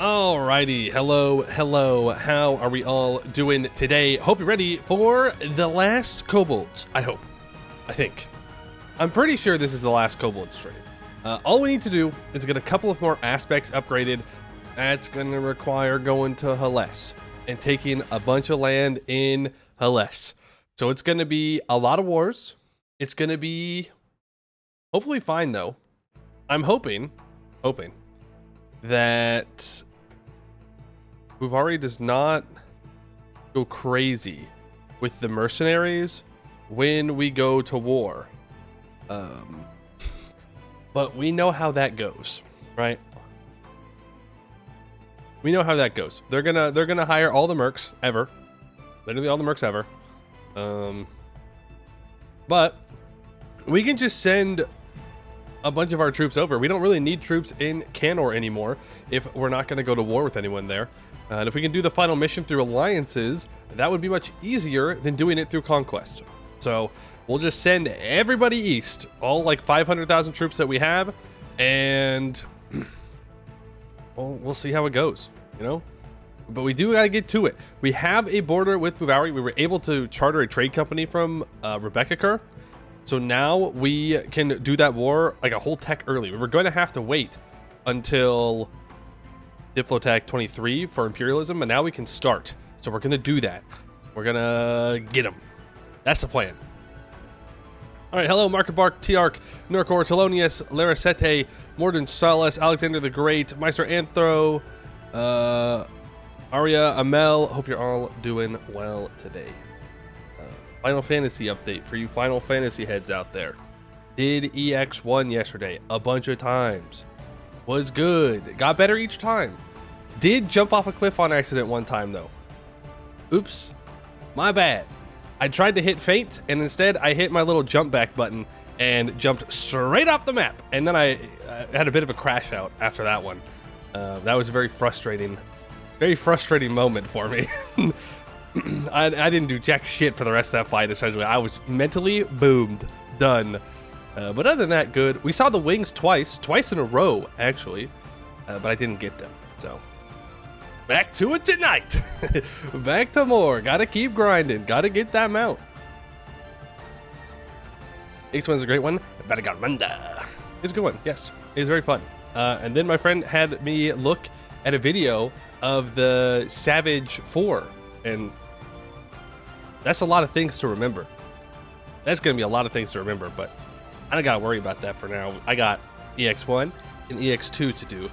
Alrighty, hello, how are we all doing today? Hope you're ready for the last kobolds, I think. I'm pretty sure this is the last kobold stream. All we need to do is get a couple of more aspects upgraded. That's gonna require going to Helles and taking a bunch of land in Helles. So it's gonna be a lot of wars. It's gonna be hopefully fine though. I'm hoping that Uvari does not go crazy with the mercenaries when we go to war. But we know how that goes, right? We know how that goes. They're gonna hire all the mercs ever. Literally all the mercs ever. But we can just send a bunch of our troops over. We don't really need troops in Canor anymore if we're not going to go to war with anyone there. And if we can do the final mission through alliances, that would be much easier than doing it through conquest. So we'll just send everybody east, all like 500,000 troops that we have, and we'll see how it goes, you know? But we do got to get to it. We have a border with Uvari. We were able to charter a trade company from Rebecca Kerr. So now we can do that war like a whole tech early. We were going to have to wait until Diplotech 23 for imperialism, but now we can start. So we're going to do that. We're going to get them. That's the plan. All right, hello, Market Bark, Tiarch, Nurkor, Telonius, Laricete, Morden Salas, Alexander the Great, Meister Anthro, Arya, Amel. Hope you're all doing well today. Final Fantasy update for you Final Fantasy heads out there. Did EX1 yesterday a bunch of times. Was good. Got better each time. Did jump off a cliff on accident one time though. Oops. My bad. I tried to hit feint and instead I hit my little jump back button and jumped straight off the map. And then I had a bit of a crash out after that one. That was a very frustrating moment for me. I didn't do jack shit for the rest of that fight, essentially. I was mentally boomed. Done. But other than that, good. We saw the wings twice in a row, actually. But I didn't get them. So, back to it tonight. Back to more. Gotta keep grinding. Gotta get that mount. X1's a great one. Badagarmanda. It's a good one. Yes. It's very fun. And then my friend had me look at a video of the Savage 4. And that's a lot of things to remember. That's going to be a lot of things to remember, but I don't got to worry about that for now. I got EX1 and EX2 to do.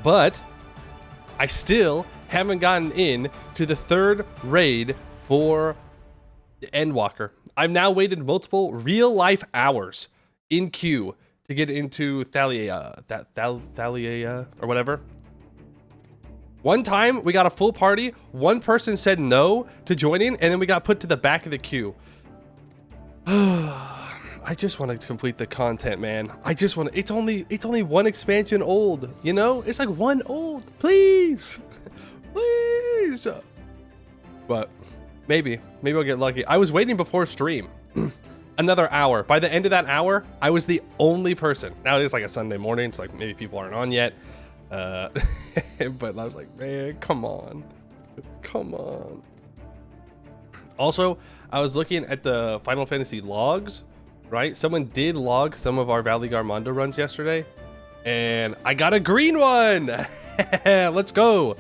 But I still haven't gotten in to the third raid for Endwalker. I've now waited multiple real life hours in queue to get into Thalia or whatever. One time, we got a full party, one person said no to joining, and then we got put to the back of the queue. I just want to complete the content, man. I just want to, it's only one expansion old, you know? It's like one old, please. Please. But maybe I'll get lucky. I was waiting before stream. Another hour. By the end of that hour, I was the only person. Now it is like a Sunday morning, so like maybe people aren't on yet. But I was like, man, come on. Also, I was looking at the Final Fantasy logs, right? Someone did log some of our Valley Garmondo runs yesterday, and I got a green one. Let's go.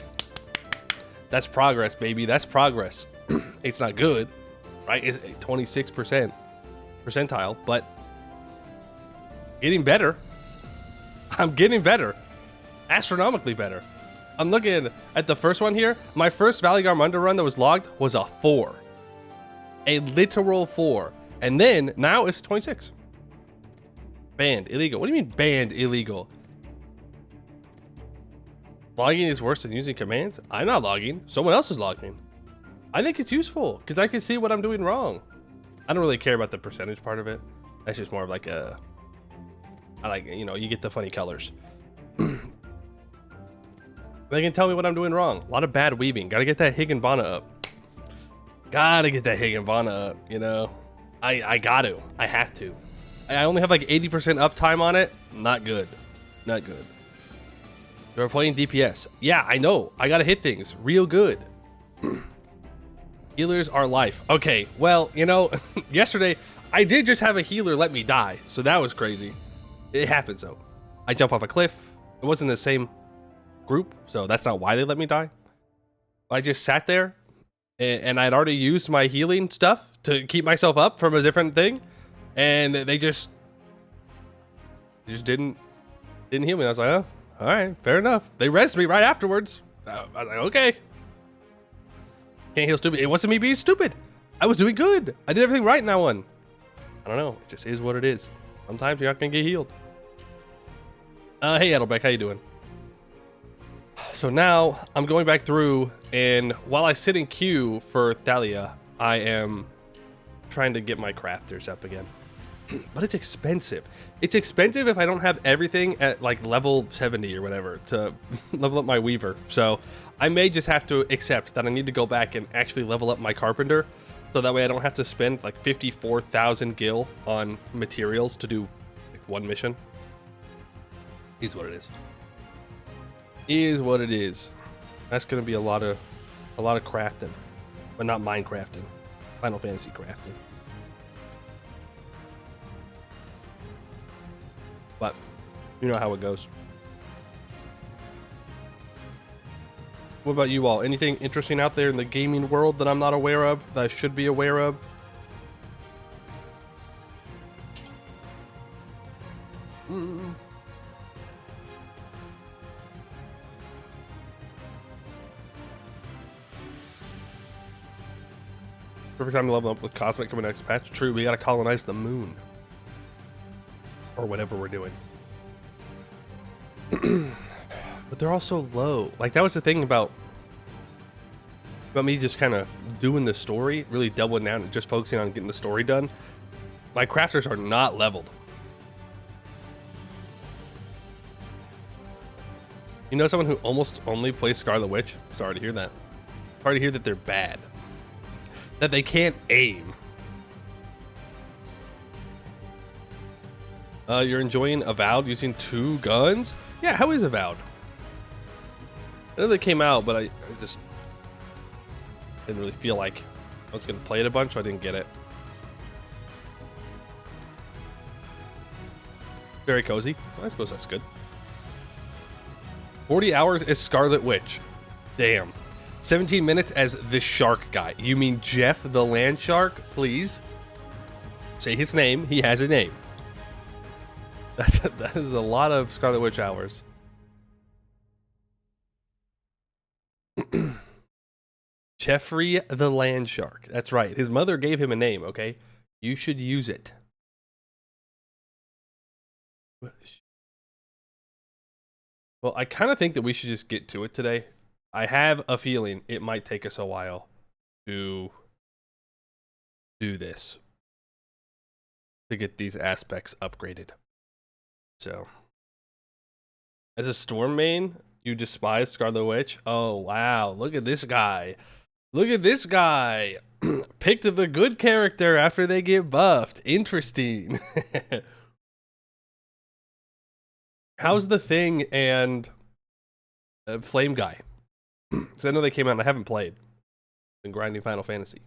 That's progress, baby. That's progress. It's not good, right? It's 26% percentile, but getting better. I'm getting better. Astronomically better. I'm looking at the first one here. My first Valley Garmondo run that was logged was a 4. A literal 4. And then now it's 26. Banned. Illegal. What do you mean banned? Illegal? Logging is worse than using commands? I'm not logging. Someone else is logging. I think it's useful because I can see what I'm doing wrong. I don't really care about the percentage part of it. That's just more of like a... I like, you know, you get the funny colors. They can tell me what I'm doing wrong. A lot of bad weaving. Gotta get that Higginbana up. Gotta get that Higginbana up, you know? I got to. I have to. I only have like 80% uptime on it. Not good. Not good. We're playing DPS. Yeah, I know. I gotta hit things real good. Healers are life. Okay, well, you know, yesterday I did just have a healer let me die, so that was crazy. It happens though. I jump off a cliff. It wasn't the same group, so that's not why they let me die. I just sat there, and I'd already used my healing stuff to keep myself up from a different thing, and they just didn't heal me. I was like, oh, all right, fair enough. They rezzed me right afterwards. I was like, okay. Can't heal stupid. It wasn't me being stupid. I was doing good. I did everything right in that one. I don't know. It just is what it is. Sometimes you're not gonna get healed. Hey, Edelbeck, how you doing? So now I'm going back through, and while I sit in queue for Thalia, I am trying to get my crafters up again. But it's expensive. It's expensive if I don't have everything at like level 70 or whatever to level up my weaver. So I may just have to accept that I need to go back and actually level up my carpenter, so that way I don't have to spend like 54,000 gil on materials to do like one mission. Is what it is. Is what it is. That's gonna be a lot of crafting, but not Minecrafting. Final Fantasy crafting. But you know how it goes. What about you all? Anything interesting out there in the gaming world that I'm not aware of, that I should be aware of? Perfect time to level up with Cosmic coming next patch. True, we gotta colonize the moon. Or whatever we're doing. But they're all so low. Like, that was the thing about me just kind of doing the story, really doubling down and just focusing on getting the story done. My crafters are not leveled. You know someone who almost only plays Scarlet Witch? Sorry to hear that. Sorry to hear that they're bad. That they can't aim. You're enjoying Avowed using 2 guns? Yeah, how is Avowed? I know they came out, but I just didn't really feel like I was going to play it a bunch, so I didn't get it. Very cozy. Well, I suppose that's good. 40 hours as Scarlet Witch. Damn. 17 minutes as the shark guy. You mean Jeff the land shark? Please. Say his name. He has a name. That is a lot of Scarlet Witch hours. Jeffrey the land shark. That's right. His mother gave him a name, okay? You should use it. Well, I kind of think that we should just get to it today. I have a feeling it might take us a while to do this, to get these aspects upgraded. So, as a Storm main, you despise Scarlet Witch? Oh, wow. Look at this guy. Look at this guy. Picked the good character after they get buffed. Interesting. How's the Thing and Flame Guy? Because I know they came out and I haven't played. Been grinding Final Fantasy.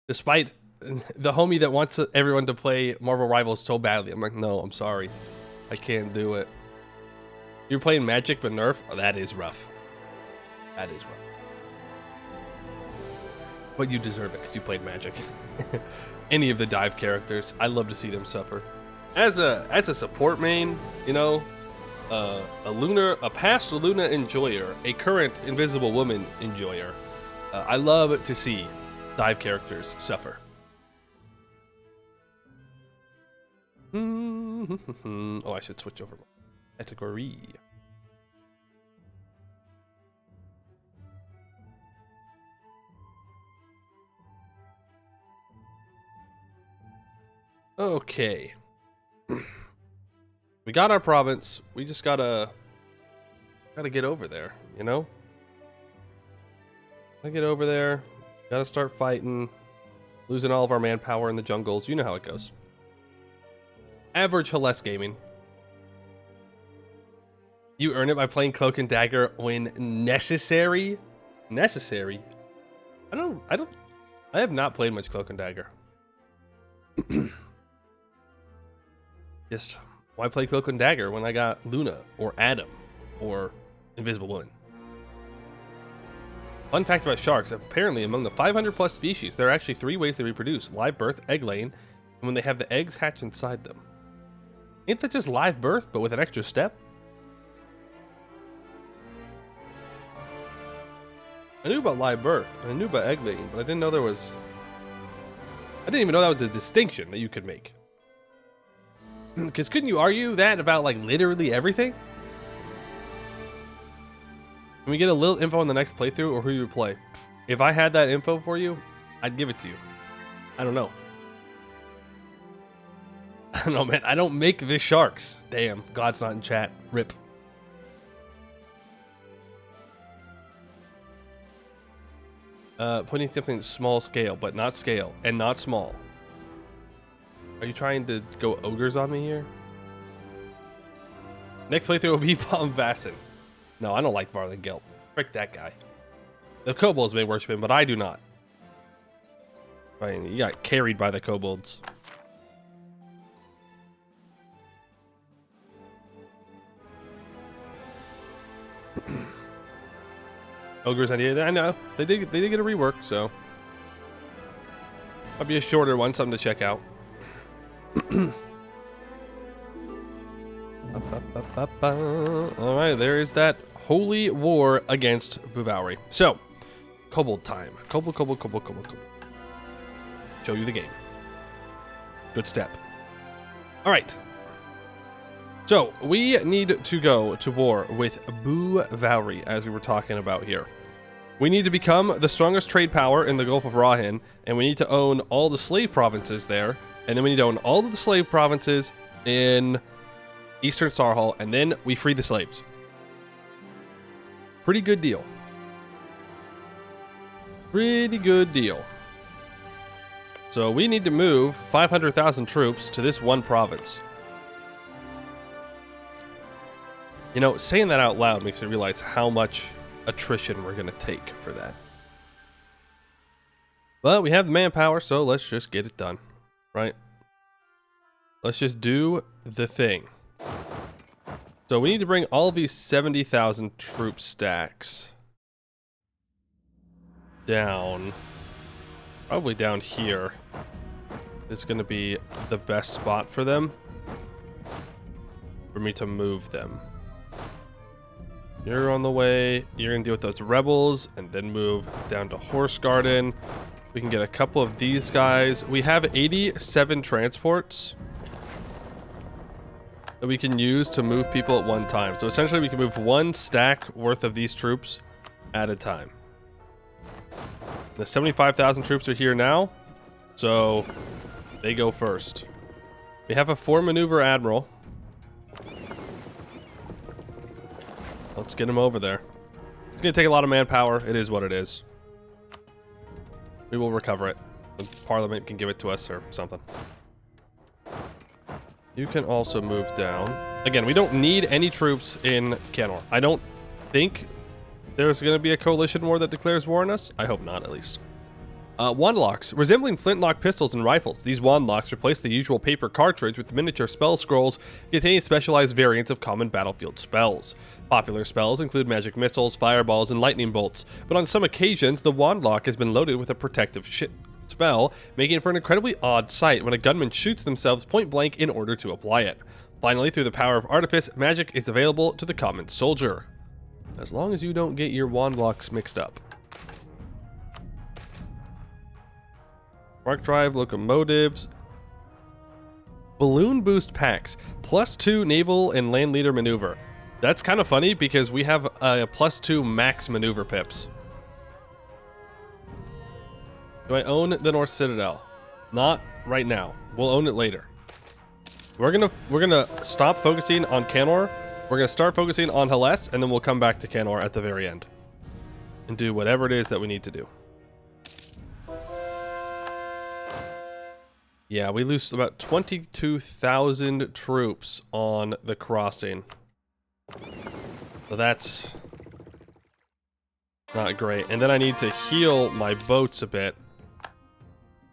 Despite the homie that wants everyone to play Marvel Rivals so badly. I'm like, no, I'm sorry. I can't do it. You're playing Magic but Nerf? Oh, that is rough. That is rough. But you deserve it because you played Magic. Any of the dive characters, I love to see them suffer. As a support main, you know, a past Luna enjoyer, a current Invisible Woman enjoyer, I love to see dive characters suffer. Oh, I should switch over category. Okay. We got our province. We just gotta get over there, you know? Gotta get over there. Gotta start fighting. Losing all of our manpower in the jungles. You know how it goes. Average Hellas gaming. You earn it by playing Cloak and Dagger when necessary. Necessary? I have not played much Cloak and Dagger. Just, why play Cloak and Dagger when I got Luna or Adam or Invisible Woman? Fun fact about sharks, apparently among the 500 plus species, there are actually 3 ways they reproduce: live birth, egg laying, and when they have the eggs hatch inside them. Ain't that just live birth, but with an extra step? I knew about live birth, and I knew about egg laying, but I didn't know there was... I didn't even know that was a distinction that you could make. Because couldn't you argue that about, like, literally everything? Can we get a little info on the next playthrough, or who you would play? If I had that info for you, I'd give it to you. I don't know. I don't know, man. I don't make the sharks. Damn, God's not in chat. Rip. Putting something small scale, but not scale, and not small. Are you trying to go ogres on me here? Next playthrough will be Vom Vassin. No, I don't like Varlingelt. Frick that guy. The kobolds may worship him, but I do not. I mean, you got carried by the kobolds. Ogres idea. I know they did get a rework, so might be a shorter one, something to check out. All right, there is that holy war against Buvowry. So, kobold time. Kobold. Show you the game. Good step. All right. So, we need to go to war with Buvowry, as we were talking about here. We need to become the strongest trade power in the Gulf of Rahin, and we need to own all the slave provinces there, and then we need to own all of the slave provinces in Eastern Sarhal, and then we free the slaves. Pretty good deal. Pretty good deal. So we need to move 500,000 troops to this one province. You know, saying that out loud makes me realize how much attrition we're going to take for that. But we have the manpower, so let's just get it done, right? Let's just do the thing. So we need to bring all of these 70,000 troop stacks down. Probably down here is going to be the best spot for them. For me to move them. You're on the way. You're going to deal with those rebels and then move down to Horse Garden. We can get a couple of these guys. We have 87 transports that we can use to move people at one time. So essentially we can move one stack worth of these troops at a time. The 75,000 troops are here now, so they go first. We have a 4-maneuver admiral. Let's get him over there. It's going to take a lot of manpower. It is what it is. We will recover it. The Parliament can give it to us or something. You can also move down. Again, we don't need any troops in Canor. I don't think there's going to be a coalition war that declares war on us. I hope not, at least. Wand locks. Resembling flintlock pistols and rifles, these wand locks replace the usual paper cartridge with miniature spell scrolls containing specialized variants of common battlefield spells. Popular spells include magic missiles, fireballs, and lightning bolts, but on some occasions, the wand lock has been loaded with a protective spell, making it for an incredibly odd sight when a gunman shoots themselves point blank in order to apply it. Finally, through the power of artifice, magic is available to the common soldier. As long as you don't get your wand locks mixed up. Arc drive locomotives. Balloon boost packs. +2 naval and land leader maneuver. That's kind of funny because we have a +2 max maneuver pips. Do I own the North Citadel? Not right now. We'll own it later. We're gonna stop focusing on Canor. We're gonna start focusing on Hellas, and then we'll come back to Canor at the very end and do whatever it is that we need to do. Yeah, we lose about 22,000 troops on the crossing. So that's not great. And then I need to heal my boats a bit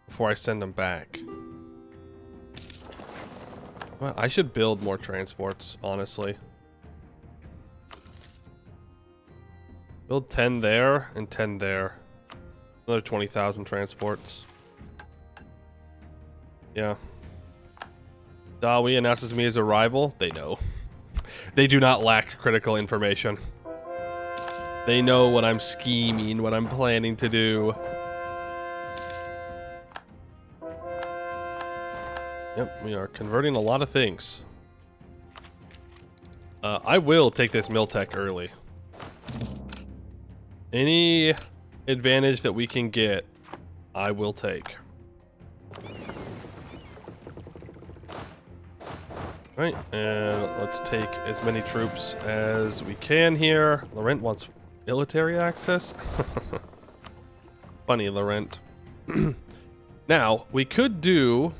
before I send them back. Well, I should build more transports, honestly. Build 10 there and 10 there. Another 20,000 transports. Yeah. Dawi announces me as a rival. They know. They do not lack critical information. They know what I'm scheming, what I'm planning to do. Yep, we are converting a lot of things. I will take this mill tech early. Any advantage that we can get, I will take. Right, and let's take as many troops as we can here. Laurent wants military access? Funny, Laurent. Now, we could do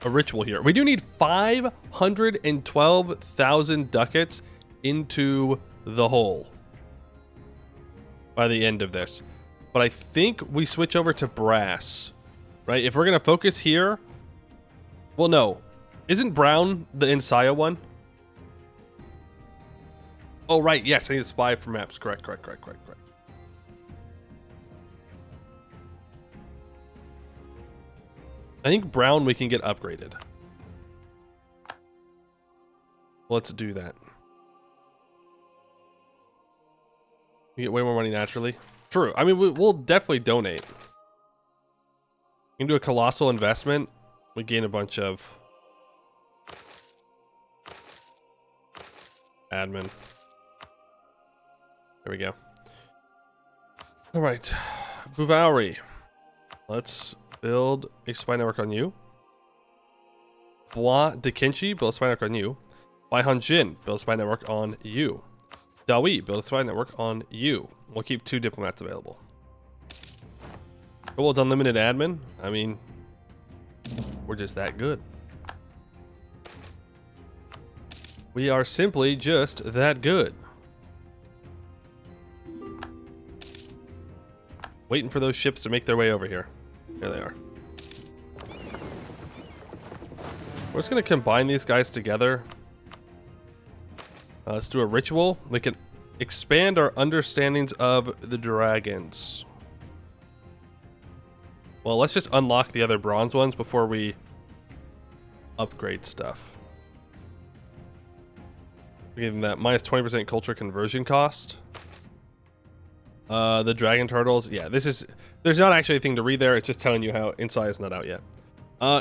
a ritual here. We do need 512,000 ducats into the hole by the end of this. But I think we switch over to brass, right? If we're going to focus here... Well, no. Isn't brown the Insaya one? Oh, right. Yes, I need to spy for maps. Correct. I think brown we can get upgraded. Let's do that. We get way more money naturally. True. I mean, we'll definitely donate. We can do a colossal investment. We gain a bunch of admin. There we go. All right. Bouvauri. Let's build a spy network on you. Bois de Kinchi, build a spy network on you. Bai Hanjin, build a spy network on you. Dawi, build a spy network on you. We'll keep 2 diplomats available. Well, it's unlimited admin. I mean, we're just that good. We are simply just that good. Waiting for those ships to make their way over here. There they are. We're just going to combine these guys together. Let's do a ritual. We can expand our understandings of the dragons. Well, let's just unlock the other bronze ones before we upgrade stuff. Give them that minus 20% culture conversion cost. The dragon turtles. Yeah, there's not actually anything to read there. It's just telling you how Inside is not out yet.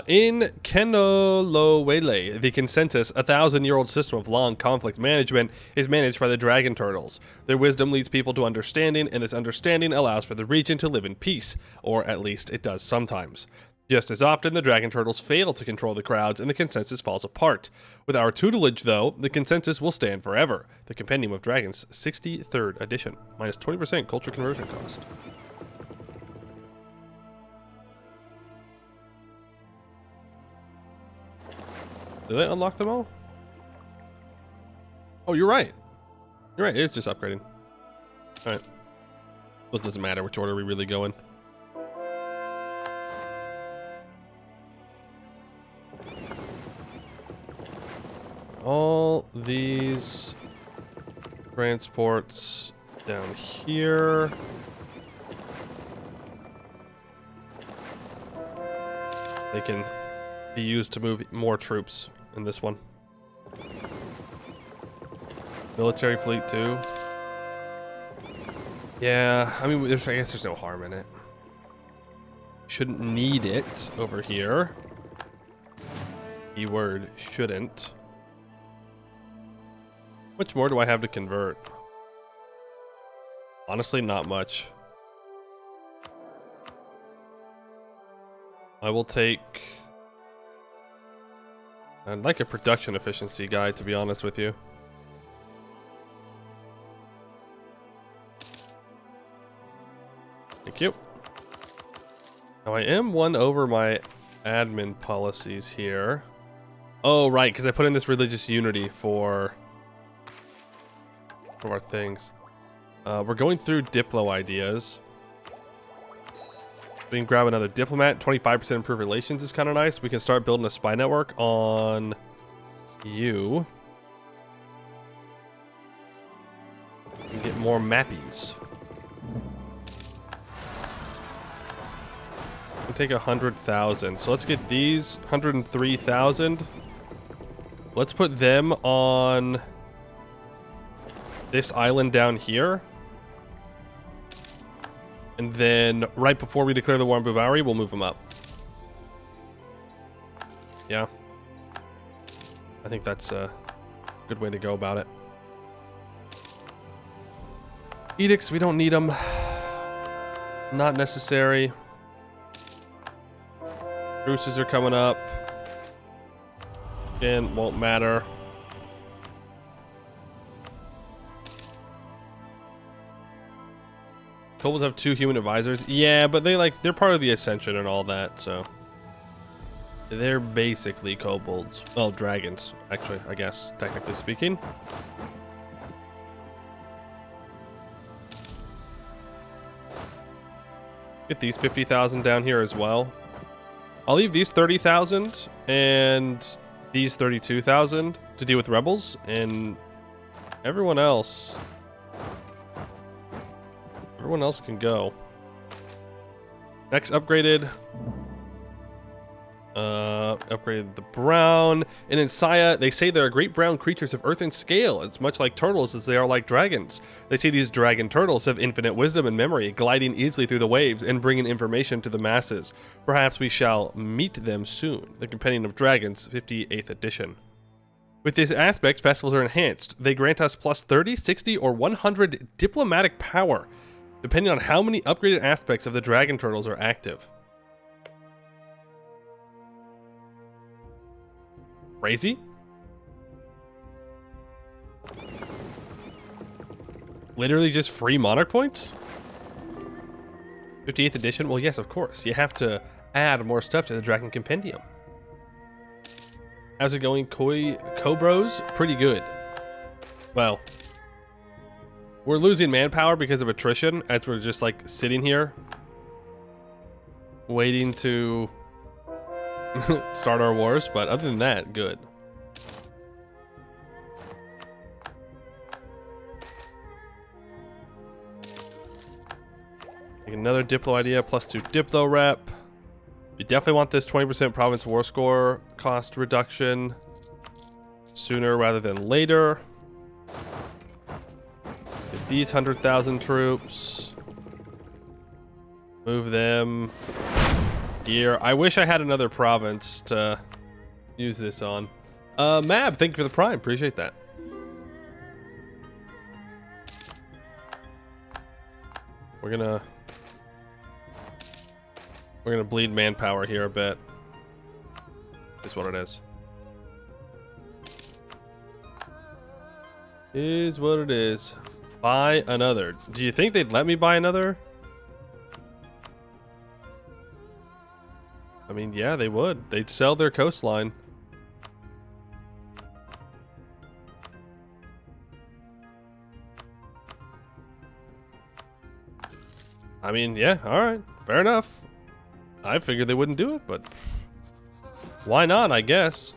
In Kenolowele, the consensus, a 1,000-year-old system of long conflict management is managed by the dragon turtles. Their wisdom leads people to understanding, and this understanding allows for the region to live in peace, or at least it does sometimes. Just as often, the dragon turtles fail to control the crowds, and the consensus falls apart. With our tutelage, though, the consensus will stand forever. The Compendium of Dragons, 63rd edition, minus 20% culture conversion cost. Did I unlock them all? Oh, you're right. You're right, it is just upgrading. Alright. Well, it doesn't matter which order we really go in. All these transports down here. They can be used to move more troops in this one. Military fleet too. Yeah, I mean, I guess there's no harm in it. Shouldn't need it over here. Keyword shouldn't. How much more do I have to convert? Honestly, not much. I will take... I'd like a production efficiency guide, to be honest with you. Thank you. Now I am one over my admin policies here. Oh, right, because I put in this religious unity for of our things. We're going through Diplo ideas. We can grab another diplomat. 25% improved relations is kind of nice. We can start building a spy network on you. And get more mappies. We'll take 100,000. So let's get these 103,000. Let's put them on this island down here. And then right before we declare the war on Bouvari, we'll move them up. Yeah. I think that's a good way to go about it. Edicts, we don't need them. Not necessary. Truces are coming up. Again, won't matter. Kobolds have 2 human advisors. Yeah, but they're part of the Ascension and all that, so they're basically kobolds. Well, dragons, actually, I guess, technically speaking. Get these 50,000 down here as well. I'll leave these 30,000 and these 32,000 to deal with rebels, and everyone else can go. Next upgraded. Upgraded the brown. And in Saya, they say there are great brown creatures of earth and scale, as much like turtles as they are like dragons. They say these dragon turtles have infinite wisdom and memory, gliding easily through the waves and bringing information to the masses. Perhaps we shall meet them soon. The Companion of Dragons, 58th edition. With these aspects, festivals are enhanced. They grant us plus 30, 60, or 100 diplomatic power, depending on how many upgraded aspects of the dragon turtles are active. Crazy? Literally just free monarch points? 58th edition? Well, yes, of course. You have to add more stuff to the Dragon Compendium. How's it going, Cobros? Pretty good. Well, we're losing manpower because of attrition, as we're just like sitting here waiting to start our wars, but other than that, good. Make another Diplo idea, +2 Diplo rep. We definitely want this 20% province war score cost reduction sooner rather than later. Get these 100,000 troops. Move them here. I wish I had another province to use this on. Mab, thank you for the prime. Appreciate that. We're gonna bleed manpower here a bit. Is what it is. Is what it is. Buy another. Do you think they'd let me buy another? I mean, yeah, they would. They'd sell their coastline. I mean, yeah, alright. Fair enough. I figured they wouldn't do it, but why not, I guess.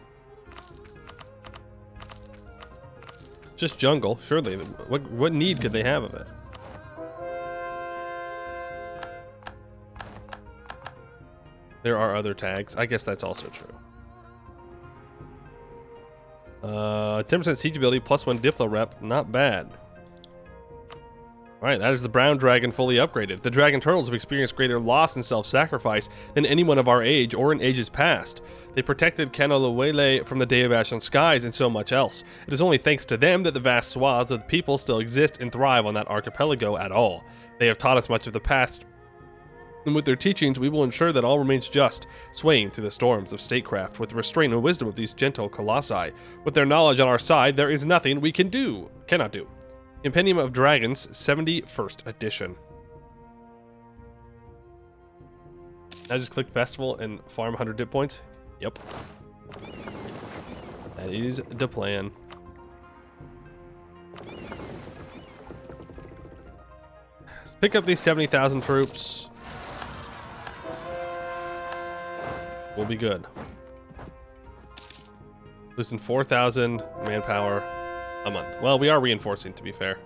Just jungle, surely. What need could they have of it? There are other tags. I guess that's also true. 10% siege ability, +1 Diplo rep. Not bad. Alright, that is the brown dragon fully upgraded. The dragon turtles have experienced greater loss and self-sacrifice than anyone of our age or in ages past. They protected Kanolawele from the Day of Ash and Skies and so much else. It is only thanks to them that the vast swaths of the people still exist and thrive on that archipelago at all. They have taught us much of the past, and with their teachings we will ensure that all remains just, swaying through the storms of statecraft with the restraint and wisdom of these gentle colossi. With their knowledge on our side, there is nothing we cannot do. Compendium of Dragons, 71st edition. I just click festival and farm 100 dip points? Yep. That is the plan. Pick up these 70,000 troops. We'll be good. Losing 4,000 manpower a month. Well, we are reinforcing, to be fair.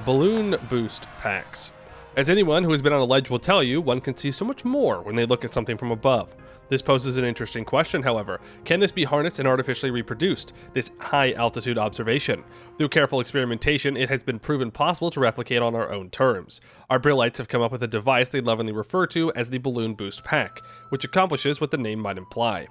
Balloon boost packs. As anyone who has been on a ledge will tell you, one can see so much more when they look at something from above. This poses an interesting question, however. Can this be harnessed and artificially reproduced, this high-altitude observation? Through careful experimentation, it has been proven possible to replicate on our own terms. Our Brillites have come up with a device they lovingly refer to as the Balloon Boost Pack, which accomplishes what the name might imply.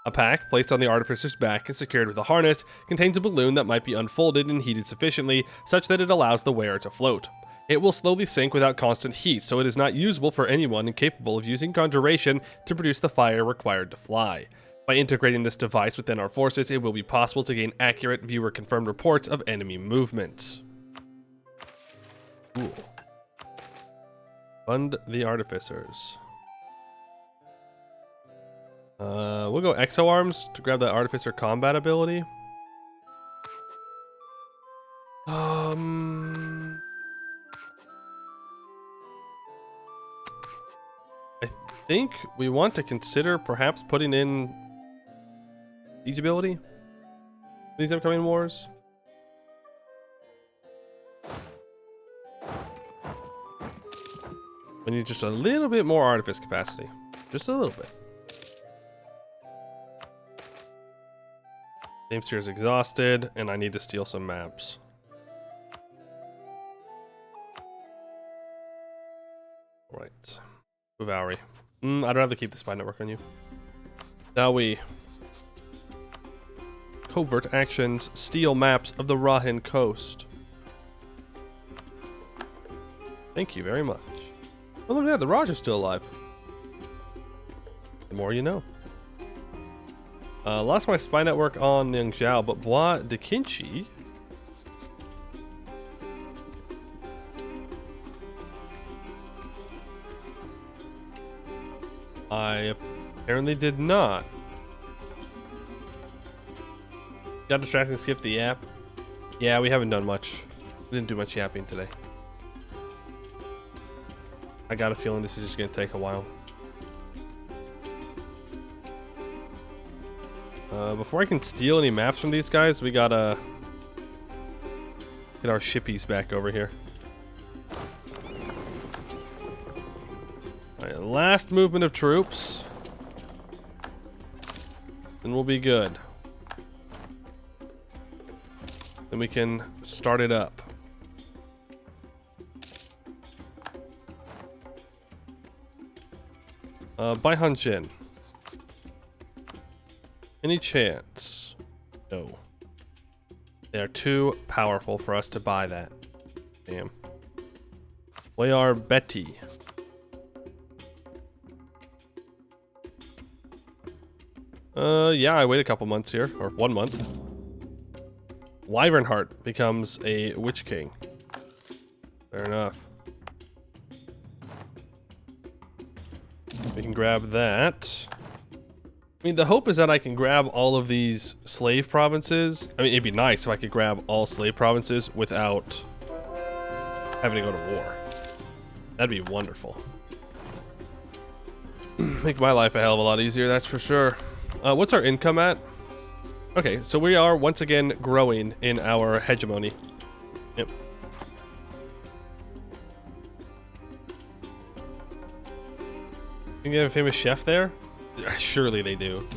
A pack, placed on the artificer's back and secured with a harness, contains a balloon that might be unfolded and heated sufficiently such that it allows the wearer to float. It will slowly sink without constant heat, so it is not usable for anyone incapable of using conjuration to produce the fire required to fly. By integrating this device within our forces, it will be possible to gain accurate viewer-confirmed reports of enemy movements. Cool. Fund the artificers. We'll go Exo Arms to grab that Artificer combat ability. I think we want to consider perhaps putting in siege ability for these upcoming wars. We need just a little bit more artifice capacity. Just a little bit. Game sphere is exhausted, and I need to steal some maps. Right. Uvauri. I'd rather keep the spy network on you. Now we... Covert actions, steal maps of the Rahin coast. Thank you very much. Oh, look at that, the Raj is still alive. The more you know. Lost my spy network on Yangzhou, but Bois de Kinchi... I apparently did not. Got distracted and skipped the yap. Yeah, we haven't done much. We didn't do much yapping today. I got a feeling this is just going to take a while. Before I can steal any maps from these guys, we gotta get our shippies back over here. Alright, last movement of troops. Then we'll be good. Then we can start it up. By Hunshin. Any chance? No. They are too powerful for us to buy that. Damn. We are Betty. Yeah, I wait a couple months here, or 1 month. Wyvernheart becomes a Witch King. Fair enough. We can grab that. I mean, the hope is that I can grab all of these slave provinces. I mean, it'd be nice if I could grab all slave provinces without having to go to war. That'd be wonderful. Make my life a hell of a lot easier, that's for sure. What's our income at? Okay, so we are once again growing in our hegemony. Yep. You have a famous chef there? Surely they do.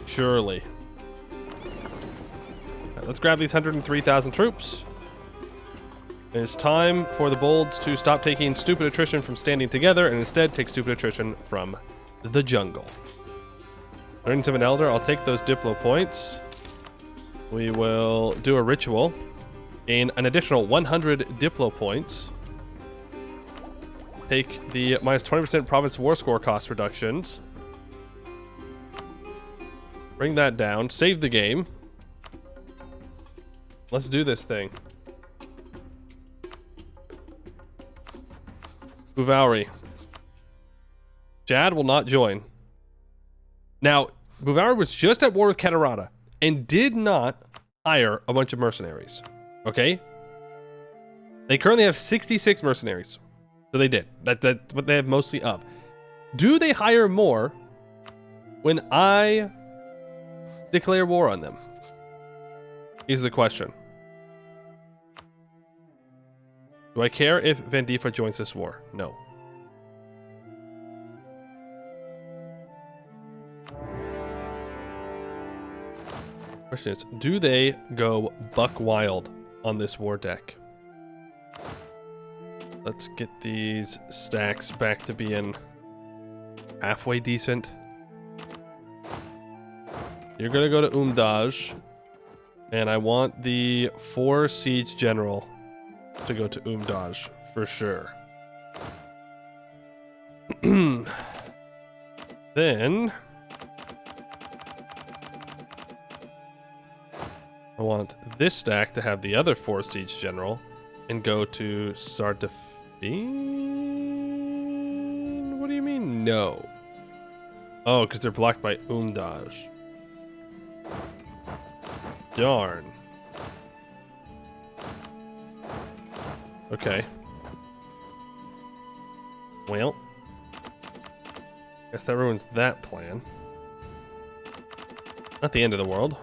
Surely. Right, let's grab these 103,000 troops. It's time for the Bolds to stop taking stupid attrition from standing together and instead take stupid attrition from the jungle. Learning of an elder, I'll take those Diplo points. We will do a ritual. Gain an additional 100 Diplo points. Take the minus 20% province war score cost reductions. Bring that down. Save the game. Let's do this thing. Uvauri. Jad will not join. Now, Uvauri was just at war with Katarata and did not hire a bunch of mercenaries. Okay? They currently have 66 mercenaries. So they did. That's what they have mostly of. Do they hire more when I declare war on them? Is the question. Do I care if Vendifa joins this war? No. Question is, do they go buck wild on this war deck? Let's get these stacks back to being halfway decent. You're gonna go to Umdaj, and I want the 4 siege general to go to Umdaj for sure. Then I want this stack to have the other 4 siege general and go to Sardafine. What do you mean no? Oh, because they're blocked by Umdaj. Darn. Okay. Well, guess that ruins that plan. Not the end of the world.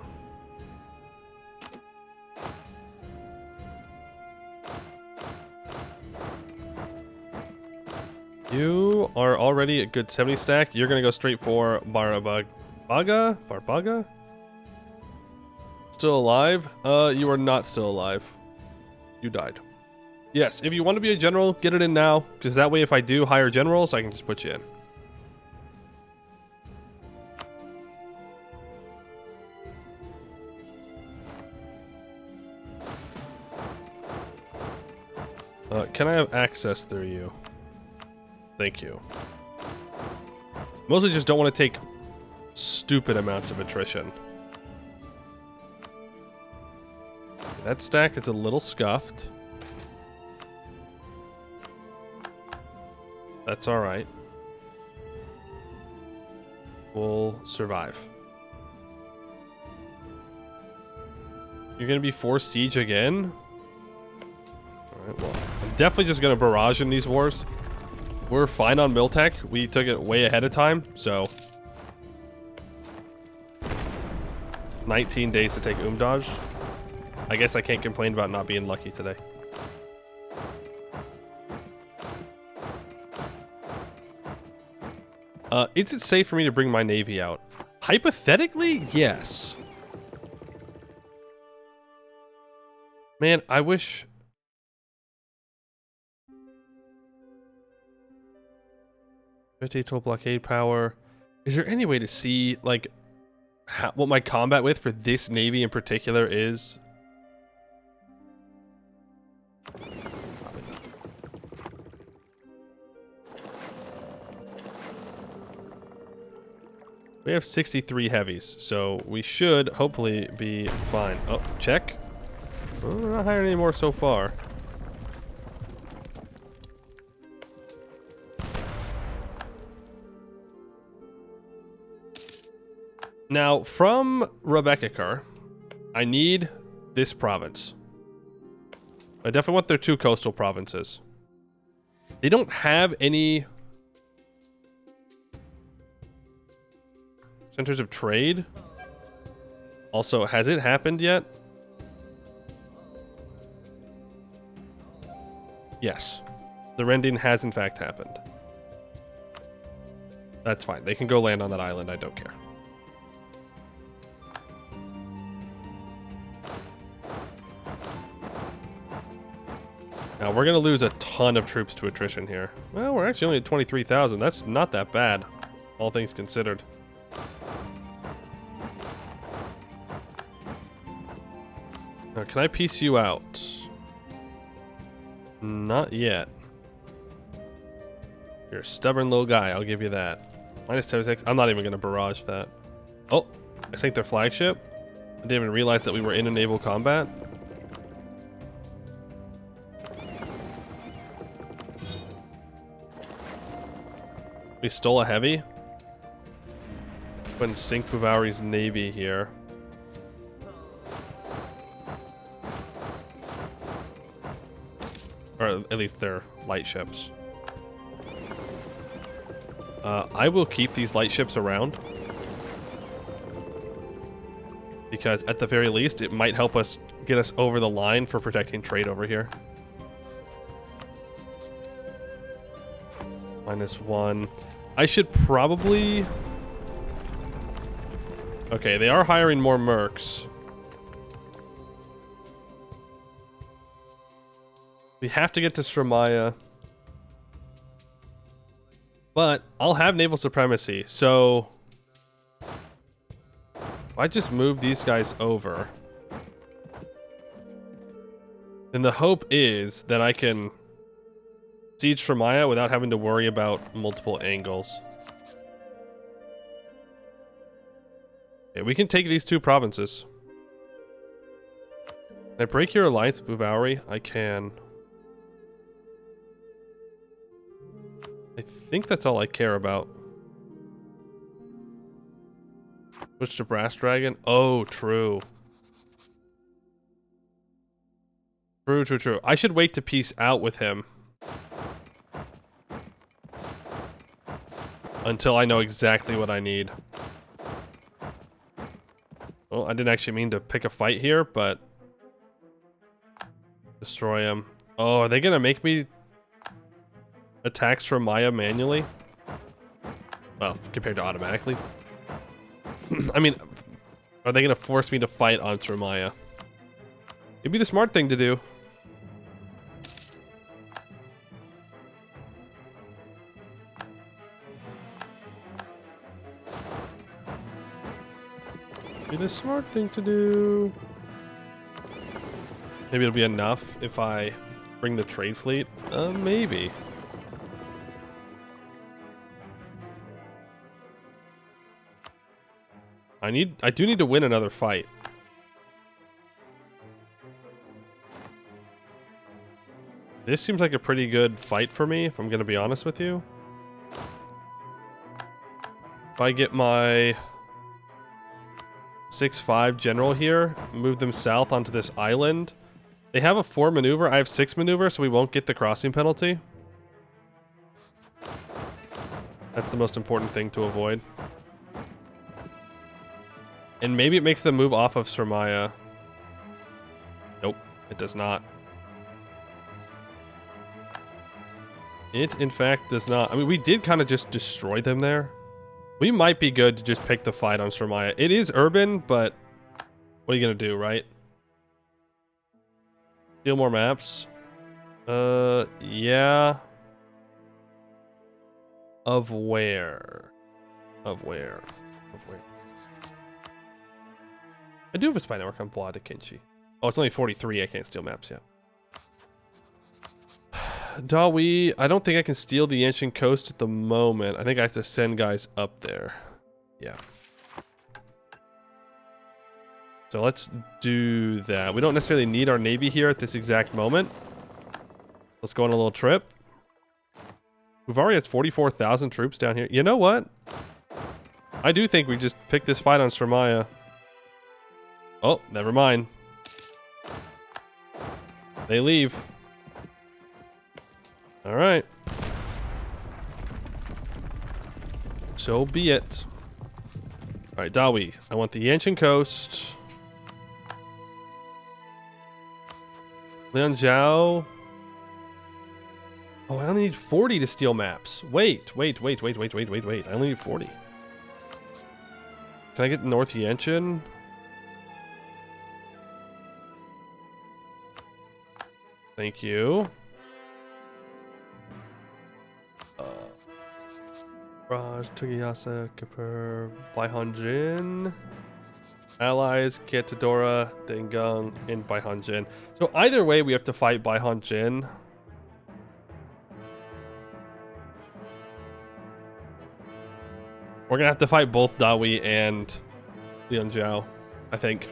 You are already a good 70 stack. You're gonna go straight for Barbaga? Still alive? You are not still alive. You died. Yes, if you want to be a general, get it in now, because that way if I do hire generals, I can just put you in. Can I have access through you? Thank you. Mostly just don't want to take stupid amounts of attrition. That stack is a little scuffed. That's alright. We'll survive. You're gonna be forced siege again? Alright, well, I'm definitely just gonna barrage in these wars. We're fine on Miltech. We took it way ahead of time, so 19 days to take Umdaj. I guess I can't complain about not being lucky today. Is it safe for me to bring my navy out? Hypothetically, yes. Man, I wish... 50 total blockade power. Is there any way to see, like, what my combat width for this navy in particular is? We have 63 heavies, so we should hopefully be fine. Oh, check. Well, we're not hiring any more so far. Now, from Rebecca, I need this province. I definitely want their 2 coastal provinces. They don't have any centers of trade. Also, has it happened yet? Yes. The rending has in fact happened. That's fine. They can go land on that island. I don't care. Now, we're going to lose a ton of troops to attrition here. Well, we're actually only at 23,000. That's not that bad, all things considered. Now, can I piece you out? Not yet. You're a stubborn little guy, I'll give you that. Minus 76. I'm not even going to barrage that. Oh, I sank their flagship. I didn't even realize that we were in a naval combat. We stole a heavy. Go and sink Puvari's navy here. Or at least their light ships. I will keep these light ships around. Because at the very least, it might help us get us over the line for protecting trade over here. -1. I should probably... Okay, they are hiring more mercs. We have to get to Sremaya. But I'll have naval supremacy, so... I just move these guys over. Then the hope is that I can siege Sremaya without having to worry about multiple angles. Okay, we can take these 2 provinces. Can I break your alliance with Buvauri? I can. I think that's all I care about. Switch to Brass Dragon. Oh, true. True. I should wait to peace out with him. Until I know exactly what I need. Well, I didn't actually mean to pick a fight here, but... Destroy him. Oh, are they gonna make me... attack Sremaya manually? Well, compared to automatically. I mean, are they gonna force me to fight on Sremaya? It'd be the smart thing to do. Be the smart thing to do. Maybe it'll be enough if I bring the trade fleet. Maybe. I do need to win another fight. This seems like a pretty good fight for me, if I'm gonna be honest with you. If I get my 6-5 general here, move them south onto this island. They have a 4 maneuver, I have 6 maneuver, so we won't get the crossing penalty. That's the most important thing to avoid. And maybe it makes them move off of Sremaya. Nope, it does not. It, in fact, does not. I mean, we did kind of just destroy them there. We might be good to just pick the fight on Sremaya. It is urban, but what are you going to do, right? Steal more maps? Yeah. Of where? Of where? Of where? I do have a spy network on Bois de Kinchi. Oh, it's only 43. I can't steal maps yet. Dawi, I don't think I can steal the ancient coast at the moment. I think I have to send guys up there. Yeah. So let's do that. We don't necessarily need our navy here at this exact moment. Let's go on a little trip. We've already has 44,000 troops down here. You know what? I do think we just picked this fight on Sremaya. Oh, never mind. They leave. All right. So be it. All right, Dawi. I want the Yanshan Coast. Lianzhou. Oh, I only need 40 to steal maps. Wait. I only need 40. Can I get North Yanshan? Thank you. Raj, Tugiyasa, Kapur, Baihanjin. Allies, Kietadora, Dengung, and Baihanjin. So either way, we have to fight Baihanjin. We're gonna have to fight both Dawi and Lianzhou, I think.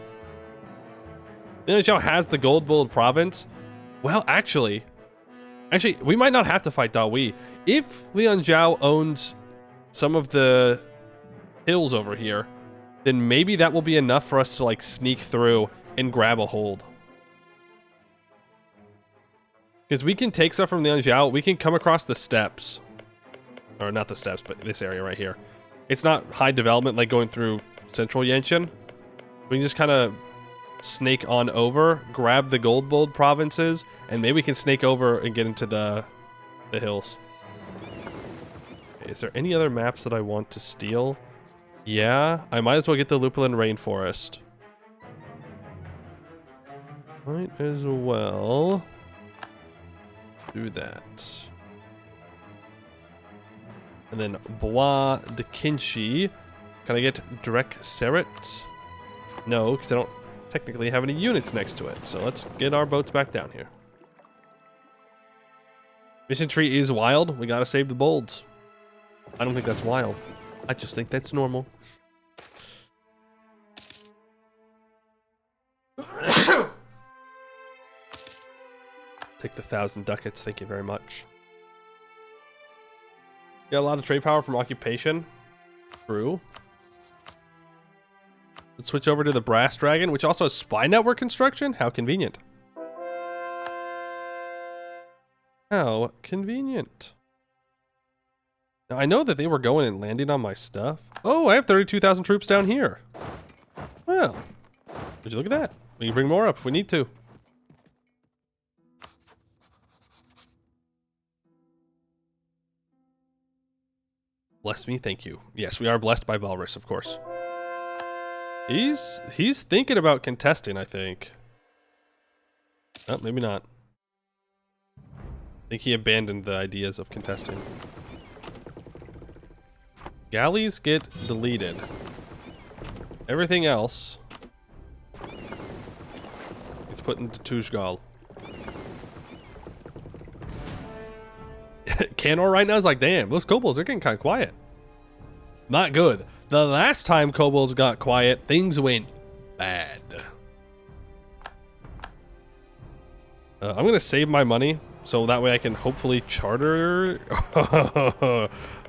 Lianzhou has the Gold Bull province. Well, actually, we might not have to fight Dawi. If Lianzhou owns some of the hills over here, then maybe that will be enough for us to like sneak through and grab a hold. Because we can take stuff from the Anjiao. We can come across the steppes. Or not the steppes, but this area right here. It's not high development like going through central Yanshan. We can just kind of snake on over, grab the gold bold provinces, and maybe we can snake over and get into the hills. Okay, is there any other maps that I want to steal? Yeah, I might as well get the Lupulin Rainforest. Might as well do that. And then Bois de Kinchi. Can I get Drek Seret? No, because I don't technically have any units next to it. So let's get our boats back down here. Mission tree is wild. We gotta save the bolds. I don't think that's wild. I just think that's normal. Take the 1,000 ducats. Thank you very much. Got a lot of trade power from occupation. True. Let's switch over to the Brass Dragon, which also has spy network construction. How convenient. How convenient. Now, I know that they were going and landing on my stuff. Oh, I have 32,000 troops down here. Well, would you look at that? We can bring more up if we need to. Bless me, thank you. Yes, we are blessed by Belrus, of course. He's thinking about contesting, I think. Oh, maybe not. I think he abandoned the ideas of contesting. Galleys get deleted. Everything else is put into Tujgal. Canor right now is like, damn, those kobolds are getting kind of quiet. Not good. The last time kobolds got quiet, things went bad. I'm going to save my money so that way I can hopefully charter.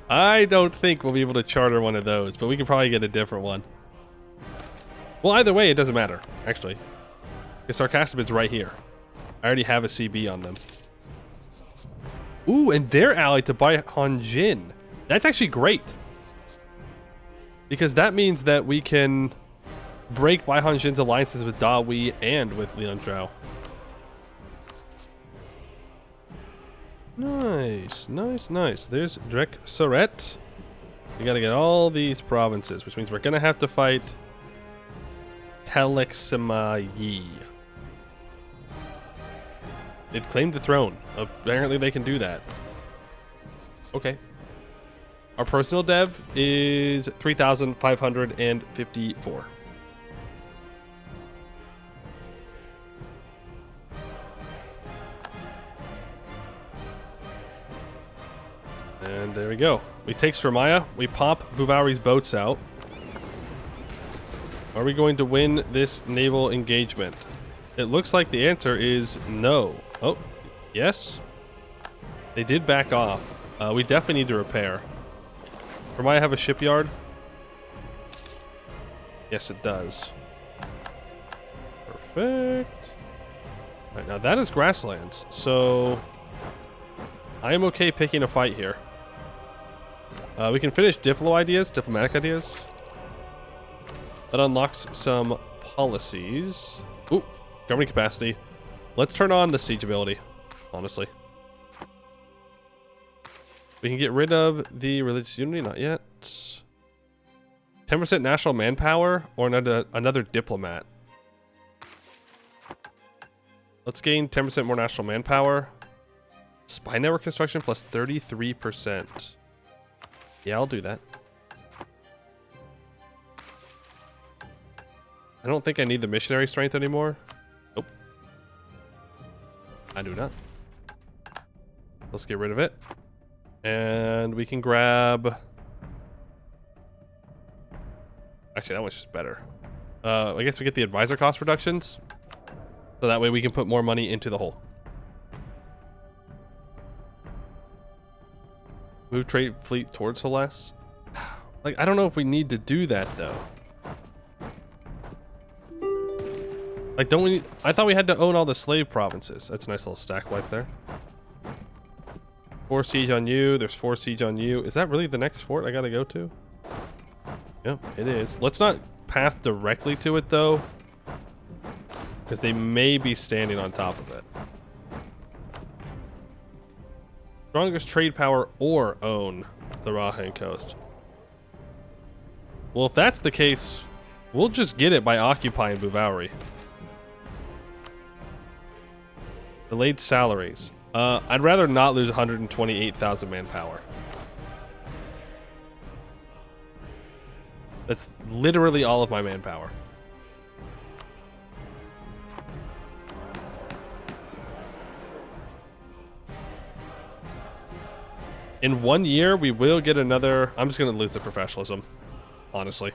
I don't think we'll be able to charter one of those, but we can probably get a different one. Well, either way, it doesn't matter, actually. Because Sarcastabid's right here. I already have a CB on them. Ooh, and they're allied to Baihanjin. That's actually great. Because that means that we can break Baihanjin's alliances with Dawi and with Lianzhou. Nice, nice, nice. There's Drek Seret. We gotta get all these provinces, which means we're gonna have to fight Telexamayi. They've claimed the throne. Apparently they can do that. Okay. Our personal dev is 3,554. And there we go. We take Stromaya. We pop Buvari's boats out. Are we going to win this naval engagement? It looks like the answer is no. Oh, yes. They did back off. We definitely need to repair. Or might I have a shipyard? Yes, it does. Perfect. All right, now that is grasslands, so I am okay picking a fight here. We can finish diplomatic ideas. That unlocks some policies. Ooh, government capacity. Let's turn on the siege ability, honestly. We can get rid of the religious unity, not yet. 10% national manpower or another diplomat. Let's gain 10% more national manpower. Spy network construction plus 33%. Yeah, I'll do that. I don't think I need the missionary strength anymore. Nope. I do not. Let's get rid of it. And we can grab... Actually, that one's just better. I guess we get the advisor cost reductions. So that way we can put more money into the hole. Move trade fleet towards Celeste. Like, I don't know if we need to do that, though. Like, don't we... I thought we had to own all the slave provinces. That's a nice little stack wipe there. 4 siege on you. There's 4 siege on you. Is that really the next fort I gotta go to? Yep, it is. Let's not path directly to it, though. Because they may be standing on top of it. Strongest trade power or own the Rahan coast. Well, if that's the case, we'll just get it by occupying Bouvauri. Delayed salaries. I'd rather not lose 128,000 manpower. That's literally all of my manpower. In 1 year, we will get another... I'm just going to lose the professionalism, honestly.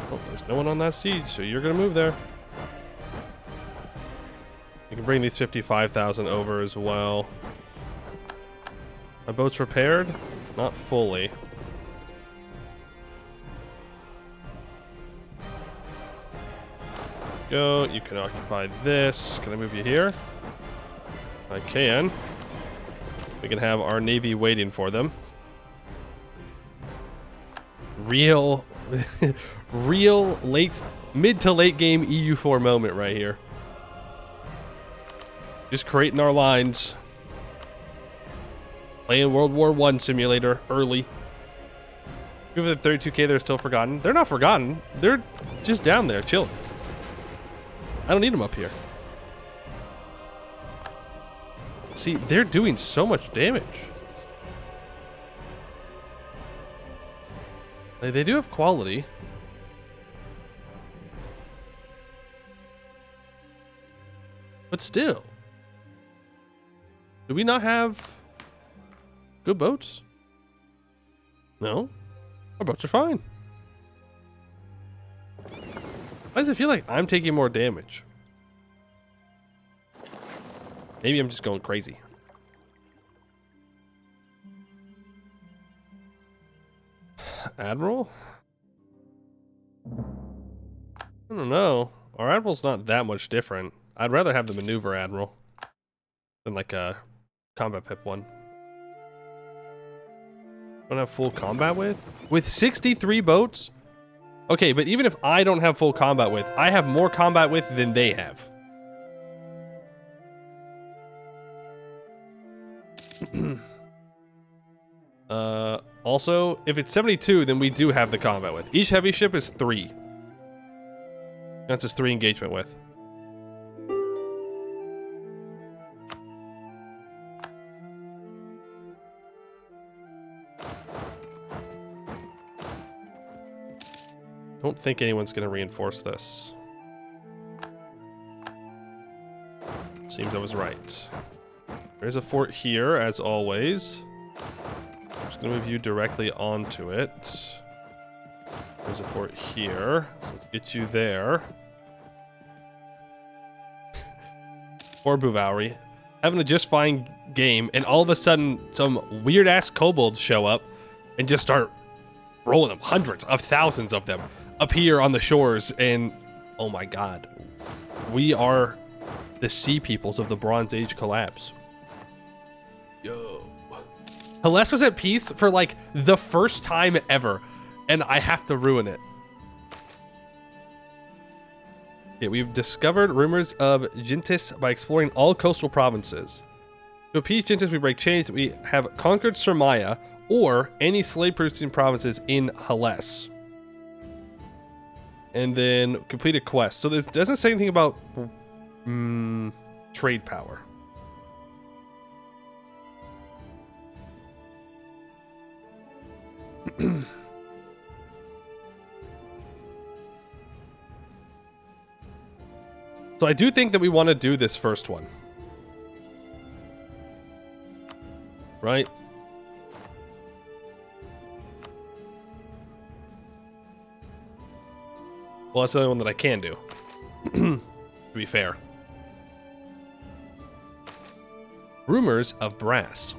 Oh, there's no one on that siege, so you're going to move there. You can bring these 55,000 over as well. My boat's repaired? Not fully. Go. You can occupy this. Can I move you here? I can. We can have our navy waiting for them. Real mid to late game EU4 moment right here. Just creating our lines. Playing World War I simulator early. Even at 32k, they're still forgotten. They're not forgotten. They're just down there chilling. I don't need them up here. See, they're doing so much damage. They do have quality. But still. Do we not have good boats? No. Our boats are fine. Why does it feel like I'm taking more damage? Maybe I'm just going crazy. Admiral? I don't know. Our Admiral's not that much different. I'd rather have the Maneuver Admiral than like a Combat Pip one. Don't have full combat with? With 63 boats? Okay, but even if I don't have full combat with, I have more combat with than they have. Also, if it's 72, then we do have the combat with. Each heavy ship is 3. That's just 3 engagement with. Don't think anyone's going to reinforce this. Seems I was right. There's a fort here, as always. I'm just going to move you directly onto it. There's a fort here. So let's get you there. Or Bouvauri. Having a just fine game, and all of a sudden, some weird-ass kobolds show up and just start rolling them. Hundreds of thousands of them appear on the shores, and oh my god. We are the sea peoples of the Bronze Age collapse. Yo. Hellas was at peace for like the first time ever, and I have to ruin it. Yeah, we've discovered rumors of Gentis by exploring all coastal provinces. To appease Gentis, we break chains. We have conquered Sirmaya or any slave-producing provinces in Hellas. And then complete a quest. So this doesn't say anything about trade power. So I do think that we want to do this first one. Right? Well, that's the only one that I can do. To be fair. Rumors of brass.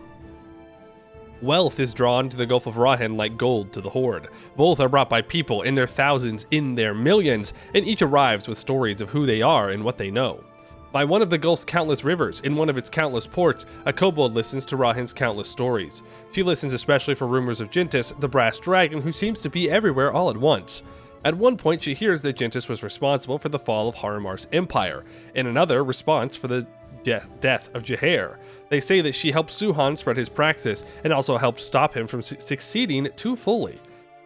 Wealth is drawn to the Gulf of Rahan like gold to the Horde. Both are brought by people in their thousands, in their millions, and each arrives with stories of who they are and what they know. By one of the Gulf's countless rivers, in one of its countless ports, a kobold listens to Rahan's countless stories. She listens especially for rumors of Jintis, the brass dragon who seems to be everywhere all at once. At one point, she hears that Jintis was responsible for the fall of Haramar's empire, in another, response for the death of Jahair. They say that she helped Suhan spread his praxis, and also helped stop him from succeeding too fully.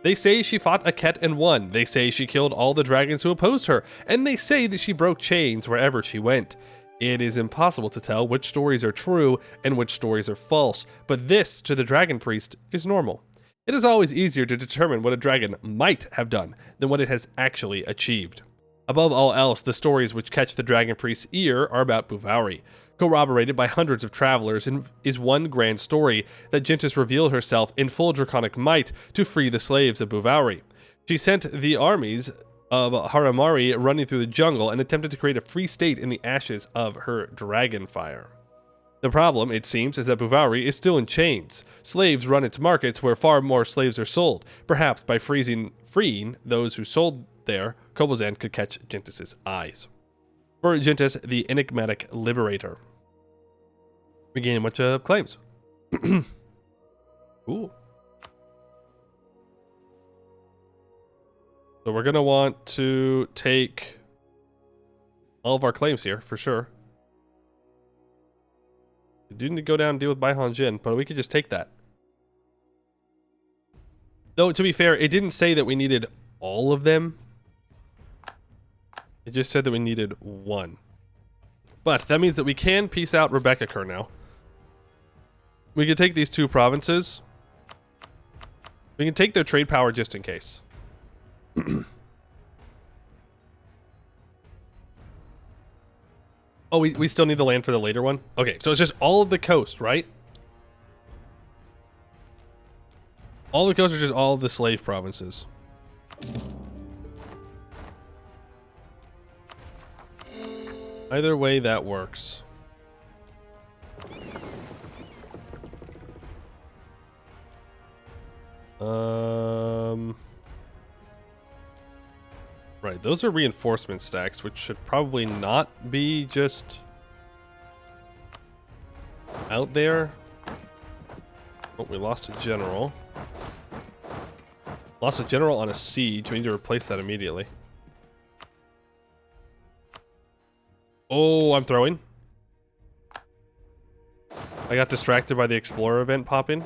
They say she fought Aket and won. They say she killed all the dragons who opposed her, and they say that she broke chains wherever she went. It is impossible to tell which stories are true and which stories are false, but this, to the Dragon Priest, is normal. It is always easier to determine what a dragon might have done than what it has actually achieved. Above all else, the stories which catch the Dragon Priest's ear are about Bouvari. Corroborated by hundreds of travelers, and is one grand story that Jintis revealed herself in full draconic might to free the slaves of Bouvari. She sent the armies of Haramari running through the jungle and attempted to create a free state in the ashes of her dragon fire. The problem, it seems, is that Bouvari is still in chains. Slaves run its markets where far more slaves are sold. Perhaps by freeing those who sold there, Kobildzan could catch Jintis' eyes. For Jintis, the enigmatic liberator. We gain a bunch of claims. Ooh. So we're going to want to take all of our claims here, for sure. We do need to go down and deal with Baihan Jin, but we could just take that. Though, to be fair, it didn't say that we needed all of them. It just said that we needed one. But that means that we can peace out Rebecca Kerr now. We can take these two provinces. We can take their trade power just in case. Oh, we still need the land for the later one? Okay, so it's just all of the coast, right? All the coast are just all of the slave provinces. Either way, that works. Right, those are reinforcement stacks, which should probably not be just out there. Oh, we lost a general. Lost a general on a siege. We need to replace that immediately. Oh, I'm throwing. I got distracted by the Explorer event popping.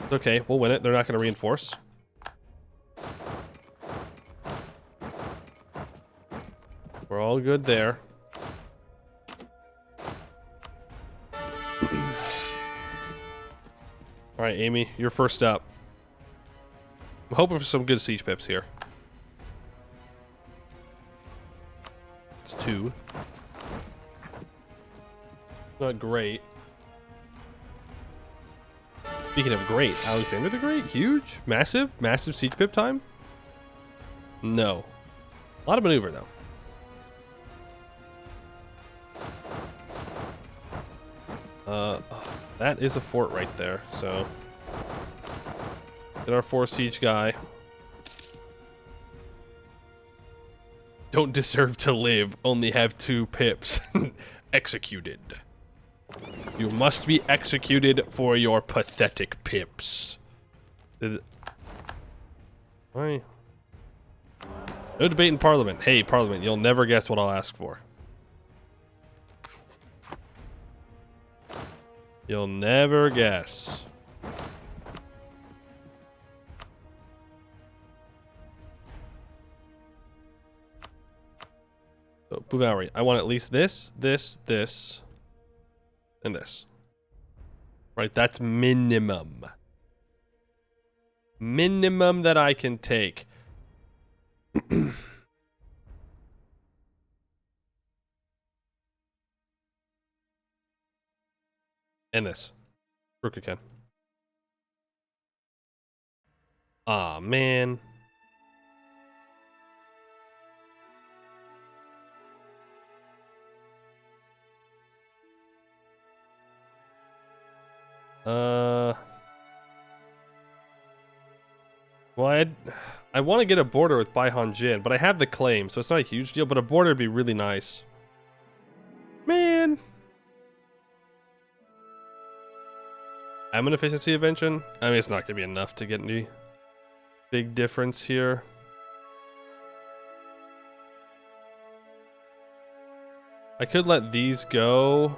It's okay, we'll win it. They're not going to reinforce. We're all good there. Alright, Amy, you're first up. I'm hoping for some good siege pips here. It's 2. Not great. Speaking of great, Alexander the Great? Huge? Massive? Massive siege pip time? No. A lot of maneuver, though. That is a fort right there, so... Get our 4 siege guy. Don't deserve to live, only have 2 pips. Executed. You must be executed for your pathetic pips. Why? No debate in Parliament. Hey, Parliament, you'll never guess what I'll ask for. You'll never guess. So, Bouvari, I want at least this, this, and this. Right, that's minimum. Minimum that I can take. And this. Rukaken. Aw, man. Well, I want to get a border with Baihanjin, but I have the claim, so it's not a huge deal, but a border would be really nice. Man. I'm an efficiency invention. I mean, it's not going to be enough to get any big difference here. I could let these go.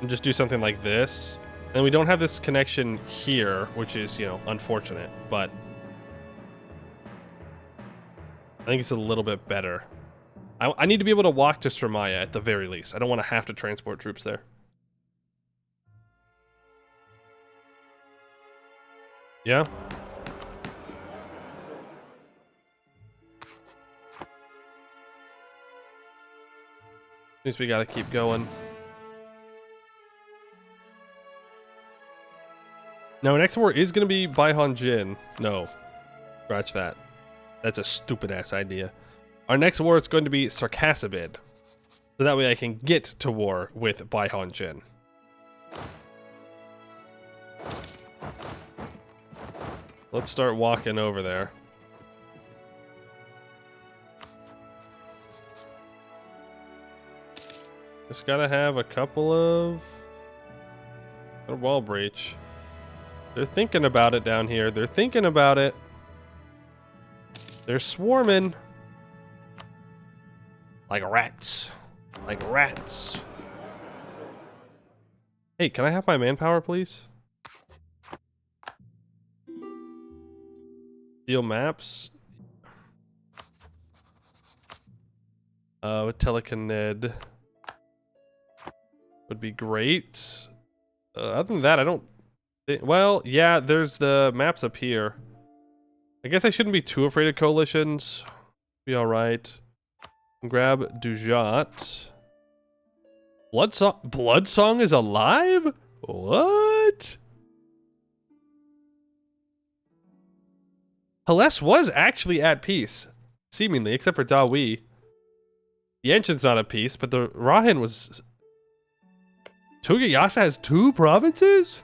And just do something like this. And we don't have this connection here, which is, you know, unfortunate, but I think it's a little bit better. I need to be able to walk to Stremaya at the very least. I don't want to have to transport troops there. Yeah? Means we gotta keep going. Now, our next war is gonna be Baihanjin. No. Scratch that. That's a stupid ass idea. Our next war is going to be Sarkasabid. So that way I can get to war with Baihanjin. Let's start walking over there. Just gotta have a couple of... a wall breach. They're thinking about it down here. They're thinking about it. They're swarming. Like rats. Like rats. Hey, can I have my manpower, please? Deal maps. Telekined would be great. Other than that, I don't think... Well, yeah, there's the maps up here. I guess I shouldn't be too afraid of coalitions. Be alright. Grab Dujat. Bloodsong is alive? What? Hales was actually at peace. Seemingly, except for Dawi. The Ancient's not at peace, but the Rahin was... Tugayasa has 2 provinces?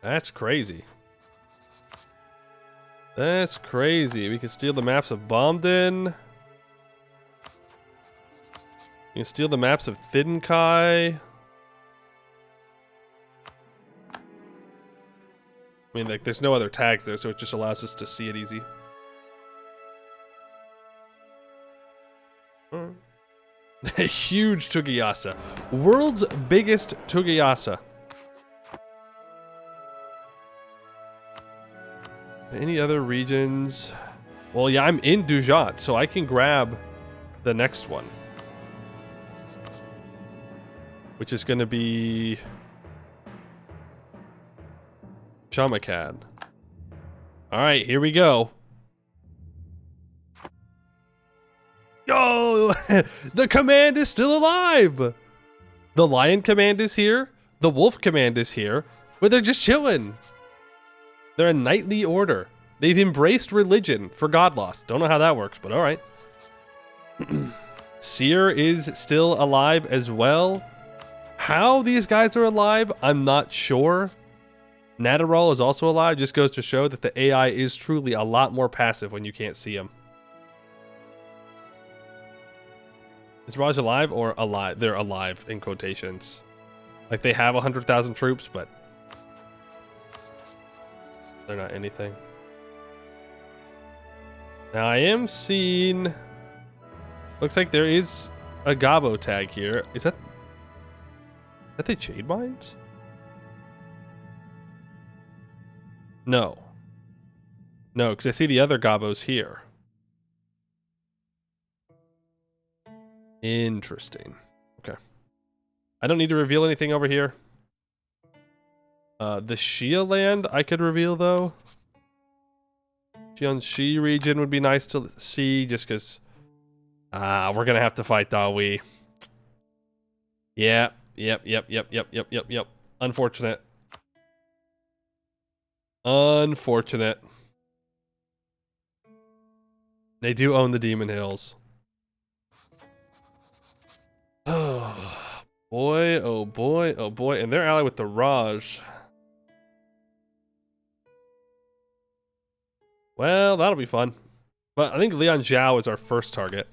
That's crazy. That's crazy. We can steal the maps of Bomden. We can steal the maps of Thidinkai. I mean, like, there's no other tags there, so it just allows us to see it easy. A huge Tugayasa. World's biggest Tugayasa. Any other regions? Well, yeah, I'm in Dujat, so I can grab the next one. Which is going to be... Shamakad. Alright, here we go. Yo! The command is still alive! The lion command is here. The wolf command is here. But they're just chilling. They're a knightly order. They've embraced religion for God lost. Don't know how that works, but alright. Seer is still alive as well. How these guys are alive, I'm not sure. Natterall is also alive. Just goes to show that the AI is truly a lot more passive when you can't see him. Is Raj alive or alive? They're alive in quotations. Like they have 100,000 troops, but they're not anything. Now I am seeing... Looks like there is a Gabo tag here. Is that the Jade Mines? No. No, because I see the other Gabos here. Interesting. Okay. I don't need to reveal anything over here. The Shia land I could reveal, though. Jiangxi region would be nice to see, just because... we're going to have to fight Dawi. Yeah. Yep. Unfortunate. Unfortunate. They do own the Demon Hills. Oh, boy, oh boy, oh boy. And they're allied with the Raj. Well, that'll be fun. But I think Lian Zhao is our first target.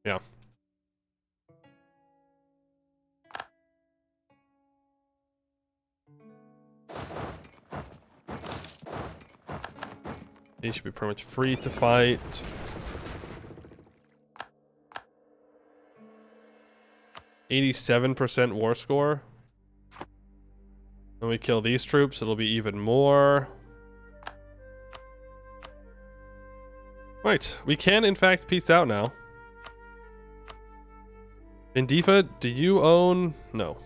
Yeah. He should be pretty much free to fight. %87 war score. When we kill these troops, it'll be even more. Right, we can in fact peace out now. Indifa, do you own? No.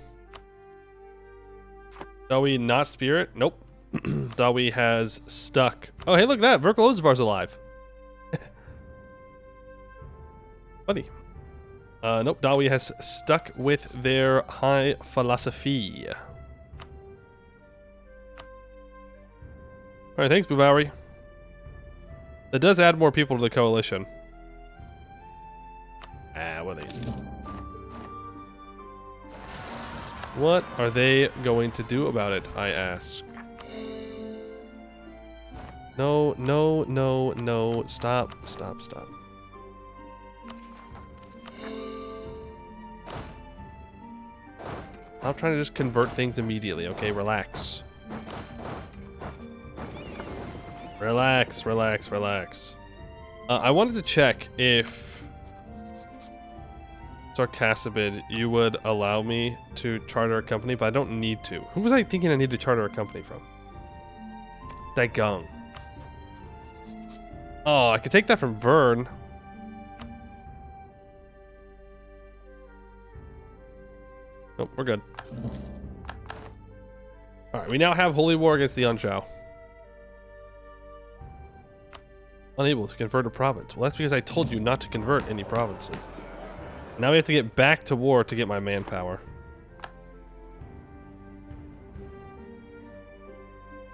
Dawi not spirit? Nope. Dawi has stuck. Oh, hey, look at that. Verkal Ozavar's alive. Funny. Nope. Dawi has stuck with their high philosophy. Alright, thanks, Buvauri. That does add more people to the coalition. What are they? What are they going to do about it, I ask? No, no, no, no. Stop, stop, stop. I'm trying to just convert things immediately, okay? Relax. Relax, relax, relax. I wanted to check if Sarcasabid, you would allow me to charter a company, but I don't need to. Who was I thinking I need to charter a company from? Daigong. Oh, I could take that from Vern. Nope, we're good. Alright, we now have Holy War against the Anzhao. Unable to convert a province. Well, that's because I told you not to convert any provinces. Now we have to get back to war to get my manpower.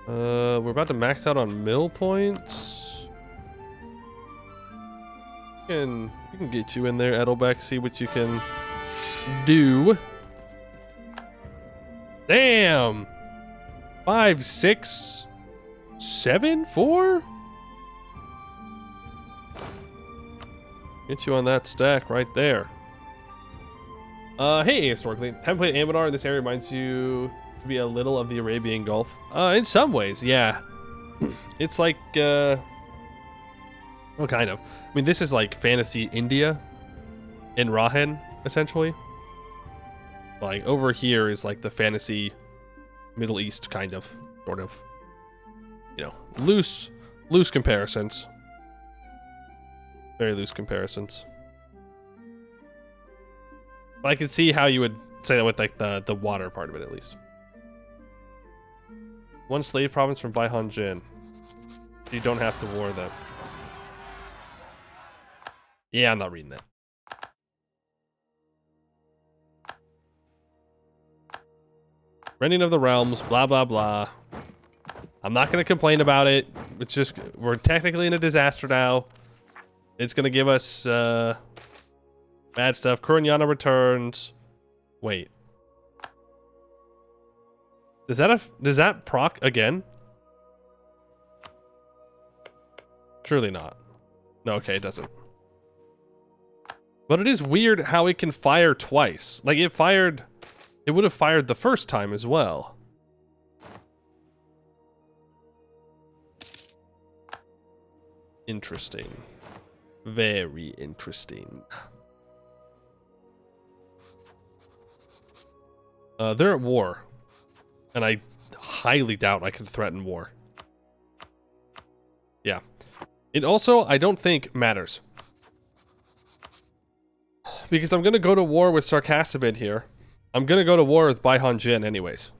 We're about to max out on mill points. We can get you in there, Edelbeck, see what you can do. Damn! 5, 6, 7, 4? Get you on that stack right there. Hey, historically, haven't played Anbennar. This area reminds you to be a little of the Arabian Gulf. In some ways, yeah. It's like, well, kind of. I mean, this is like fantasy India in Rahan, essentially. Like, over here is like the fantasy Middle East, kind of, sort of. You know, loose comparisons. Very loose comparisons. But I can see how you would say that with like the water part of it, at least. One slave province from Baihan Jin. You don't have to war them. Yeah, I'm not reading that. Rending of the realms, blah blah blah. I'm not gonna complain about it. It's just we're technically in a disaster now. It's gonna give us bad stuff. Kurinyana returns. Wait. Does that proc again? Surely not. No, okay, it doesn't. But it is weird how it can fire twice. Like it would have fired the first time as well. Interesting. Very interesting. They're at war. And I highly doubt I can threaten war. Yeah. It also, I don't think, matters. Because I'm going to go to war with Sarcasabid here. I'm going to go to war with Baihan Jin anyways.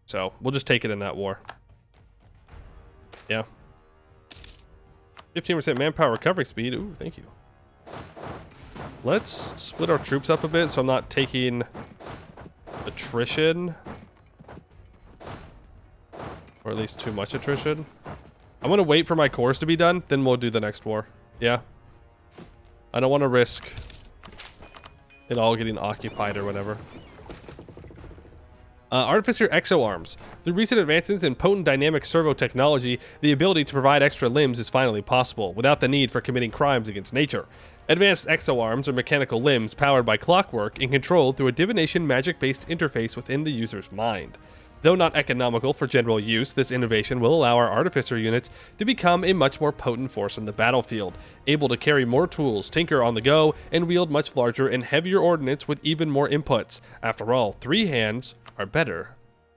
So, we'll just take it in that war. Yeah. 15% manpower recovery speed. Ooh, thank you. Let's split our troops up a bit so I'm not taking attrition. Or at least too much attrition. I'm going to wait for my cores to be done, then we'll do the next war. Yeah. I don't want to risk it all getting occupied or whatever. Artificer exo-arms. Through recent advances in potent dynamic servo technology, the ability to provide extra limbs is finally possible, without the need for committing crimes against nature. Advanced exo-arms are mechanical limbs powered by clockwork and controlled through a divination magic-based interface within the user's mind. Though not economical for general use, this innovation will allow our artificer units to become a much more potent force in the battlefield, able to carry more tools, tinker on the go, and wield much larger and heavier ordnance with even more inputs. After all, 3 hands are better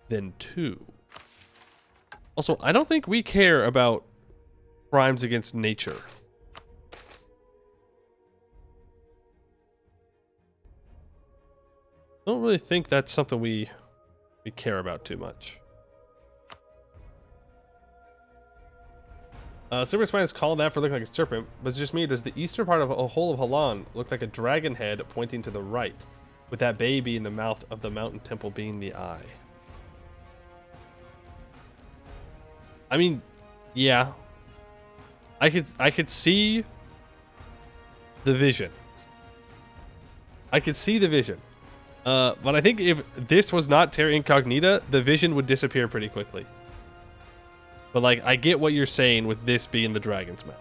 than 2. Also, I don't think we care about crimes against nature. I don't really think that's something we care about too much. Silver Spine is called that for looking like a serpent, but it's just me. Does the eastern part of a hole of Halan look like a dragon head pointing to the right, with that baby in the mouth of the mountain temple being the eye? I mean, yeah. I could see the vision. I could see the vision. But I think if this was not Terra Incognita, the vision would disappear pretty quickly. But like, I get what you're saying with this being the dragon's mouth.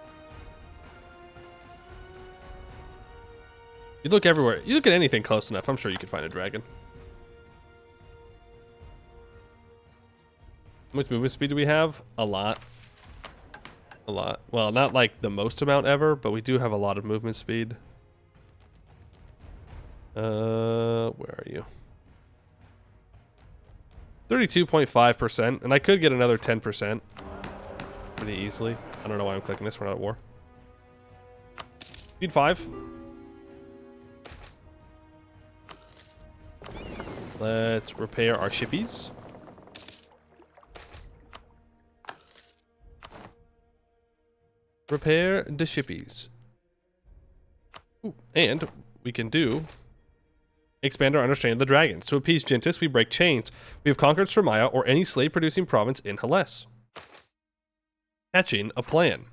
You look everywhere. You look at anything close enough, I'm sure you could find a dragon. How much movement speed do we have? A lot. A lot. Well, not like the most amount ever, but we do have a lot of movement speed. Where are you? 32.5%, and I could get another 10% pretty easily. I don't know why I'm clicking this. We're not at war. Speed 5. Let's repair our shippies. Repair the shippies. Ooh, and we can do expand our understanding of the dragons. To appease Gentis, we break chains. We have conquered Stromaya or any slave-producing province in Hellas. Hatching a plan.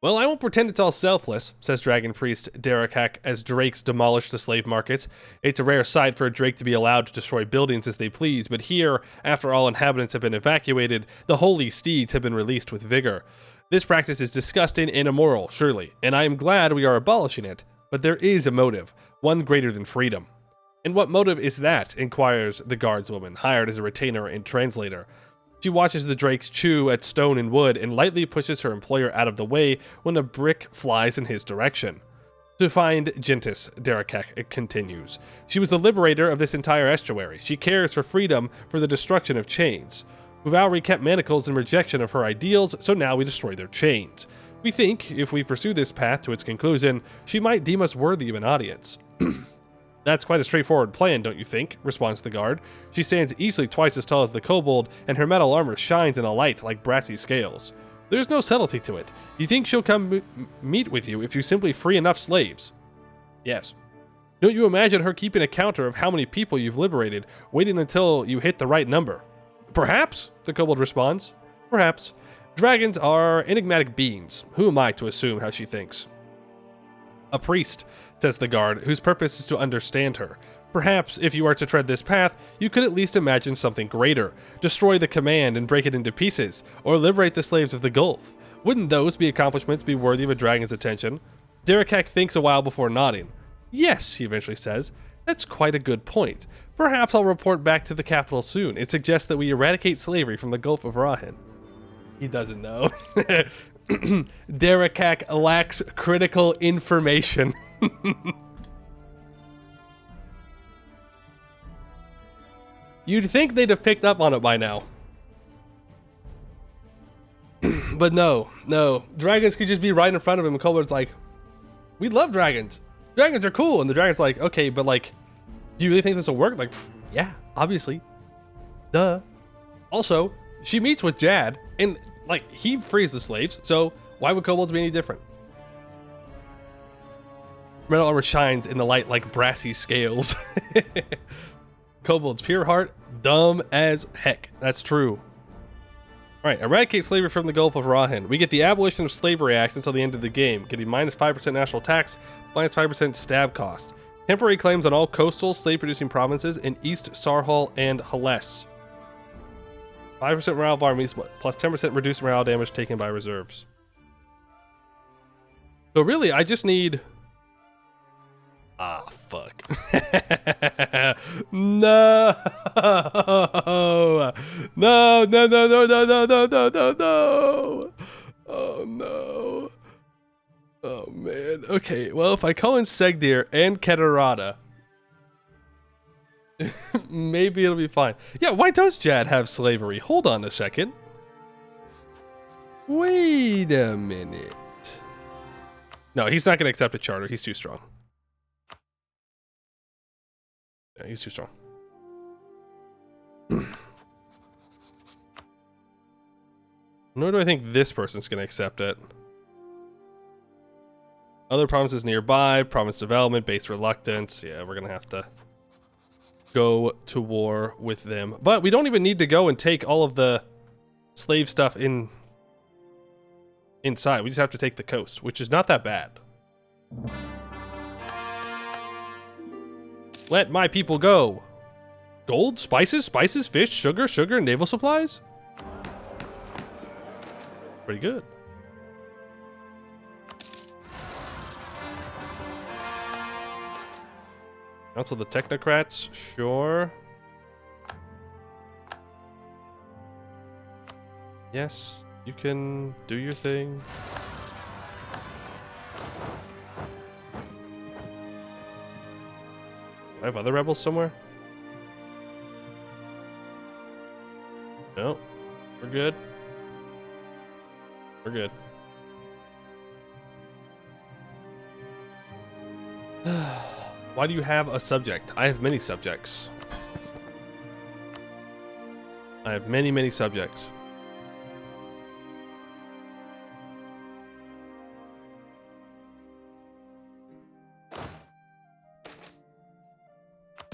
Well, I won't pretend it's all selfless, says Dragon Priest Derakak as drakes demolish the slave markets. It's a rare sight for a drake to be allowed to destroy buildings as they please, but here, after all inhabitants have been evacuated, the holy steeds have been released with vigor. This practice is disgusting and immoral, surely, and I am glad we are abolishing it, but there is a motive, one greater than freedom. And what motive is that? Inquires the guardswoman, hired as a retainer and translator. She watches the drakes chew at stone and wood and lightly pushes her employer out of the way when a brick flies in his direction. To find Gentis, Derakak continues. She was the liberator of this entire estuary. She cares for freedom for the destruction of chains. Vowry kept manacles in rejection of her ideals, so now we destroy their chains. We think, if we pursue this path to its conclusion, she might deem us worthy of an audience. That's quite a straightforward plan, don't you think? Responds the guard. She stands easily twice as tall as the kobold, and her metal armor shines in the light like brassy scales. There's no subtlety to it. You think she'll come meet with you if you simply free enough slaves? Yes. Don't you imagine her keeping a counter of how many people you've liberated, waiting until you hit the right number? Perhaps, the kobold responds. Perhaps. Dragons are enigmatic beings. Who am I to assume how she thinks? A priest, says the guard, whose purpose is to understand her. Perhaps, if you are to tread this path, you could at least imagine something greater. Destroy the command and break it into pieces, or liberate the slaves of the Gulf. Wouldn't those accomplishments be worthy of a dragon's attention? Derakak thinks a while before nodding. Yes, he eventually says. That's quite a good point. Perhaps I'll report back to the capital soon. It suggests that we eradicate slavery from the Gulf of Rahin. He doesn't know. Derakak lacks critical information. You'd think they'd have picked up on it by now. But no. Dragons could just be right in front of him, and Kobold's like, we love dragons. Dragons are cool. And the dragon's like, okay, but like, do you really think this will work? Like, yeah, obviously. Duh. Also, she meets with Jad, and like, he frees the slaves, so why would kobolds be any different? Metal armor shines in the light like brassy scales. Kobold's pure heart, dumb as heck. That's true. Alright, eradicate slavery from the Gulf of Rahan. We get the Abolition of Slavery Act until the end of the game, getting minus 5% national tax, minus 5% stab cost. Temporary claims on all coastal slave-producing provinces in East Sarhal and Hales. 5% morale of armies, plus 10% reduced morale damage taken by reserves. So really, I just need... Ah, fuck. No! No, no, no, no, no, no, no, no, no, no! Oh, no. Oh, man. Okay, well, if I call in Segdir and Kedarata, maybe it'll be fine. Yeah, why does Jad have slavery? Hold on a second. Wait a minute. No, he's not going to accept a charter. He's too strong. Yeah, he's too strong. Nor do I think this person's going to accept it. Other provinces nearby, province development, base reluctance. Yeah, we're going to have to go to war with them. But we don't even need to go and take all of the slave stuff inside. We just have to take the coast, which is not that bad. Let my people go. Gold, spices, fish, sugar, naval supplies. Pretty good. Council of the Technocrats, sure. Yes, you can do your thing. I have other rebels somewhere? No, we're good. We're good. Why do you have a subject? I have many subjects. I have many, many subjects.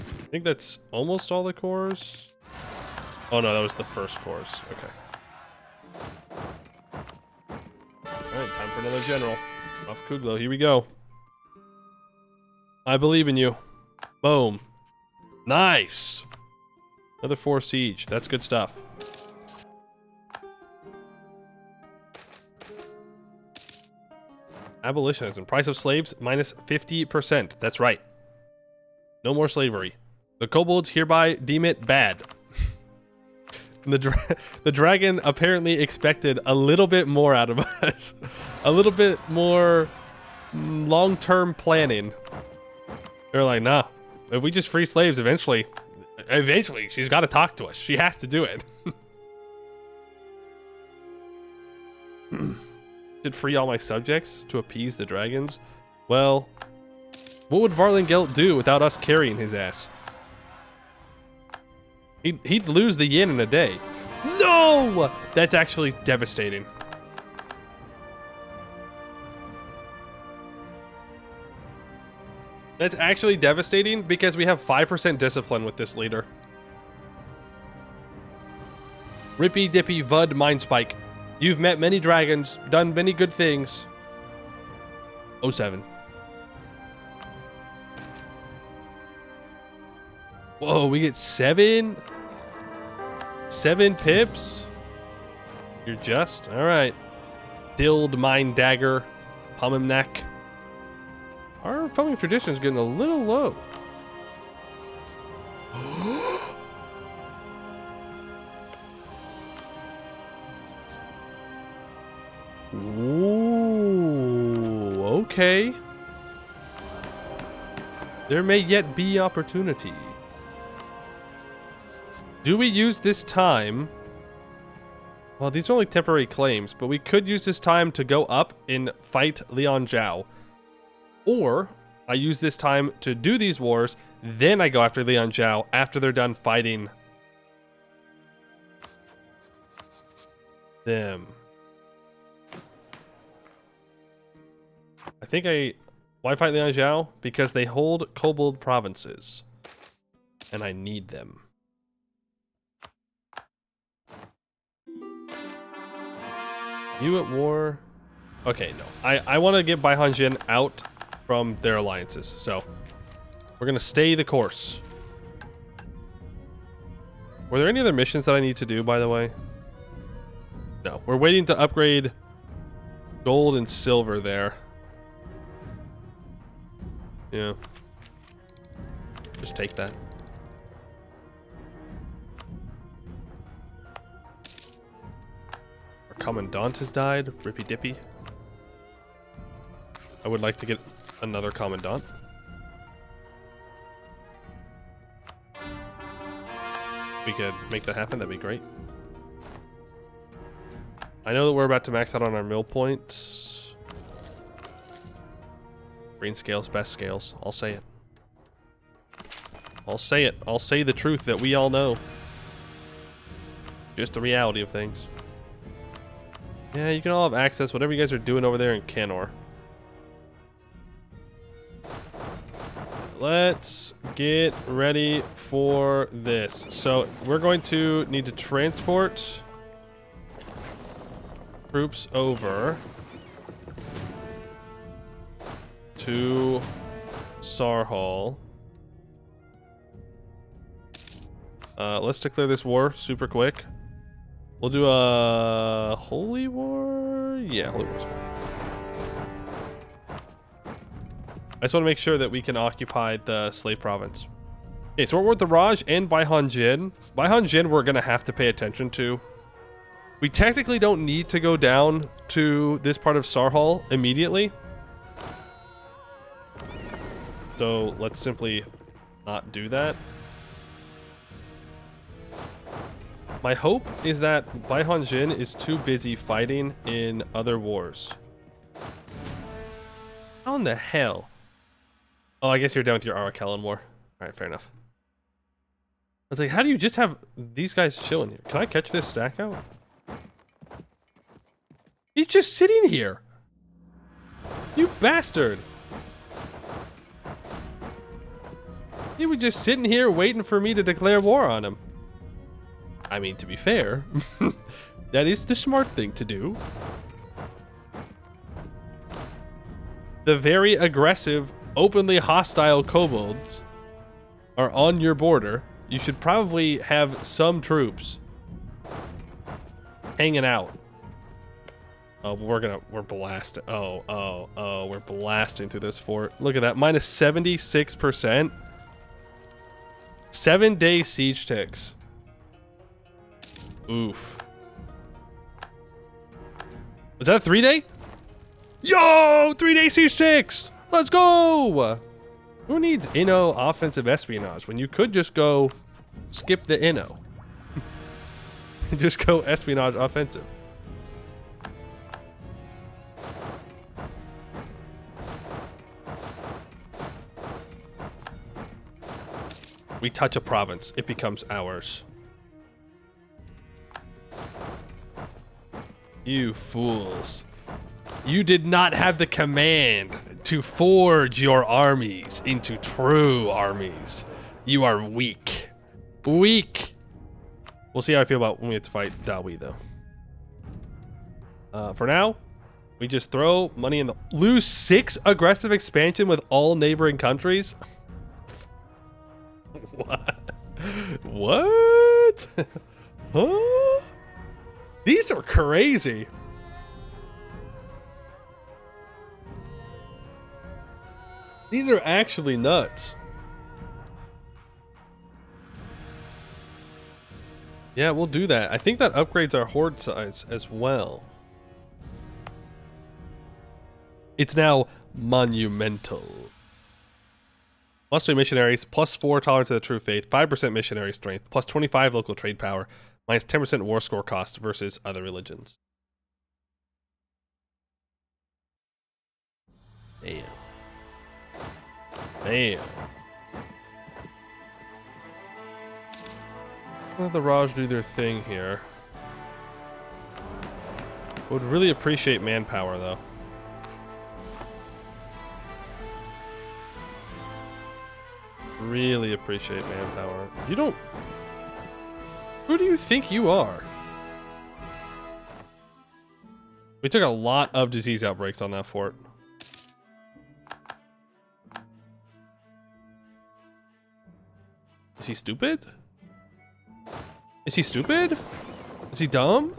I think that's almost all the cores. Oh no, that was the first course. Okay. Alright, time for another general. Off Kuglo, here we go. I believe in you. Boom. Nice! Another 4 siege. That's good stuff. Abolitionism. Price of slaves minus 50%. That's right. No more slavery. The kobolds hereby deem it bad. The dragon apparently expected a little bit more out of us. A little bit more long-term planning. They're like, nah, if we just free slaves eventually she's got to talk to us. She has to do it. Did free all my subjects to appease the dragons? Well, what would Varlingelt do without us carrying his ass? He'd lose the yin in a day. No! That's actually devastating. That's actually devastating because we have 5% discipline with this leader. Rippy Dippy Vud Mindspike. You've met many dragons, done many good things. 07. Whoa, we get 7 pips? You're just? Alright. Dild Mind Dagger. Pumimnak. Our Republican tradition is getting a little low. Ooh, okay. There may yet be opportunity. Do we use this time? Well, these are only temporary claims, but we could use this time to go up and fight Leon Zhao. Or I use this time to do these wars, then I go after Leon Zhao after they're done fighting them. I think why fight Leon Zhao? Because they hold kobold provinces. And I need them. You at war? Okay, no. I want to get Baihan Jin out from their alliances, so we're gonna stay the course. Were there any other missions that I need to do, by the way? No, we're waiting to upgrade gold and silver there. Yeah. Just take that. Our commandant has died. Rippy dippy. I would like to get another commandant. If we could make that happen, that'd be great. I know that we're about to max out on our mill points. Green scales, best scales. I'll say it. I'll say it. I'll say the truth that we all know. Just the reality of things. Yeah, you can all have access, whatever you guys are doing over there in Canor. Let's get ready for this. So we're going to need to transport troops over to Sarhal. Let's declare this war super quick. We'll do a holy war. Yeah, holy war's fine. I just want to make sure that we can occupy the slave province. Okay, so we're with the Raj and Baihan Jin. Baihan Jin we're gonna have to pay attention to. We technically don't need to go down to this part of Sarhal immediately. So let's simply not do that. My hope is that Baihan Jin is too busy fighting in other wars. How in the hell? Oh, I guess you're done with your Arakellan war. Alright, fair enough. I was like, how do you just have these guys chilling here? Can I catch this stack out? He's just sitting here. You bastard. He was just sitting here waiting for me to declare war on him. I mean, to be fair, that is the smart thing to do. The very aggressive, openly hostile kobolds are on your border. You should probably have some troops hanging out. Oh, we're blasting. We're blasting through this fort. Look at that, minus 76%. 7-day siege ticks. Oof. Was that a 3-day? Yo, 3-day siege ticks. Let's go. Who needs Inno offensive espionage when you could just go skip the Inno? Just go espionage offensive. We touch a province, it becomes ours. You fools. You did not have the command to forge your armies into true armies. You are weak. Weak. We'll see how I feel about when we have to fight Dawi, though. For now, we just throw money in the... Lose 6 aggressive expansion with all neighboring countries? What? What? Huh? These are crazy. These are actually nuts. Yeah, we'll do that. I think that upgrades our horde size as well. It's now monumental. Must-be missionaries, +4 tolerance to the true faith, 5% missionary strength, +25 local trade power, minus 10% war score cost versus other religions. Damn. Damn. Let the Raj do their thing here. Would really appreciate manpower, though. Really appreciate manpower. You don't... Who do you think you are? We took a lot of disease outbreaks on that fort. Is he stupid? Is he stupid? Is he dumb?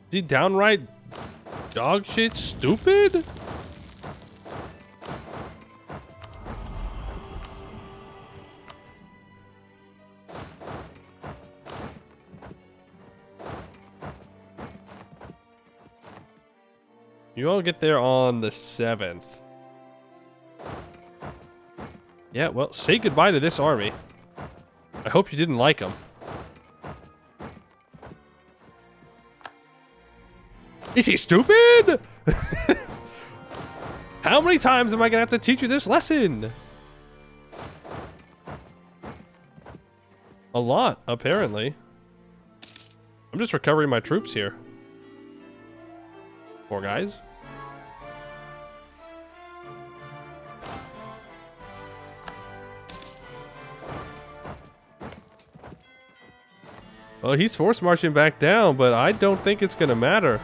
Is he downright dog shit stupid? You all get there on the 7th. Yeah, well, say goodbye to this army. I hope you didn't like them. Is he stupid? How many times am I gonna have to teach you this lesson? A lot, apparently. I'm just recovering my troops here. Poor guys. Well, he's force marching back down, but I don't think it's gonna matter.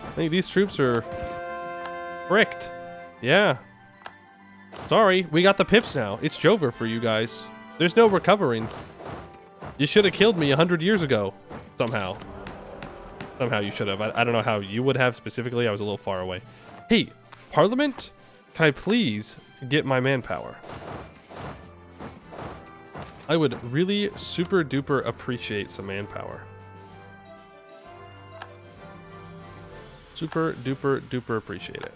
I think these troops are fricked. Yeah. Sorry, we got the pips now. It's Jover for you guys. There's no recovering. You should have killed me 100 years ago. Somehow. Somehow you should have. I don't know how you would have specifically. I was a little far away. Hey, Parliament? Can I please get my manpower? I would really super duper appreciate some manpower. Super duper duper appreciate it.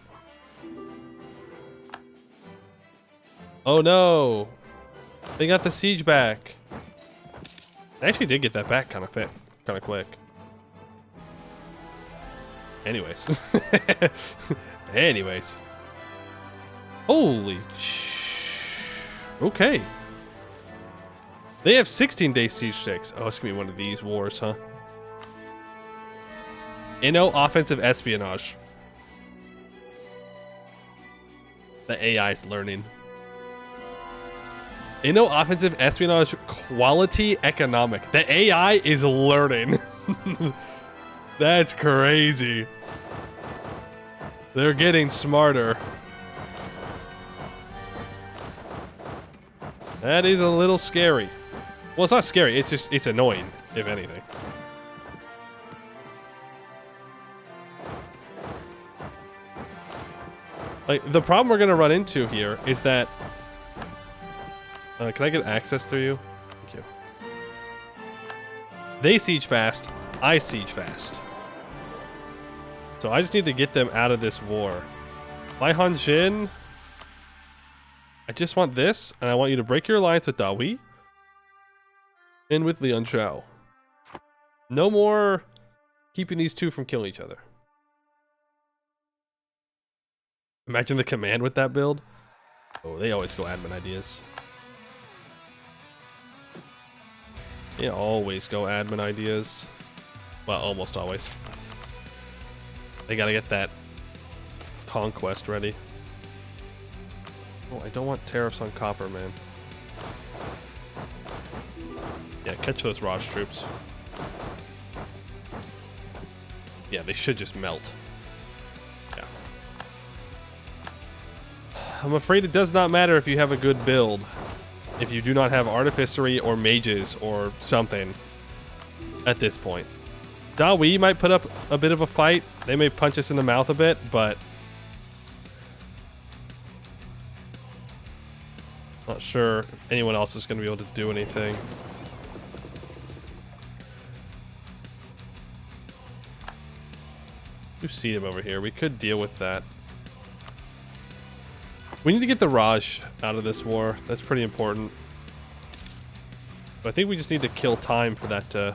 Oh no! They got the siege back. I actually did get that back kind of quick. Anyways. Anyways. Holy okay. They have 16-day siege sticks. Oh, it's gonna be one of these wars, huh? Inno offensive espionage. The AI is learning. Inno offensive espionage quality economic. The AI is learning. That's crazy. They're getting smarter. That is a little scary. Well, it's not scary. It's just, it's annoying, if anything. Like, the problem we're going to run into here is that... can I get access through you? Thank you. They siege fast. I siege fast. So I just need to get them out of this war. Lai Hanjin... I just want this, and I want you to break your alliance with Dawi. And with Lian Shao. No more keeping these two from killing each other. Imagine the command with that build. Oh, they always go admin ideas. They always go admin ideas. Well, almost always. They gotta get that conquest ready. Oh, I don't want tariffs on copper, man. Yeah, catch those Raj troops. Yeah, they should just melt. Yeah. I'm afraid it does not matter if you have a good build. If you do not have artificery or mages or something at this point. Dawi might put up a bit of a fight. They may punch us in the mouth a bit, but... not sure anyone else is going to be able to do anything. You see him over here. We could deal with that. We need to get the Raj out of this war. That's pretty important. But I think we just need to kill time for that to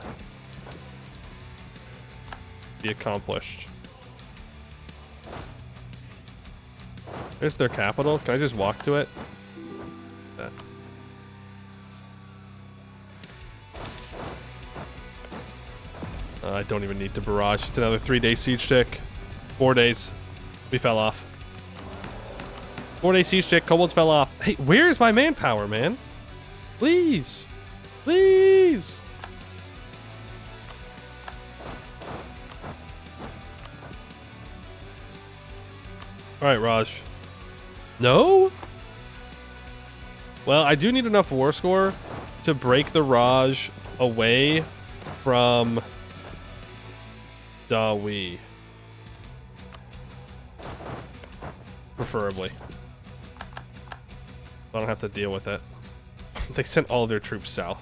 be accomplished. There's their capital. Can I just walk to it? I don't even need to barrage. It's another 3-day siege stick. 4 days. We fell off. 4-day siege stick. Kobolds fell off. Hey, where is my manpower, man? Please. Please. All right, Raj. No? Well, I do need enough war score to break the Raj away from Dawi. Preferably. I don't have to deal with it. They sent all their troops south.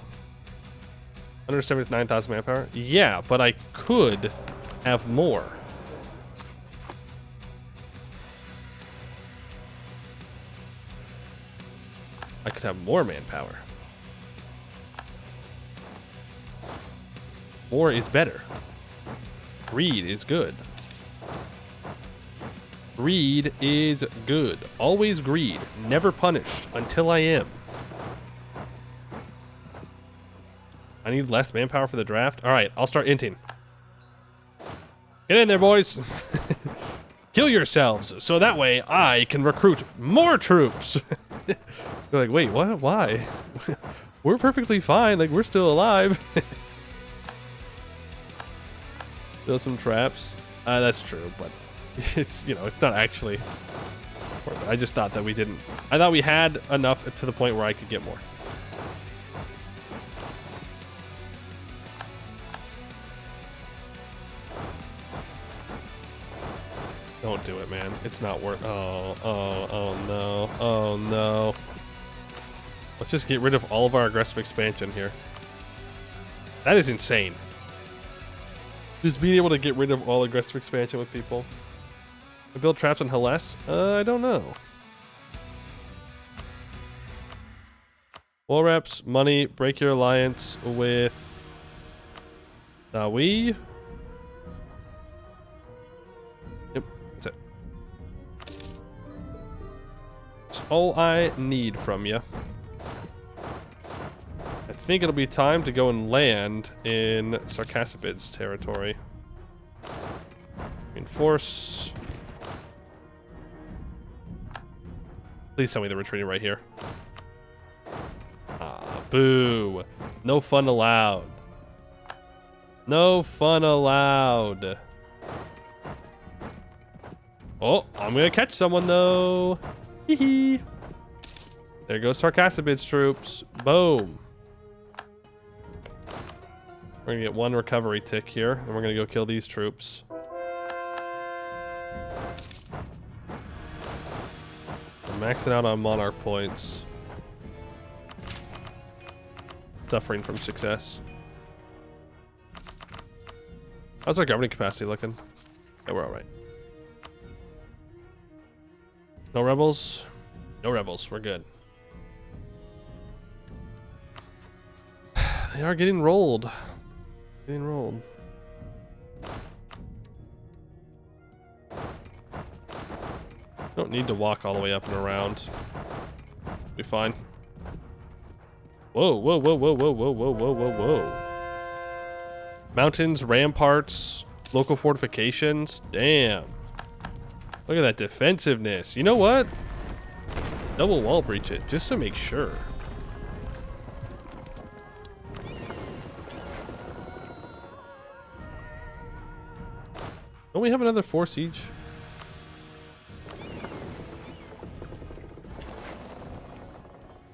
179,000 manpower? Yeah, but I could have more. I could have more manpower. More is better. Greed is good. Greed is good. Always greed. Never punished until I am. I need less manpower for the draft. All right, I'll start inting. Get in there, boys. Kill yourselves so that way I can recruit more troops. They're like, wait, what? Why? We're perfectly fine. Like, we're still alive. Build some traps. That's true, but it's, you know, it's not actually worth it. I just thought that we didn't. I thought we had enough to the point where I could get more. Don't do it, man. It's not worth. Oh no. Oh no. Let's just get rid of all of our aggressive expansion here. That is insane. Just being able to get rid of all aggressive expansion with people. I build traps on Hellas? I don't know. Wall reps, money, break your alliance with Nawi. Yep, that's it. That's all I need from you. I think it'll be time to go and land in Sarcassabid's territory. Reinforce. Please tell me they're retreating right here. Ah, boo. No fun allowed. No fun allowed. Oh, I'm gonna catch someone though. Hee hee. There goes Sarcassabid's troops. Boom. We're gonna get one recovery tick here, and we're gonna go kill these troops. I'm maxing out on monarch points. Suffering from success. How's our governing capacity looking? Yeah, we're alright. No rebels? No rebels, we're good. They are getting rolled. Getting rolled. Don't need to walk all the way up and around. Be fine. Whoa, whoa, whoa, whoa, whoa, whoa, whoa, whoa, whoa, whoa. Mountains, ramparts, local fortifications. Damn. Look at that defensiveness. You know what? Double wall breach it, just to make sure. Don't we have another 4 siege?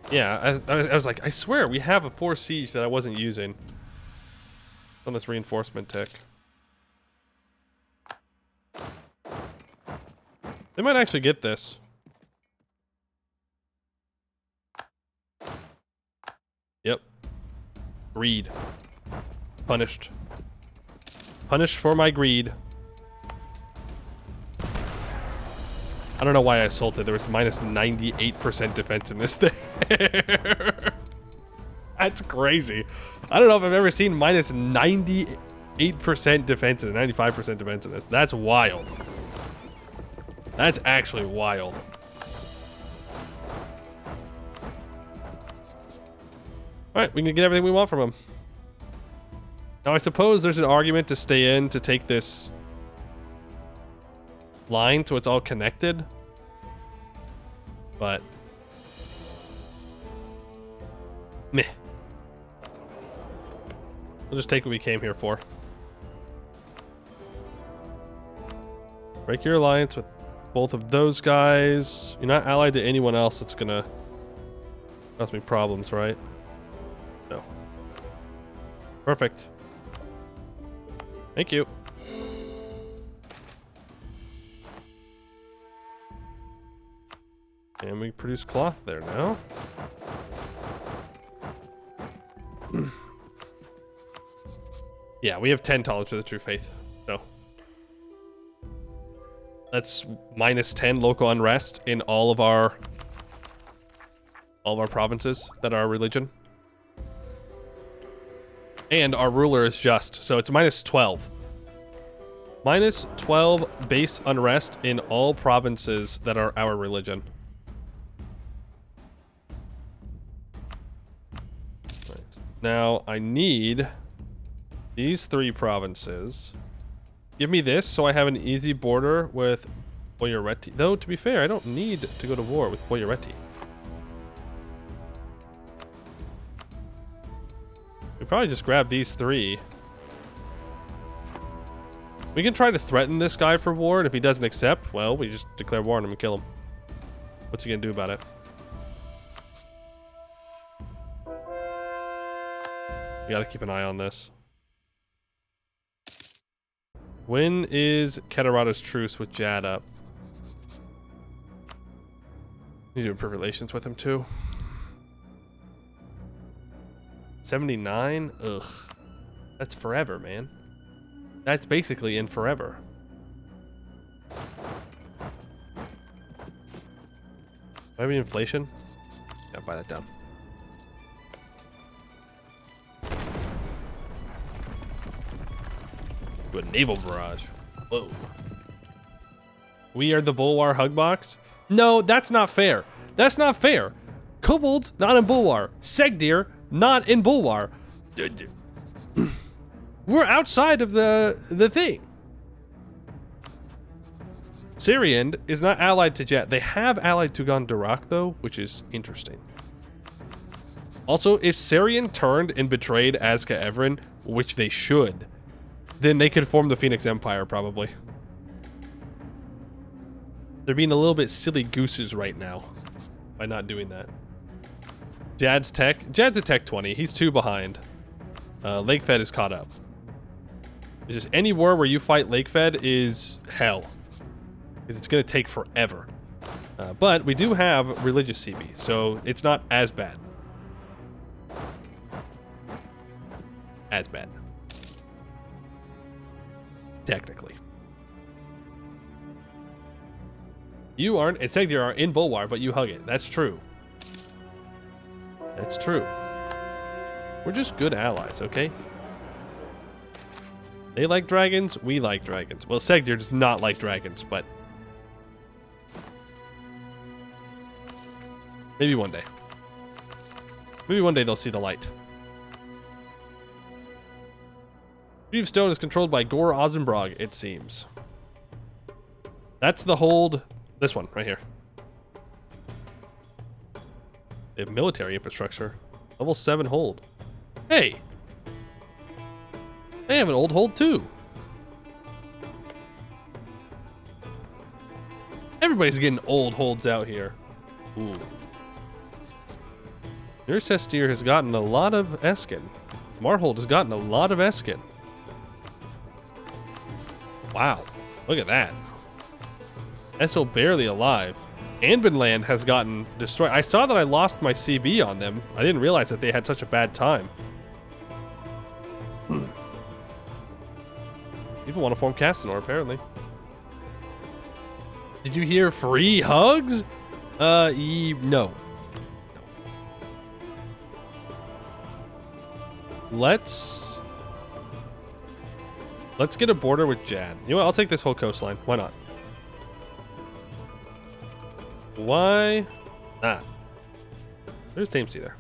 Yeah, I was like, I swear we have a 4 siege that I wasn't using on this reinforcement tick. They might actually get this. Yep. Greed. Punished. Punished for my greed. I don't know why I assaulted. There was minus 98% defensiveness there. That's crazy. I don't know if I've ever seen minus 98% defensiveness, 95% defensiveness. That's wild. That's actually wild. Alright, we can get everything we want from him. Now I suppose there's an argument to stay in to take this line so it's all connected, but Meh. We'll just take what we came here for. Break your alliance with both of those guys. You're not allied to anyone else that's gonna cause me problems, right? No. Perfect. Thank you. And we produce cloth there now. Yeah, we have 10 tolerance for the true faith. So that's minus 10 local unrest in all of our provinces that are religion. And our ruler is just, so it's minus 12. Minus 12 base unrest in all provinces that are our religion. Right. Now, I need these 3 provinces. Give me this so I have an easy border with Boyareti. Though, to be fair, I don't need to go to war with Boyareti. We probably just grab these 3. We can try to threaten this guy for war, and if he doesn't accept, well, we just declare war on him and kill him. What's he gonna do about it? We gotta keep an eye on this. When is Kedarada's truce with Jad up? Need to improve relations with him too. 79? Ugh. That's forever, man. That's basically in forever. Do I have any inflation? Yeah, buy that down. Do a naval barrage. Whoa. We are the Bulwar hug box? No, that's not fair. That's not fair. Kobolds, not in Bulwar. Segdir, not in Bulwar. We're outside of the thing. Syrian is not allied to Jet. They have allied to Gondarak, though, which is interesting. Also, if Syrian turned and betrayed Azka Evren, which they should, then they could form the Phoenix Empire, probably. They're being a little bit silly gooses right now by not doing that. Jad's a tech 20. He's 2 behind. Lakefed is caught up. It's just any war where you fight Lakefed is hell. Because it's going to take forever. But we do have religious CB, so it's not as bad. As bad. Technically. You aren't, and Segdir are in Bulwar, but you hug it. That's true. That's true. We're just good allies, okay? They like dragons, we like dragons. Well, Segdir does not like dragons, but maybe one day. Maybe one day they'll see the light. Tree of Stone is controlled by Gore Ozenbrog, it seems. That's the hold. This one, right here. They have military infrastructure. Level 7 hold. Hey! They have an old hold, too. Everybody's getting old holds out here. Ooh. Your Sestir has gotten a lot of Eskin. Marhold has gotten a lot of Eskin. Wow. Look at that. Esso barely alive. Anbennar has gotten destroyed. I saw that I lost my CB on them. I didn't realize that they had such a bad time. People want to form Castanor, apparently. Did you hear free hugs? No. Let's get a border with Jad. You know what? I'll take this whole coastline. Why not? Why not? There's Tamesy there.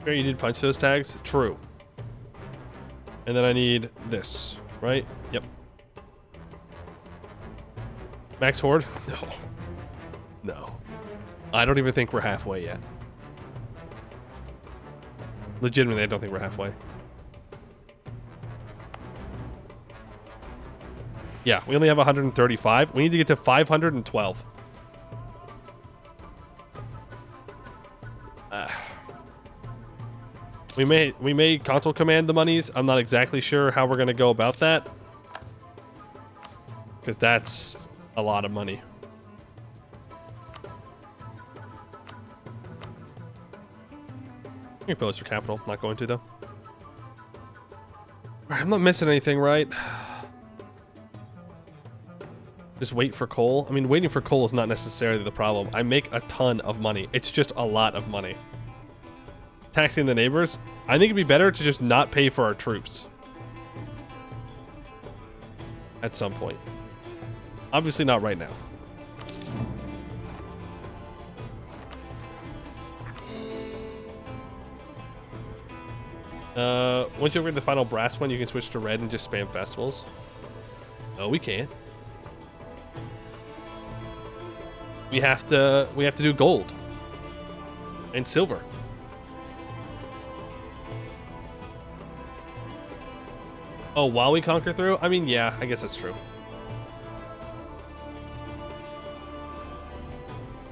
Sure, you did punch those tags? True. And then I need this, right? Yep. Max Horde? No. No. I don't even think we're halfway yet. Legitimately, I don't think we're halfway. Yeah, we only have 135. We need to get to 512. We may console command the monies. I'm not exactly sure how we're going to go about that. Because that's a lot of money. You can pillage your capital. Not going to, though. Alright, I'm not missing anything, right? Just wait for coal. I mean, waiting for coal is not necessarily the problem. I make a ton of money. It's just a lot of money. Taxing the neighbors. I think it'd be better to just not pay for our troops. At some point. Obviously not right now. Once you upgrade the final brass one, you can switch to red and just spam festivals. No, we can't. We have to do gold and silver. Oh, while we conquer through? I mean, yeah, I guess that's true.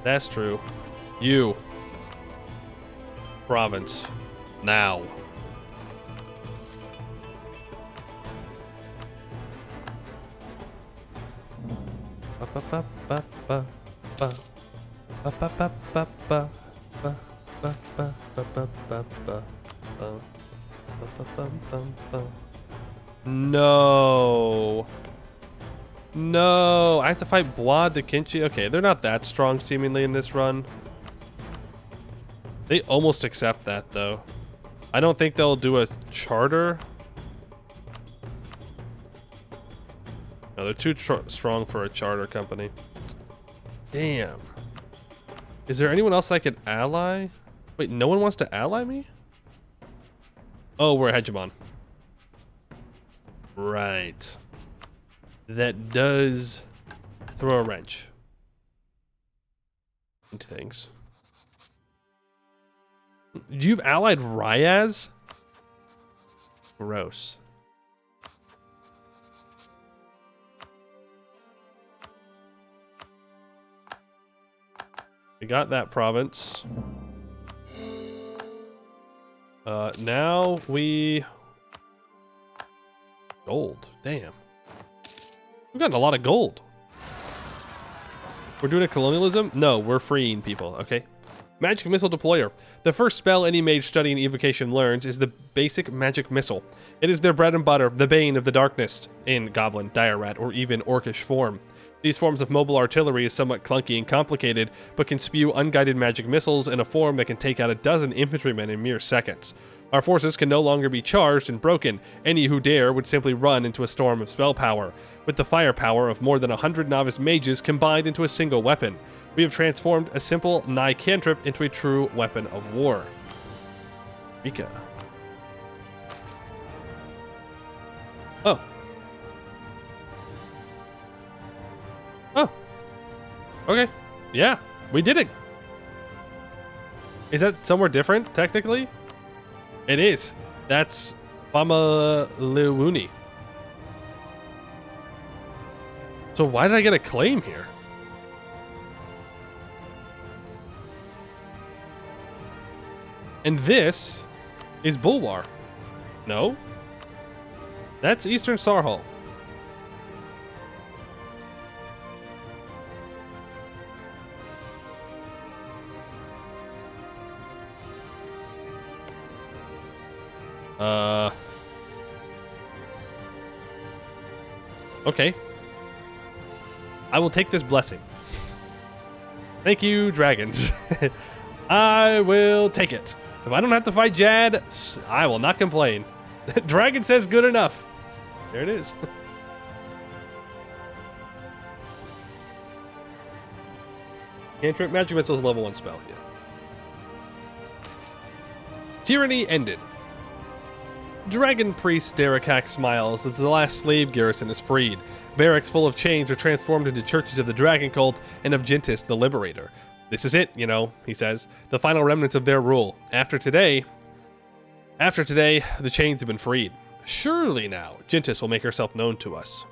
That's true. You. Province. Now. No. No. I have to fight Bois de Kinchi. Okay, they're not that strong seemingly in this run. They almost accept that though. I don't think they'll do a charter. No, they're too strong for a charter company. Damn. Is there anyone else I could ally? Wait, no one wants to ally me? Oh, we're a hegemon. Right. That does throw a wrench into things. You've allied Ryaz? Gross. We got that province. Now we... Gold. Damn. We've gotten a lot of gold. We're doing a colonialism? No, we're freeing people, okay? Magic Missile Deployer. The first spell any mage studying evocation learns is the basic magic missile. It is their bread and butter, the bane of the darkness, in goblin, dire rat, or even orcish form. These forms of mobile artillery is somewhat clunky and complicated, but can spew unguided magic missiles in a form that can take out a dozen infantrymen in mere seconds. Our forces can no longer be charged and broken. Any who dare would simply run into a storm of spell power, with the firepower of more than 100 novice mages combined into a single weapon. We have transformed a simple nigh cantrip into a true weapon of war. Mika. Oh. Oh. Okay. Yeah, we did it. Is that somewhere different, technically? It is. That's Famalewuni. So why did I get a claim here? And this is Bulwar. No? That's Eastern Sarhal. Okay. I will take this blessing. Thank you, dragons. I will take it. If I don't have to fight Jad, I will not complain. Dragon says good enough. There it is. Cantrip Magic Missile's level 1 spell. Yeah. Tyranny ended. Dragon Priest Derekak smiles as the last slave garrison is freed. Barracks full of chains are transformed into churches of the Dragon Cult and of Gentis the Liberator. This is it, you know, he says. The final remnants of their rule. After today, the chains have been freed. Surely now, Jintis will make herself known to us.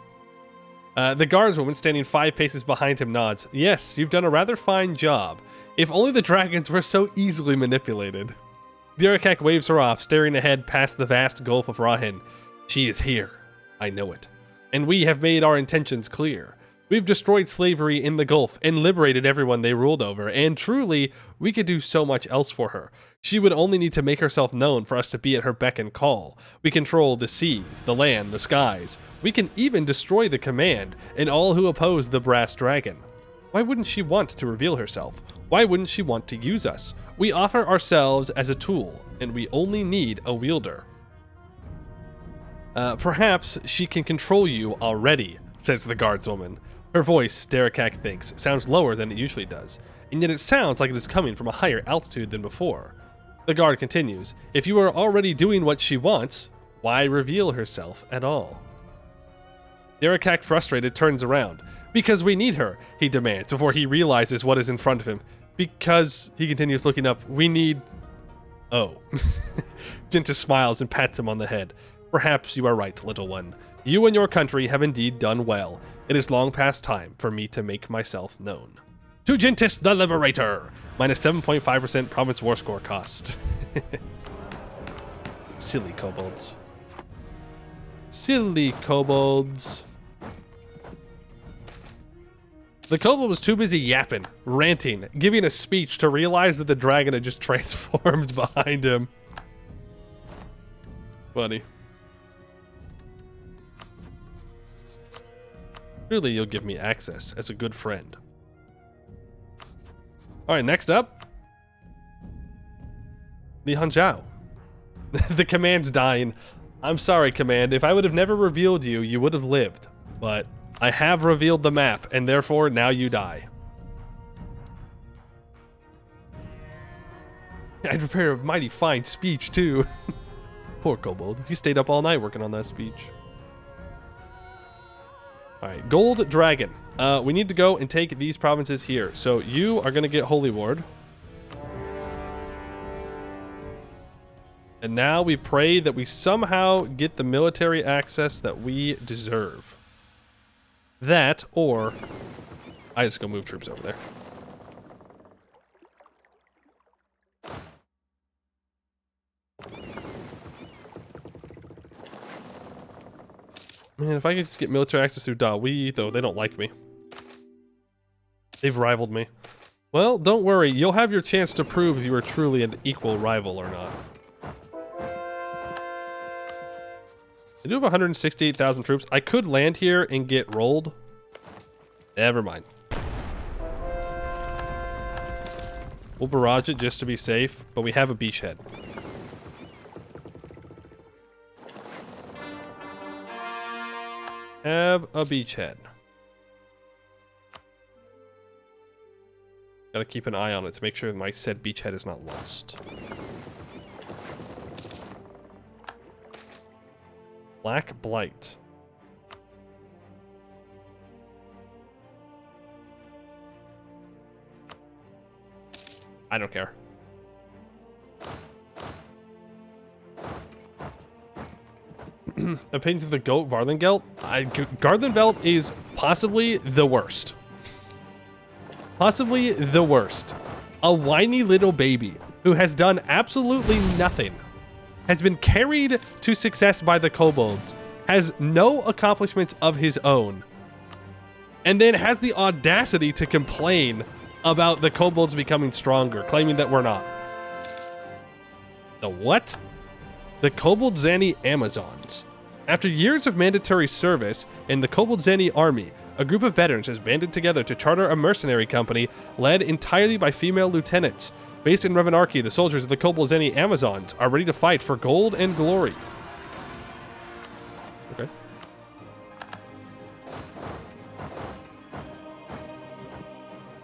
The guardswoman standing 5 paces behind him nods. Yes, you've done a rather fine job. If only the dragons were so easily manipulated. Dirakak waves her off, staring ahead past the vast gulf of Rahin. She is here. I know it. And we have made our intentions clear. We've destroyed slavery in the Gulf and liberated everyone they ruled over, and truly, we could do so much else for her. She would only need to make herself known for us to be at her beck and call. We control the seas, the land, the skies. We can even destroy the command and all who oppose the brass dragon. Why wouldn't she want to reveal herself? Why wouldn't she want to use us? We offer ourselves as a tool, and we only need a wielder. Perhaps she can control you already, says the guardswoman. Her voice, Dirakak thinks, sounds lower than it usually does, and yet it sounds like it is coming from a higher altitude than before. The guard continues, if you are already doing what she wants, why reveal herself at all? Dirakak, frustrated, turns around. Because we need her, he demands, before he realizes what is in front of him. Because, he continues looking up, we need... Oh. Jintis smiles and pats him on the head. Perhaps you are right, little one. You and your country have indeed done well. It is long past time for me to make myself known. To Jintis the Liberator! Minus 7.5% province war score cost. Silly kobolds. Silly kobolds. The kobold was too busy yapping, ranting, giving a speech to realize that the dragon had just transformed behind him. Funny. Surely you'll give me access as a good friend. Alright, next up. The Hanzhao. The command's dying. I'm sorry, command. If I would have never revealed you, you would have lived. But I have revealed the map, and therefore now you die. I'd prepare a mighty fine speech, too. Poor kobold. He stayed up all night working on that speech. Alright, Gold Dragon. We need to go and take these provinces here. So you are going to get Holy Ward. And now we pray that we somehow get the military access that we deserve. That, or I just go move troops over there. Man, if I could just get military access through Dawi, though, they don't like me. They've rivaled me. Well, don't worry. You'll have your chance to prove if you are truly an equal rival or not. I do have 168,000 troops. I could land here and get rolled. Never mind. We'll barrage it just to be safe, but we have a beachhead. Have a beachhead. Gotta keep an eye on it to make sure my said beachhead is not lost. Black Blight. I don't care. Opinions of the goat, Varlingelt? Garthenvelt is possibly the worst. Possibly the worst. A whiny little baby who has done absolutely nothing, has been carried to success by the kobolds, has no accomplishments of his own, and then has the audacity to complain about the kobolds becoming stronger, claiming that we're not. The what? The Kobildzani Amazons. After years of mandatory service in the Kobildzani army, a group of veterans has banded together to charter a mercenary company led entirely by female lieutenants. Based in Revanarchy, the soldiers of the Kobildzani Amazons are ready to fight for gold and glory. Okay.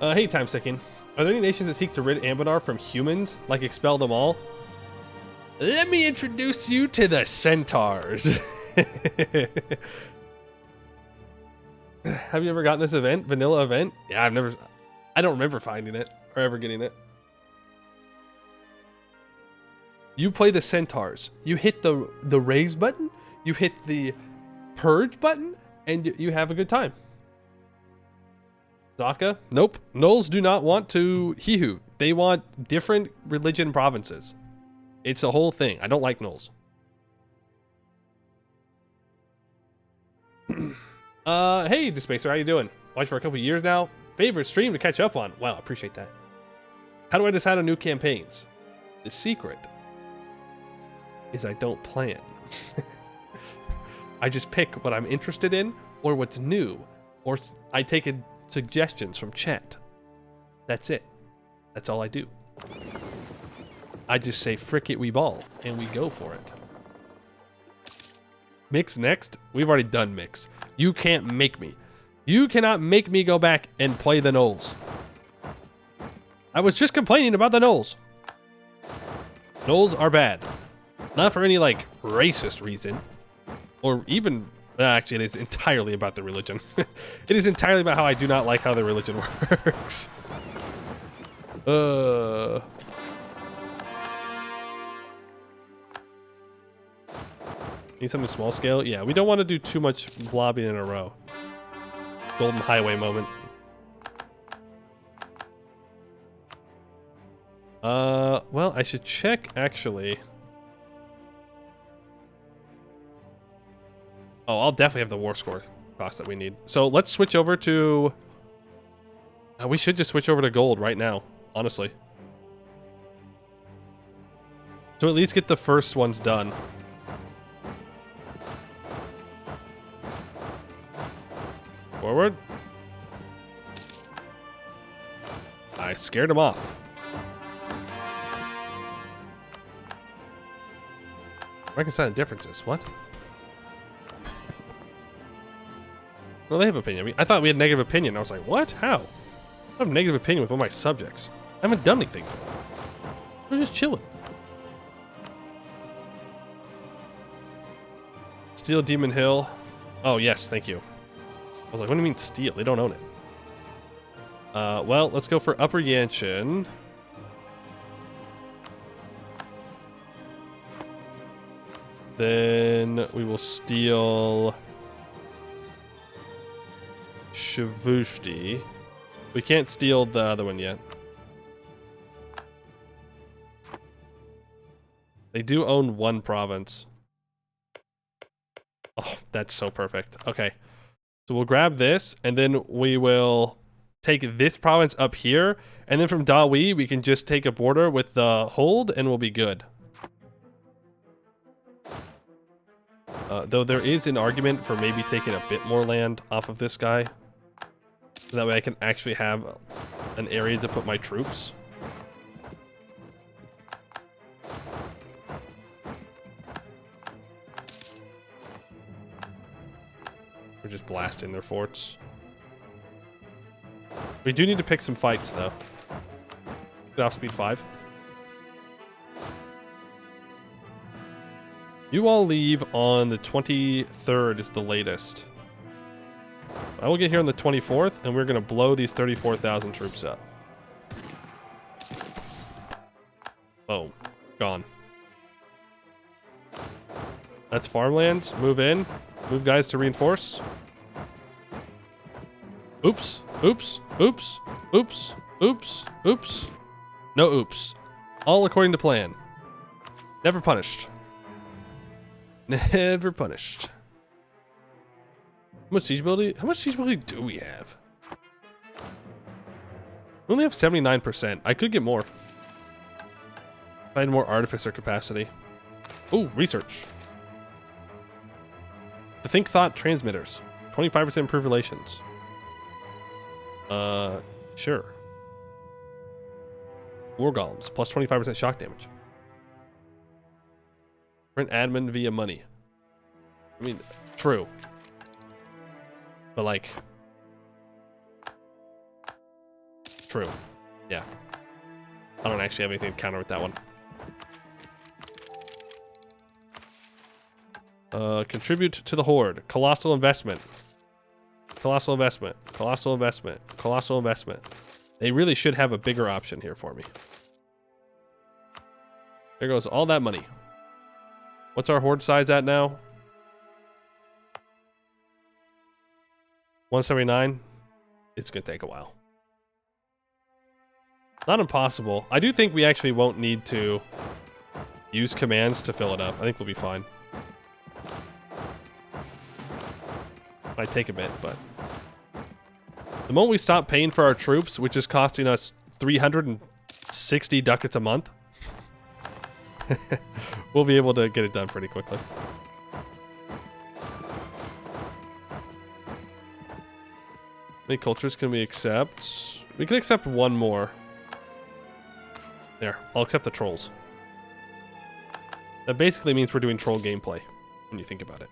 Hey, time sticking. Are there any nations that seek to rid Anbennar from humans, like expel them all? Let me introduce you to the centaurs. Have you ever gotten this event? Vanilla event? Yeah, I don't remember finding it. are ever getting it. You play the centaurs. You hit the raise button. You hit the purge button, and you have a good time. Zaka? Nope. Gnolls do not want to Hihu. They want different religion provinces. It's a whole thing. I don't like Gnolls. Hey, Dispacer, how you doing? Watched for a couple years now. Favorite stream to catch up on. Wow, I appreciate that. How do I decide on new campaigns? The secret is I don't plan. I just pick what I'm interested in or what's new, or I take suggestions from chat. That's it. That's all I do. I just say frick it, we ball, and we go for it. Mix next? We've already done mix. You can't make me. You cannot make me go back and play the Gnolls. I was just complaining about the Gnolls. Gnolls are bad. Not for any, like, racist reason. Or even... actually, it is entirely about the religion. It is entirely about how I do not like how the religion works. Need something small scale? Yeah, we don't want to do too much lobbying in a row. Golden Highway moment. Well, I should check, actually. Oh, I'll definitely have the war score cost that we need. So let's switch over to... we should just switch over to gold right now, honestly. To at least get the first ones done. Forward. I scared him off. Reconciling differences. What? Well, they have opinion. I mean, I thought we had negative opinion. I was like, what? How? I have negative opinion with one of my subjects. I haven't done anything. We're just chilling. Steel Demon Hill. Oh, yes. Thank you. I was like, what do you mean steal? They don't own it. Well, let's go for Upper Yanshin. Then we will steal Shavushti. We can't steal the other one yet. They do own one province. Oh, that's so perfect. Okay. So we'll grab this, and then we will take this province up here, and then from Dawi, we can just take a border with the hold, and we'll be good. Though there is an argument for maybe taking a bit more land off of this guy. So that way I can actually have an area to put my troops. We're just blasting their forts. We do need to pick some fights, though. Get off speed 5. You all leave on the 23rd is the latest. I will get here on the 24th, and we're going to blow these 34,000 troops up. Boom. Gone. That's farmlands. Move in. Move guys to reinforce. Oops. Oops. Oops. Oops. Oops. Oops. No oops. All according to plan. Never punished. Never punished. How much siege ability? How much siege ability do we have? We only have 79%. I could get more. If I had more artificer capacity. Oh, research. The Think Thought transmitters. 25% improved relations. Sure. War golems. Plus 25% shock damage. Print admin via money. I mean, true. But like... True. Yeah. I don't actually have anything to counter with that one. Contribute to the Horde. Colossal investment. Colossal investment. Colossal investment. Colossal investment. They really should have a bigger option here for me. There goes all that money. What's our horde size at now? 179. It's going to take a while. Not impossible. I do think we actually won't need to use commands to fill it up. I think we'll be fine. Might take a bit, but... The moment we stop paying for our troops, which is costing us 360 ducats a month, we'll be able to get it done pretty quickly. How many cultures can we accept? We can accept one more. There, I'll accept the trolls. That basically means we're doing troll gameplay, when you think about it.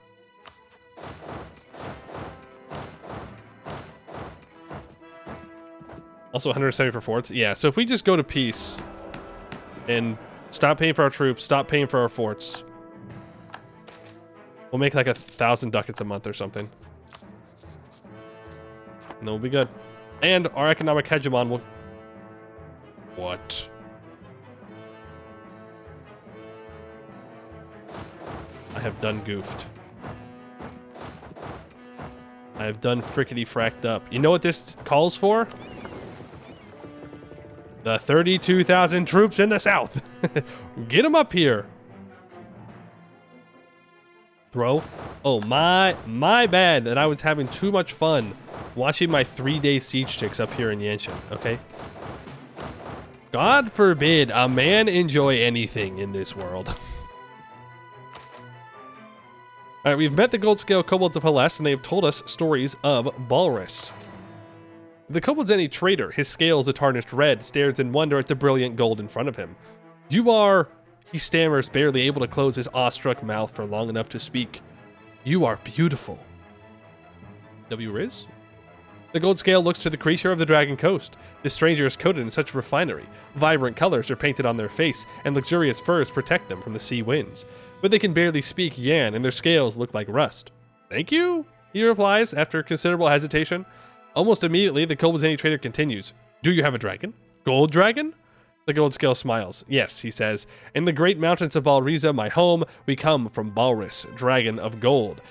Also 170 for forts. Yeah, so if we just go to peace and stop paying for our troops, stop paying for our forts, we'll make like 1,000 ducats a month or something. And then we'll be good. And our economic hegemon will... What? I have done goofed. I have done frickety fracked up. You know what this calls for? The 32,000 troops in the south. Get them up here. Throw. Oh, my bad that I was having too much fun watching my 3-day siege ticks up here in Yanshin, okay? God forbid a man enjoy anything in this world. Alright, we've met the Greenscale-Kobildzan of Hellas, and they have told us stories of Balrus. The Kobildzani trader, his scales a tarnished red, stares in wonder at the brilliant gold in front of him. You are... He stammers, barely able to close his awestruck mouth for long enough to speak. You are beautiful. W. Riz? The gold scale looks to the creature of the Dragon Coast. The stranger is coated in such refinery. Vibrant colors are painted on their face, and luxurious furs protect them from the sea winds. But they can barely speak Yan, and their scales look like rust. Thank you, he replies after considerable hesitation. Almost immediately, the Kobildzani trader continues. Do you have a dragon? Gold dragon? The gold scale smiles. Yes, he says. In the great mountains of Balriza, my home, we come from Balrus, dragon of gold.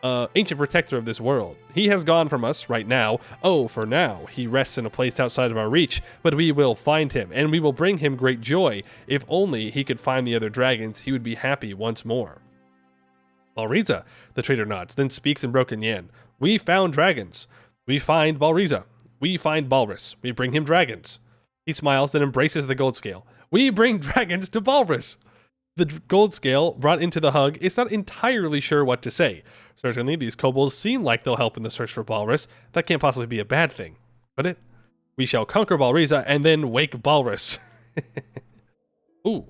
Ancient protector of this world. He has gone from us right now. Oh, for now. He rests in a place outside of our reach, but we will find him, and we will bring him great joy. If only he could find the other dragons, he would be happy once more. Balriza, the trader nods, then speaks in broken Yan. We found dragons. We find Balriza. We find Balrus. We bring him dragons. He smiles, then embraces the gold scale. We bring dragons to Balrus. The gold scale, brought into the hug, is not entirely sure what to say. Certainly, these kobolds seem like they'll help in the search for Balrus. That can't possibly be a bad thing, could it? We shall conquer Balriza and then wake Balrus. Ooh.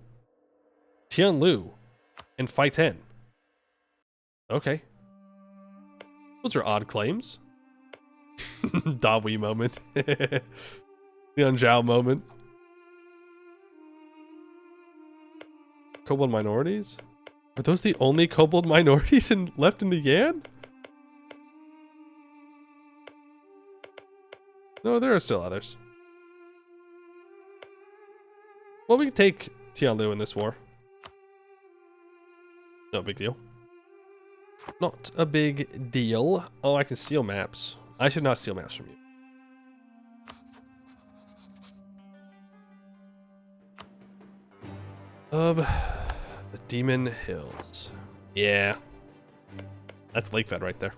Tianlu and Phi 10. Okay. Those are odd claims. Dawi moment. The Zhao moment. Kobold minorities? Are those the only kobold minorities left in the Yan? No, there are still others. Well, we can take Tianlu in this war. No big deal. Not a big deal. Oh, I can steal maps. I should not steal maps from you. The Demon Hills. Yeah. That's Lakefed right there.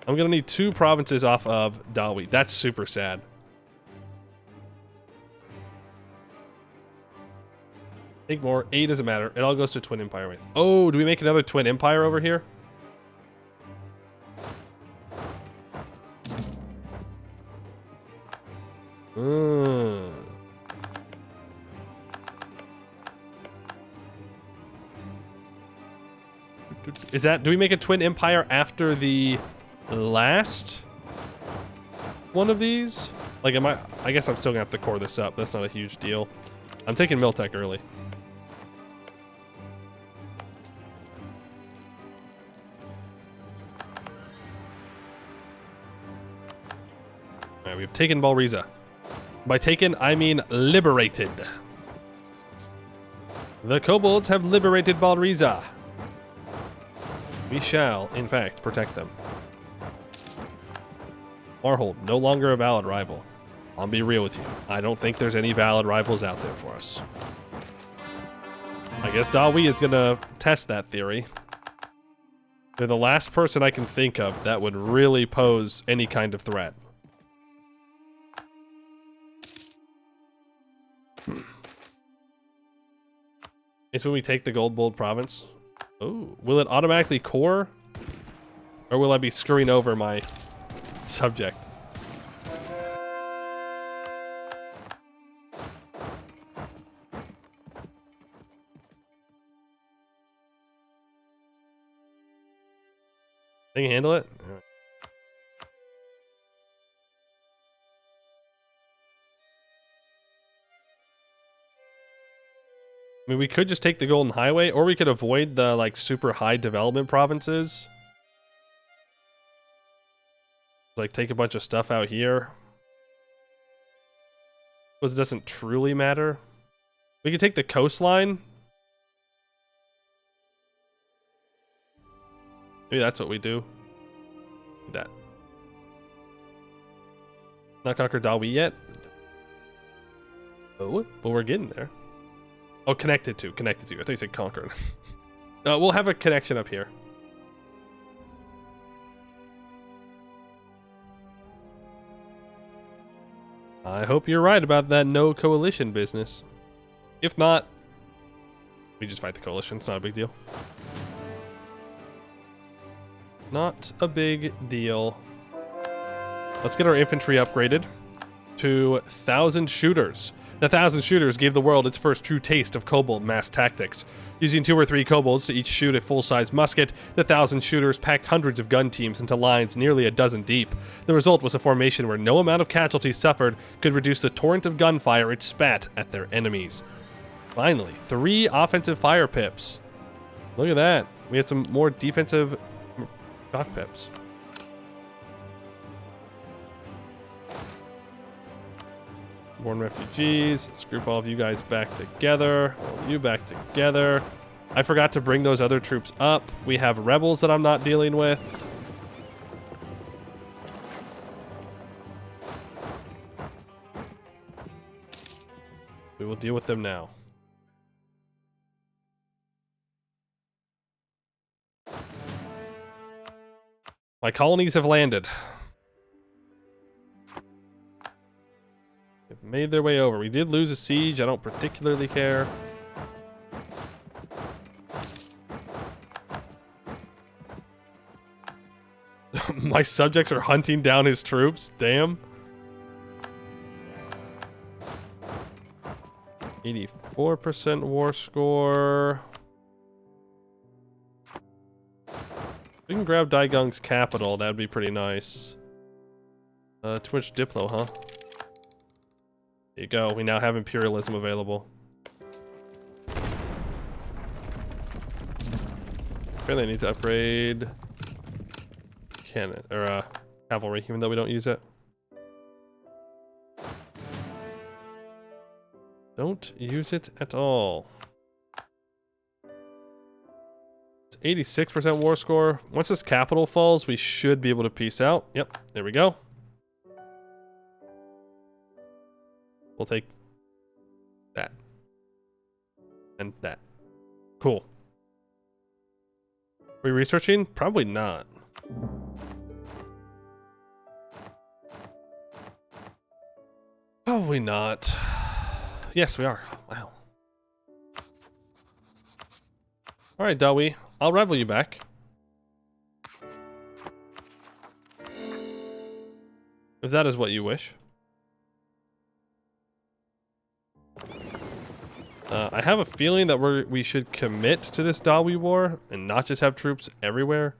I'm gonna need 2 provinces off of Dawi. That's super sad. Take more. A doesn't matter. It all goes to Twin Empire ways. Oh, do we make another Twin Empire over here? Is that, do we make a Twin Empire after the last one of these? Like, I guess I'm still gonna have to core this up. That's not a huge deal. I'm taking Miltech early. Alright, we've taken Balriza. By taken, I mean liberated. The kobolds have liberated Balriza. We shall, in fact, protect them. Marhold, no longer a valid rival. I'll be real with you. I don't think there's any valid rivals out there for us. I guess Dawi is gonna test that theory. They're the last person I can think of that would really pose any kind of threat. It's when we take the Gold Bold province. Oh, will it automatically core? Or will I be screwing over my subject? Can you handle it? All right. I mean, we could just take the Golden Highway, or we could avoid the, like, super high development provinces. Like, take a bunch of stuff out here. Because it doesn't truly matter. We could take the coastline. Maybe that's what we do. That. Not conquered Dawi yet. Oh, but we're getting there. Oh, connected to. I thought you said conquered. We'll have a connection up here. I hope you're right about that no coalition business. If not, we just fight the coalition. It's not a big deal. Not a big deal. Let's get our infantry upgraded to 1,000 shooters. The 1,000 shooters gave the world its first true taste of kobold mass tactics. Using 2 or 3 kobolds to each shoot a full-size musket, the 1,000 shooters packed hundreds of gun teams into lines nearly a dozen deep. The result was a formation where no amount of casualties suffered could reduce the torrent of gunfire it spat at their enemies. Finally, 3 offensive fire pips. Look at that. We had some more defensive shock pips. Born refugees. Let's group all of you guys back together. All of you back together. I forgot to bring those other troops up. We have rebels that I'm not dealing with. We will deal with them now. My colonies have landed. They've made their way over. We did lose a siege. I don't particularly care. My subjects are hunting down his troops. Damn. 84% war score. We can grab Daigong's capital. That'd be pretty nice. Too much Diplo, huh? There you go. We now have imperialism available. Apparently I need to upgrade cannon or cavalry, even though we don't use it. Don't use it at all. It's 86% war score. Once this capital falls, we should be able to peace out. Yep, there we go. We'll take that. And that. Cool. Are we researching? Probably not. Probably not. Yes, we are. Wow. Alright, Dawi. I'll rival you back. If that is what you wish. I have a feeling that we should commit to this Dawi war and not just have troops everywhere.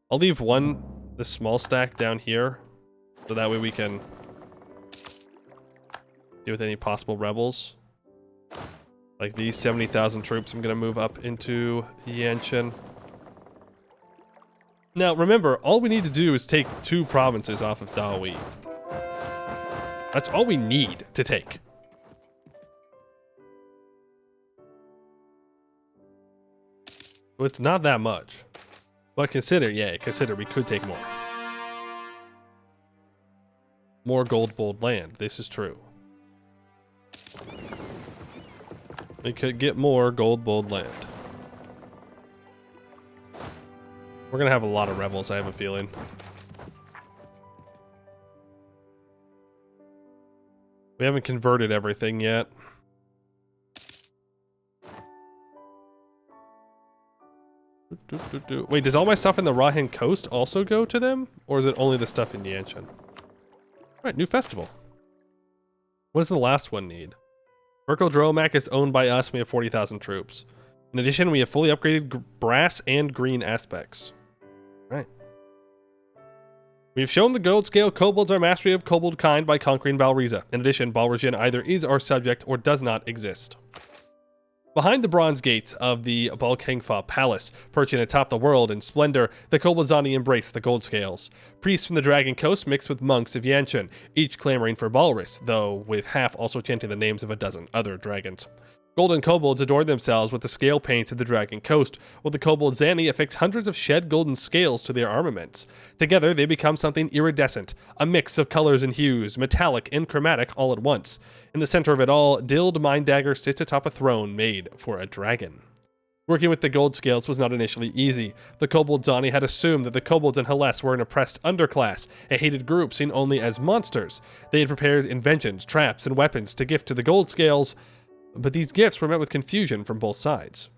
I'll leave the small stack down here, so that way we can deal with any possible rebels. Like these 70,000 troops I'm going to move up into Yanshan. Now remember, all we need to do is take 2 provinces off of Dawi. That's all we need to take. Well, it's not that much. But consider we could take more. More gold bold land. This is true. We could get more gold bold land. We're gonna have a lot of rebels, I have a feeling. We haven't converted everything yet. Wait, does all my stuff in the Rahin Coast also go to them? Or is it only the stuff in Yanshan? Alright, new festival. What does the last one need? Verkildromak is owned by us, we have 40,000 troops. In addition, we have fully upgraded brass and green aspects. Right. We've shown the Greenscale-Kobildzan our mastery of kobold kind by conquering Balriza. In addition, Balriza either is our subject or does not exist. Behind the bronze gates of the Balkangfa Palace, perching atop the world in splendor, the Kobildzani embrace the Goldscales. Priests from the Dragon Coast mixed with monks of Yanshan, each clamoring for Balris, though with half also chanting the names of a dozen other dragons. Golden kobolds adorn themselves with the scale paints of the Dragon Coast, while the Kobildzani affix hundreds of shed golden scales to their armaments. Together, they become something iridescent, a mix of colors and hues, metallic and chromatic all at once. In the center of it all, Dild Minddagger sits atop a throne made for a dragon. Working with the gold scales was not initially easy. The Kobildzani had assumed that the kobolds in Hellas were an oppressed underclass, a hated group seen only as monsters. They had prepared inventions, traps, and weapons to gift to the gold scales, but these gifts were met with confusion from both sides.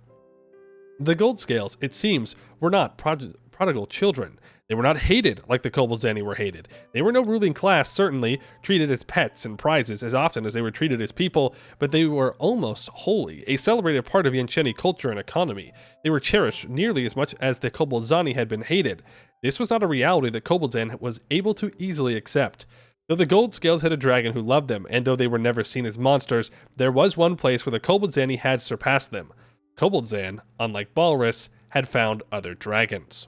The gold scales, it seems, were not prodigal children. They were not hated like the Kobildzani were hated. They were no ruling class, certainly, treated as pets and prizes as often as they were treated as people, but they were almost holy, a celebrated part of Yansheni culture and economy. They were cherished nearly as much as the Kobildzani had been hated. This was not a reality that Kobildzan was able to easily accept. Though the gold scales had a dragon who loved them, and though they were never seen as monsters, there was one place where the Kobildzani had surpassed them. Kobildzan, unlike Balris, had found other dragons.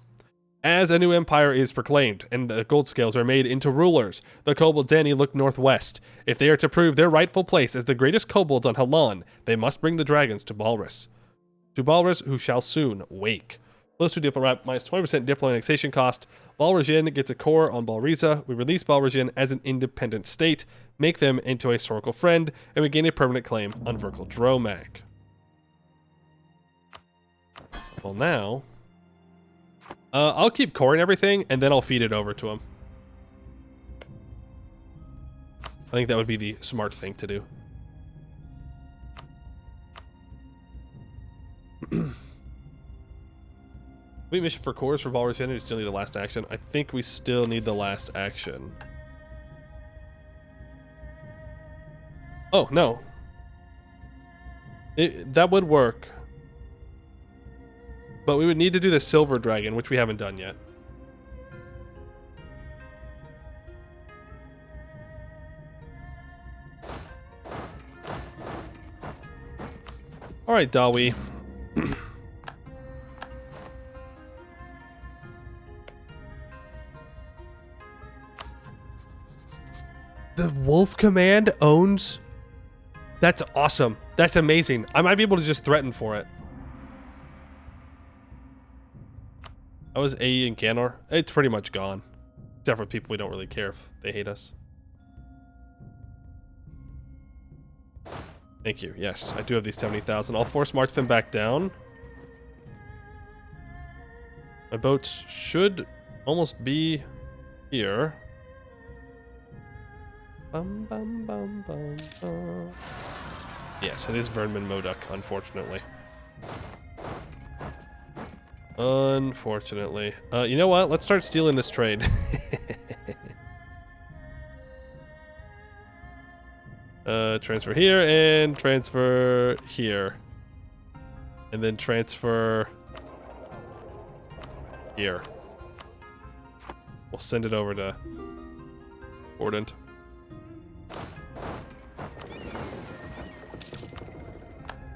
As a new empire is proclaimed, and the gold scales are made into rulers, the Kobildzani look northwest. If they are to prove their rightful place as the greatest kobolds on Halan, they must bring the dragons to Balris. To Balris, who shall soon wake. Plus 2 diplomat, minus 20% diplomat annexation cost. Balrajin gets a core on Balriza. We release Balrajin as an independent state, make them into a historical friend, and we gain a permanent claim on Verkildromak. Well, now I'll keep coring everything, and then I'll feed it over to him. I think that would be the smart thing to do. We mission for cores for Balrajin. We still need the last action. I think we still need the last action. Oh, no. That would work. But we would need to do the Silver Dragon, which we haven't done yet. Alright, Dawi. The Wolf Command owns... That's awesome. That's amazing. I might be able to just threaten for it. I was AE in Canor. It's pretty much gone. Except for people we don't really care if they hate us. Thank you. Yes, I do have these 70,000. I'll force march them back down. My boats should almost be here. Bum, bum, bum, bum, bum. Yes, it is Vermin Moduk, unfortunately. Unfortunately. You know what? Let's start stealing this trade. Transfer here and transfer here. And then transfer here. We'll send it over to Mordant.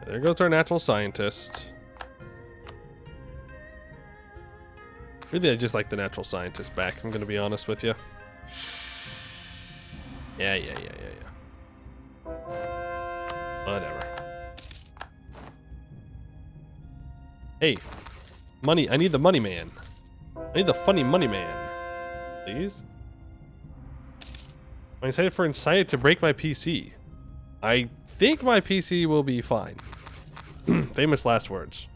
There goes our natural scientist. Really, I just like the natural scientist back, I'm gonna be honest with you. Yeah. Whatever. Hey, money. I need the money man. I need the funny money man. Please? I'm excited for Insight to break my PC. I think my PC will be fine. Famous last words.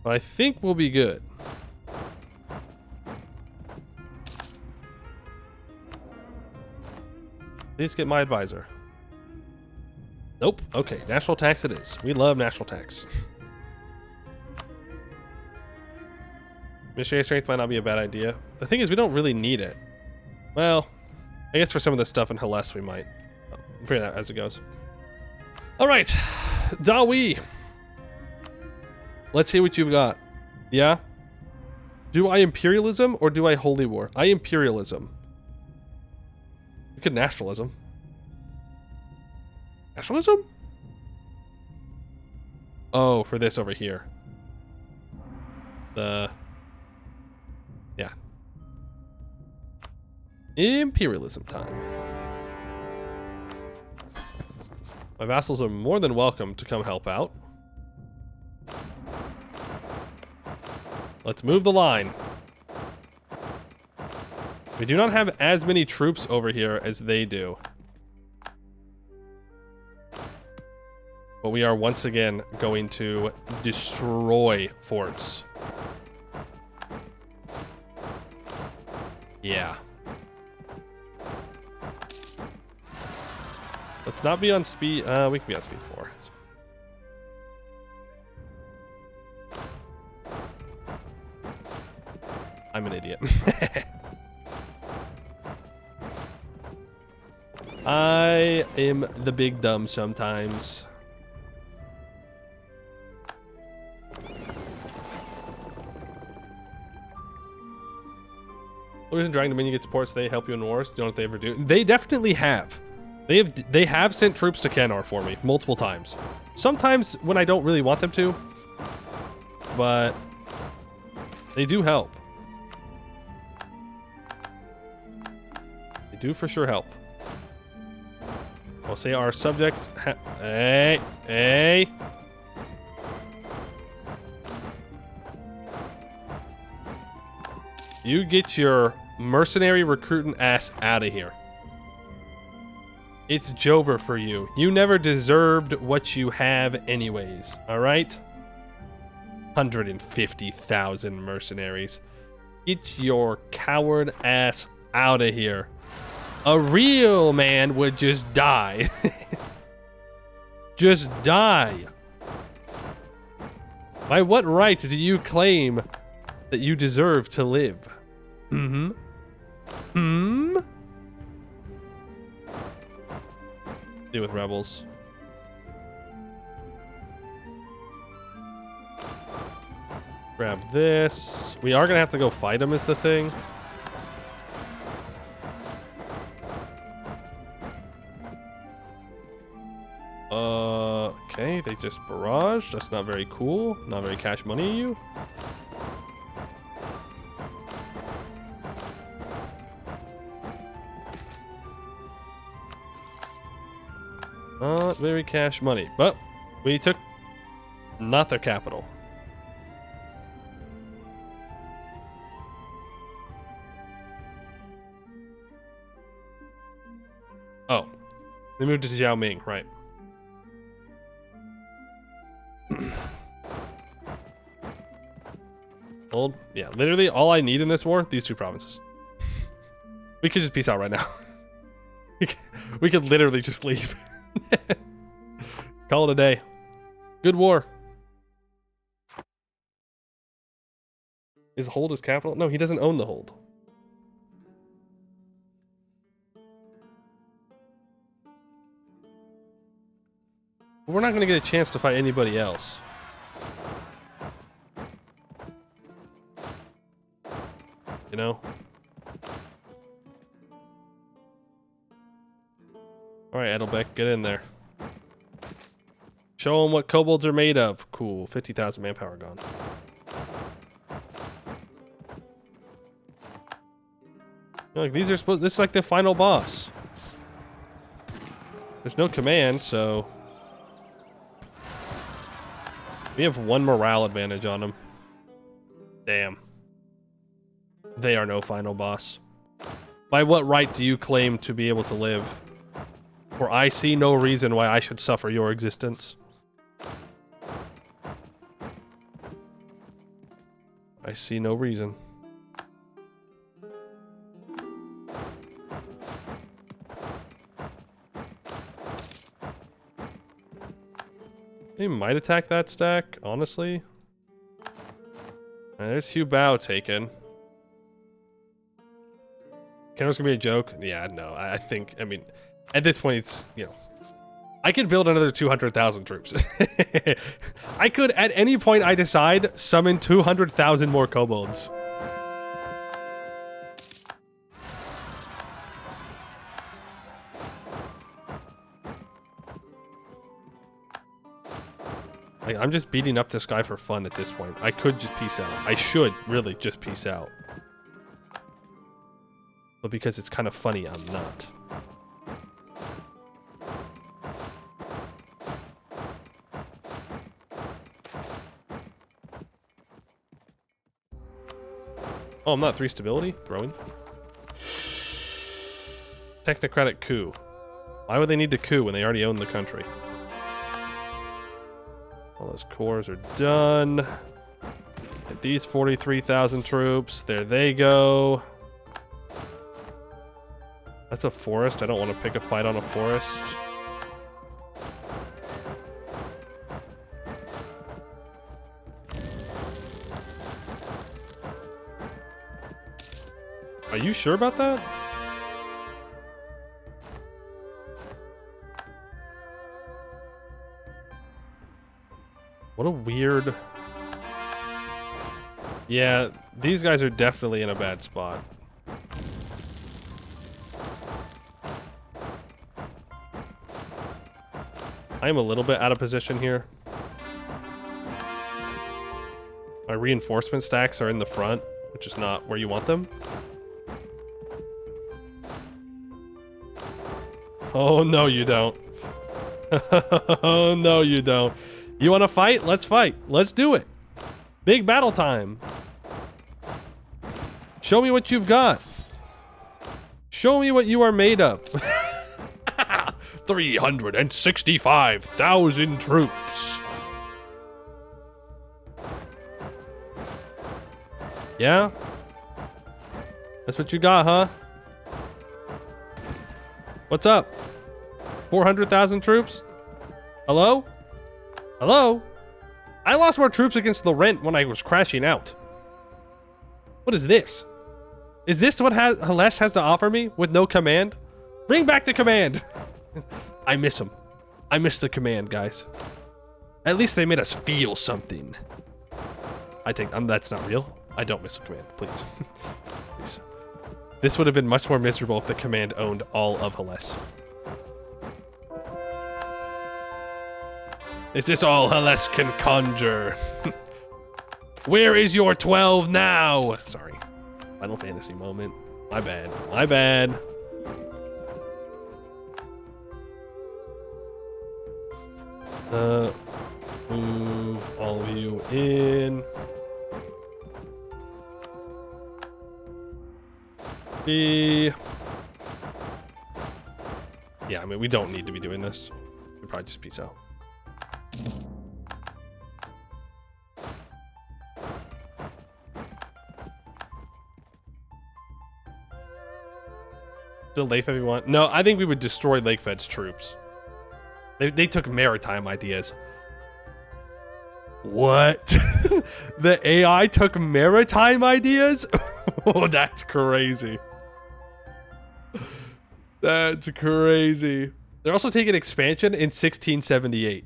But I think we'll be good. Please get my advisor. Nope. Okay, national tax it is. We love national tax. Missionary strength might not be a bad idea. The thing is, we don't really need it. Well, I guess for some of the stuff in Hellas we might. I'll figure that out as it goes. Alright. Dawi. Let's see what you've got. Yeah? Do I imperialism or do I holy war? I imperialism. You could nationalism. Nationalism? Oh, for this over here. Yeah. Imperialism time. My vassals are more than welcome to come help out. Let's move the line. We do not have as many troops over here as they do. But we are once again going to destroy forts. Yeah. Let's not be on speed. We can be on speed 4. I'm an idiot. I am the big dumb sometimes. The reason Dragon Dominion gets ports, they help you in wars. Don't know if they ever do. They definitely have. They have sent troops to Kennar for me multiple times. Sometimes when I don't really want them to, but they do help. They do for sure help. I'll say our subjects. Hey. You get your mercenary recruiting ass out of here. It's Jover for you. You never deserved what you have anyways, all right? 150,000 mercenaries. Get your coward ass out of here. A real man would just die. Just die. By what right do you claim that you deserve to live? Deal with rebels. Grab this. We are gonna have to go fight them is the thing. Okay, they just barraged. That's not very cool. Not very cash money, you. Not very cash money, but we took not their capital. Oh, they moved to Yapping, right? Hold, yeah, literally all I need in this war, these 2 provinces. We could just peace out right now. We could literally just leave. Call it a day. Good war. Is Hold his capital? No, he doesn't own the Hold. We're not going to get a chance to fight anybody else. You know? Alright, Edelbeck, get in there. Show them what kobolds are made of. Cool, 50,000 manpower gone. Like these are supposed. This is like the final boss. There's no command, so we have 1 morale advantage on them. Damn. They are no final boss. By what right do you claim to be able to live? For I see no reason why I should suffer your existence. I see no reason. They might attack that stack, honestly. There's Hugh Bao taken. Kenner's gonna be a joke? Yeah, no, I think, I mean, at this point, it's, you know, I could build another 200,000 troops. I could, at any point I decide, summon 200,000 more kobolds. Like, I'm just beating up this guy for fun at this point. I could just peace out. I should really just peace out. But because it's kind of funny, I'm not. Oh, I'm not 3 stability? Throwing. Technocratic coup. Why would they need to coup when they already own the country? All those cores are done. Get these 43,000 troops. There they go. That's a forest. I don't want to pick a fight on a forest. Are you sure about that? What a weird... Yeah, these guys are definitely in a bad spot. I am a little bit out of position here. My reinforcement stacks are in the front, which is not where you want them. Oh, no, you don't. Oh, no, you don't. You want to fight? Let's fight. Let's do it. Big battle time. Show me what you've got. Show me what you are made of. 365,000 troops. Yeah? That's what you got, huh? What's up? 400,000 troops? Hello? Hello? I lost more troops against the rent when I was crashing out. What is this? Is this what Halesh has to offer me with no command? Bring back the command! I miss him. I miss the command, guys. At least they made us feel something. I take... that's not real. I don't miss the command, please. Please. This would have been much more miserable if the command owned all of Halesh. Is this all Halesh can conjure? Where is your 12 now? Sorry. Final Fantasy moment. My bad. My bad. Move all of you in. Yeah, I mean, we don't need to be doing this. We probably just peace out. Still Lakefed we want? No, I think we would destroy Lakefed's troops. They took maritime ideas. What? The AI took maritime ideas? Oh, that's crazy. That's crazy. They're also taking expansion in 1678.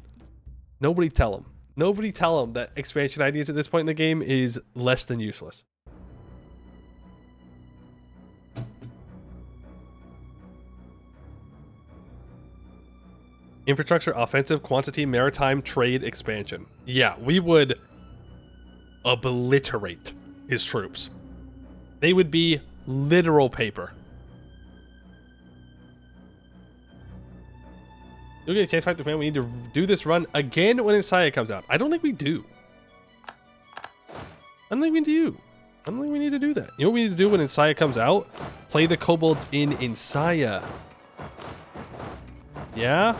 Nobody tell them. Nobody tell them that expansion ideas at this point in the game is less than useless. Infrastructure, offensive, quantity, maritime, trade, expansion. Yeah, we would obliterate his troops. They would be literal paper. You'll get a chance to fight the fan. We need to do this run again when Insaya comes out. I don't think we do. I don't think we do. I don't think we need to do that. You know what we need to do when Insaya comes out? Play the kobolds in Insaya. Yeah?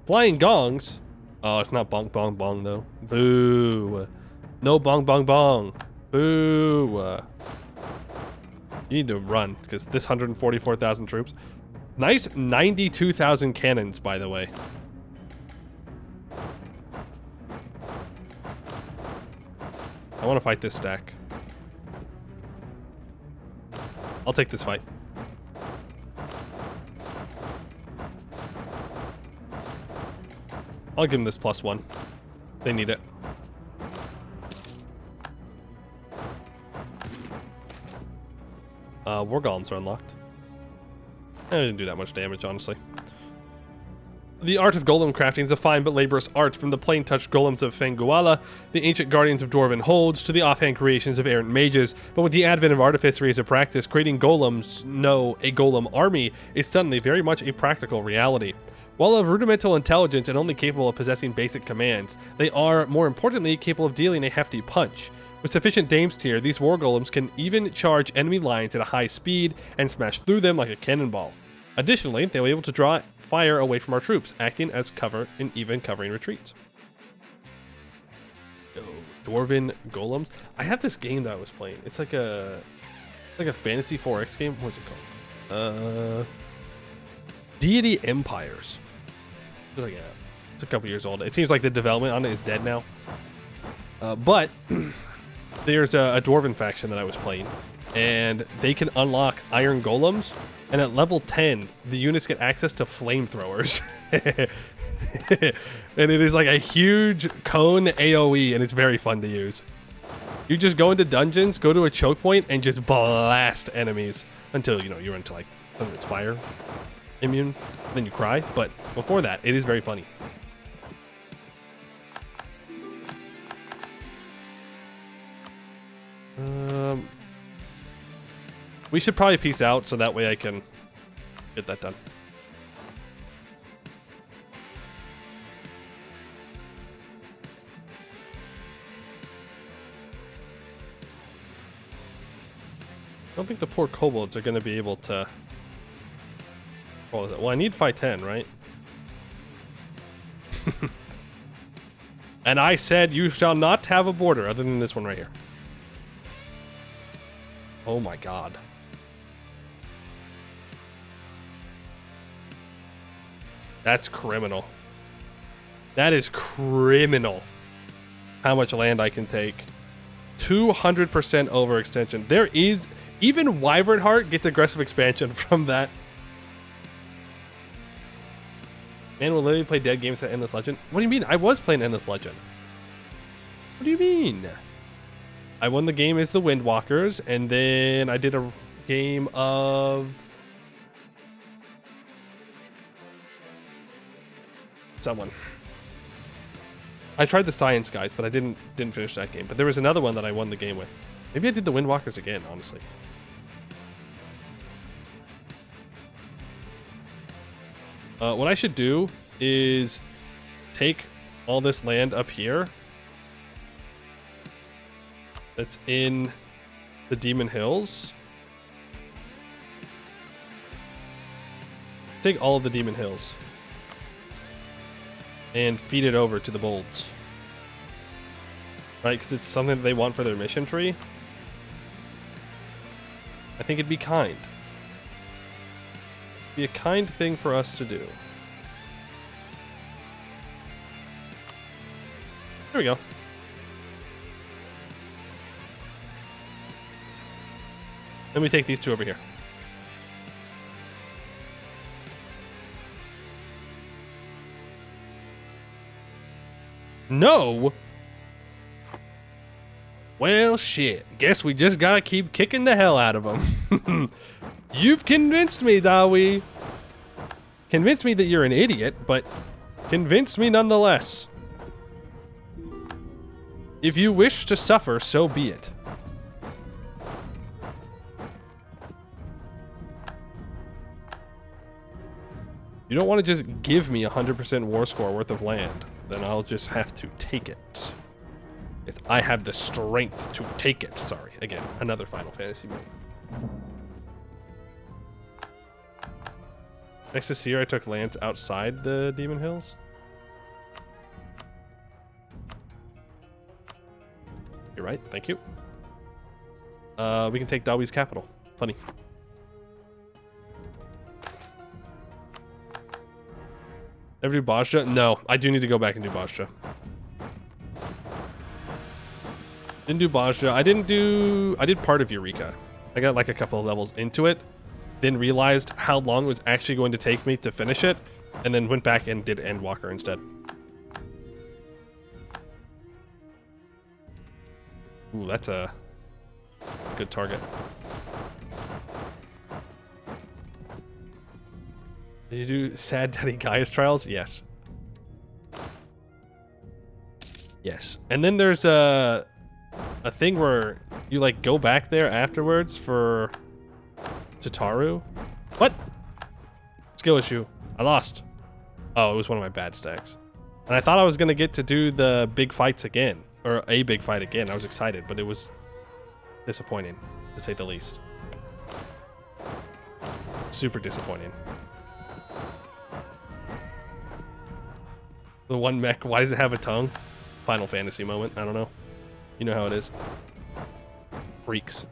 Flying gongs? Oh, it's not bong bong bong though. Boo. No bong bong bong. Boo. You need to run because this 144,000 troops. Nice 92,000 cannons, by the way. I want to fight this stack. I'll take this fight. I'll give them this +1. They need it. War golems are unlocked. I didn't do that much damage, honestly. The art of golem crafting is a fine but laborious art, from the plain touch golems of Fenguala, the ancient guardians of dwarven holds, to the offhand creations of errant mages. But with the advent of artificery as a practice, creating golems, no, a golem army, is suddenly very much a practical reality. While of rudimental intelligence and only capable of possessing basic commands, they are, more importantly, capable of dealing a hefty punch. With sufficient dames tier, these war golems can even charge enemy lines at a high speed and smash through them like a cannonball. Additionally, they will be able to draw fire away from our troops, acting as cover and even covering retreats. Yo, dwarven golems. I have this game that I was playing. It's like a fantasy 4X game. What's it called? Deity Empires. It's a couple years old. It seems like the development on it is dead now. But there's a dwarven faction that I was playing, and they can unlock iron golems, and at level 10 the units get access to flamethrowers. And it is like a huge cone AoE, and it's very fun to use. You just go into dungeons, go to a choke point, and just blast enemies until you're into like something that's fire immune, then you cry. But before that, it is very funny. We should probably peace out so that way I can get that done. I don't think the poor kobolds are going to be able to... What was it? Well, I need 510, right? And I said you shall not have a border other than this one right here. Oh my god. That's criminal. That is criminal. How much land I can take. 200% overextension. There is... Even Wyvern Heart gets aggressive expansion from that. Man will literally play dead games at Endless Legend. What do you mean? I was playing Endless Legend. What do you mean? I won the game as the Windwalkers, and then I did a game of... someone. I tried the Science guys, but I didn't finish that game. But there was another one that I won the game with. Maybe I did the Windwalkers again, honestly. What I should do is take all this land up here that's in the Demon Hills. Take all of the Demon Hills and feed it over to the Bolds. Right, because it's something that they want for their mission tree. I think it'd be kind. Be a kind thing for us to do. There we go. Let me take these two over here. No. Well, shit. Guess we just gotta keep kicking the hell out of them. You've convinced me, Dawi. Convinced me that you're an idiot, but convinced me nonetheless. If you wish to suffer, so be it. You don't want to just give me 100% war score worth of land, then I'll just have to take it. If I have the strength to take it. Sorry, again, another Final Fantasy move. Next to here, I took lands outside the Demon Hills. You're right, thank you. We can take Dawi's capital. Funny. Ever do Bajra? No, I do need to go back and do Bajra. Didn't do Bajra. I did part of Eureka. I got like a couple of levels into it, then realized how long it was actually going to take me to finish it, and then went back and did Endwalker instead. Ooh, that's a good target. Did you do Sad Daddy Gaius Trials? Yes. Yes. And then there's a thing where you like go back there afterwards for Tataru. What? Skill issue. I lost. Oh, it was one of my bad stacks. And I thought I was going to get to do the big fights again. Or a big fight again. I was excited, but it was disappointing, to say the least. Super disappointing. The one mech, why does it have a tongue? Final Fantasy moment, I don't know. You know how it is. Freaks.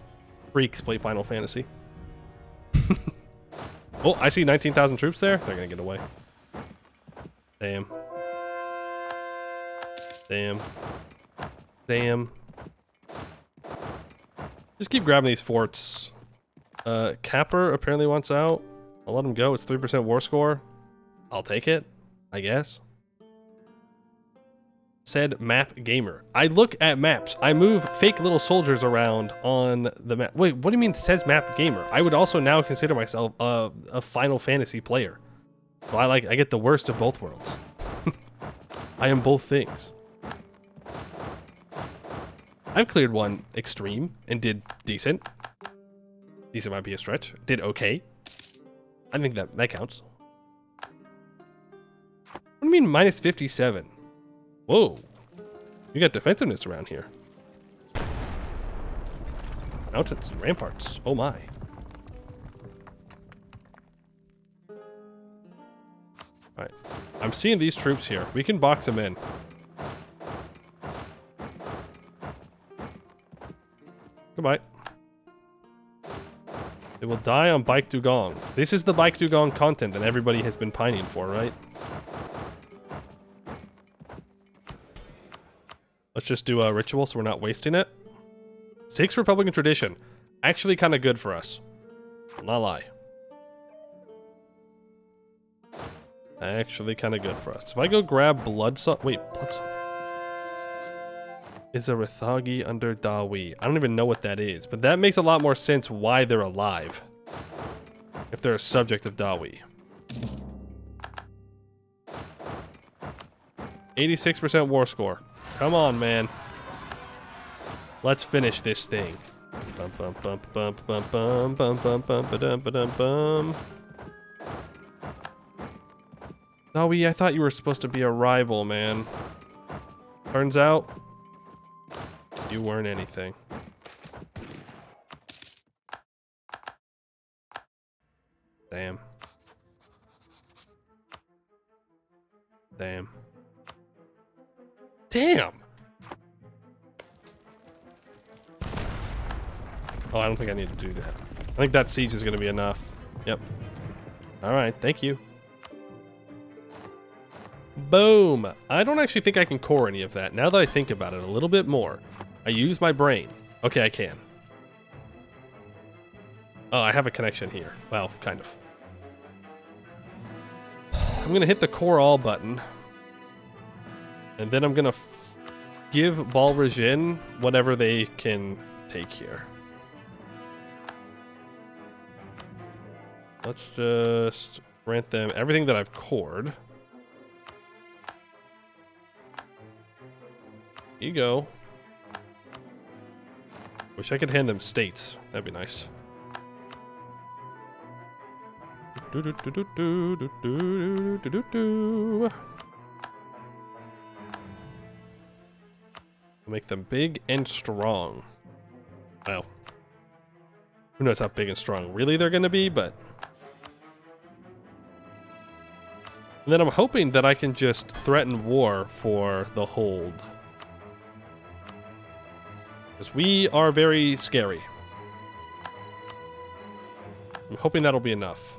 Freaks play Final Fantasy. Oh, I see 19,000 troops there. They're gonna get away. Damn. Damn. Damn. Just keep grabbing these forts. Capper apparently wants out. I'll let him go. It's 3% war score. I'll take it, I guess. Said map gamer. I look at maps. I move fake little soldiers around on the map. Wait, what do you mean it says map gamer? I would also now consider myself a Final Fantasy player. So I get the worst of both worlds. I am both things. I've cleared one extreme and did decent. Decent might be a stretch. Did okay. I think that counts. What do you mean minus 57? Whoa. You got defensiveness around here. Mountains and ramparts. Oh my. Alright. I'm seeing these troops here. We can box them in. Goodbye. They will die on Bike Dugong. This is the Bike Dugong content that everybody has been pining for, right? Let's just do a ritual so we're not wasting it. 6 Republican tradition. Actually kind of good for us. I'll not lie. Actually kind of good for us. If I go grab Bloodsong... Wait, Bloodsong... Is a Rithagi under Dawi. I don't even know what that is, but that makes a lot more sense why they're alive. If they're a subject of Dawi. 86% war score. Come on, man. Let's finish this thing. Bum bum bum bum bum bum bum bum bum ba-dum ba-dum bum. Dawi, I thought you were supposed to be a rival, man. Turns out you weren't anything. Damn. Damn. Damn! Oh, I don't think I need to do that. I think that siege is going to be enough. Yep. Alright, thank you. Boom! I don't actually think I can core any of that. Now that I think about it a little bit more. I use my brain. Okay, I can. Oh, I have a connection here. Well, kind of. I'm going to hit the core all button. And then I'm going to give Balrajin whatever they can take here. Let's just grant them everything that I've cored. Here you go. Wish I could hand them states. That'd be nice. Make them big and strong. Well, who knows how big and strong really they're going to be, but... And then I'm hoping that I can just threaten war for the hold. Because we are very scary. I'm hoping that'll be enough.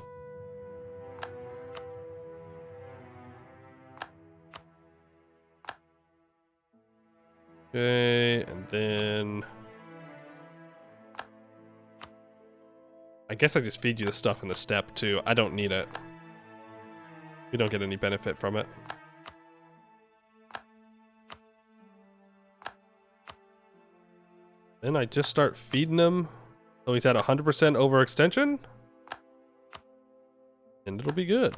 Okay, and then... I guess I just feed you the stuff in the steppe, too. I don't need it. We don't get any benefit from it. Then I just start feeding him. Oh, he's at 100% overextension. And it'll be good.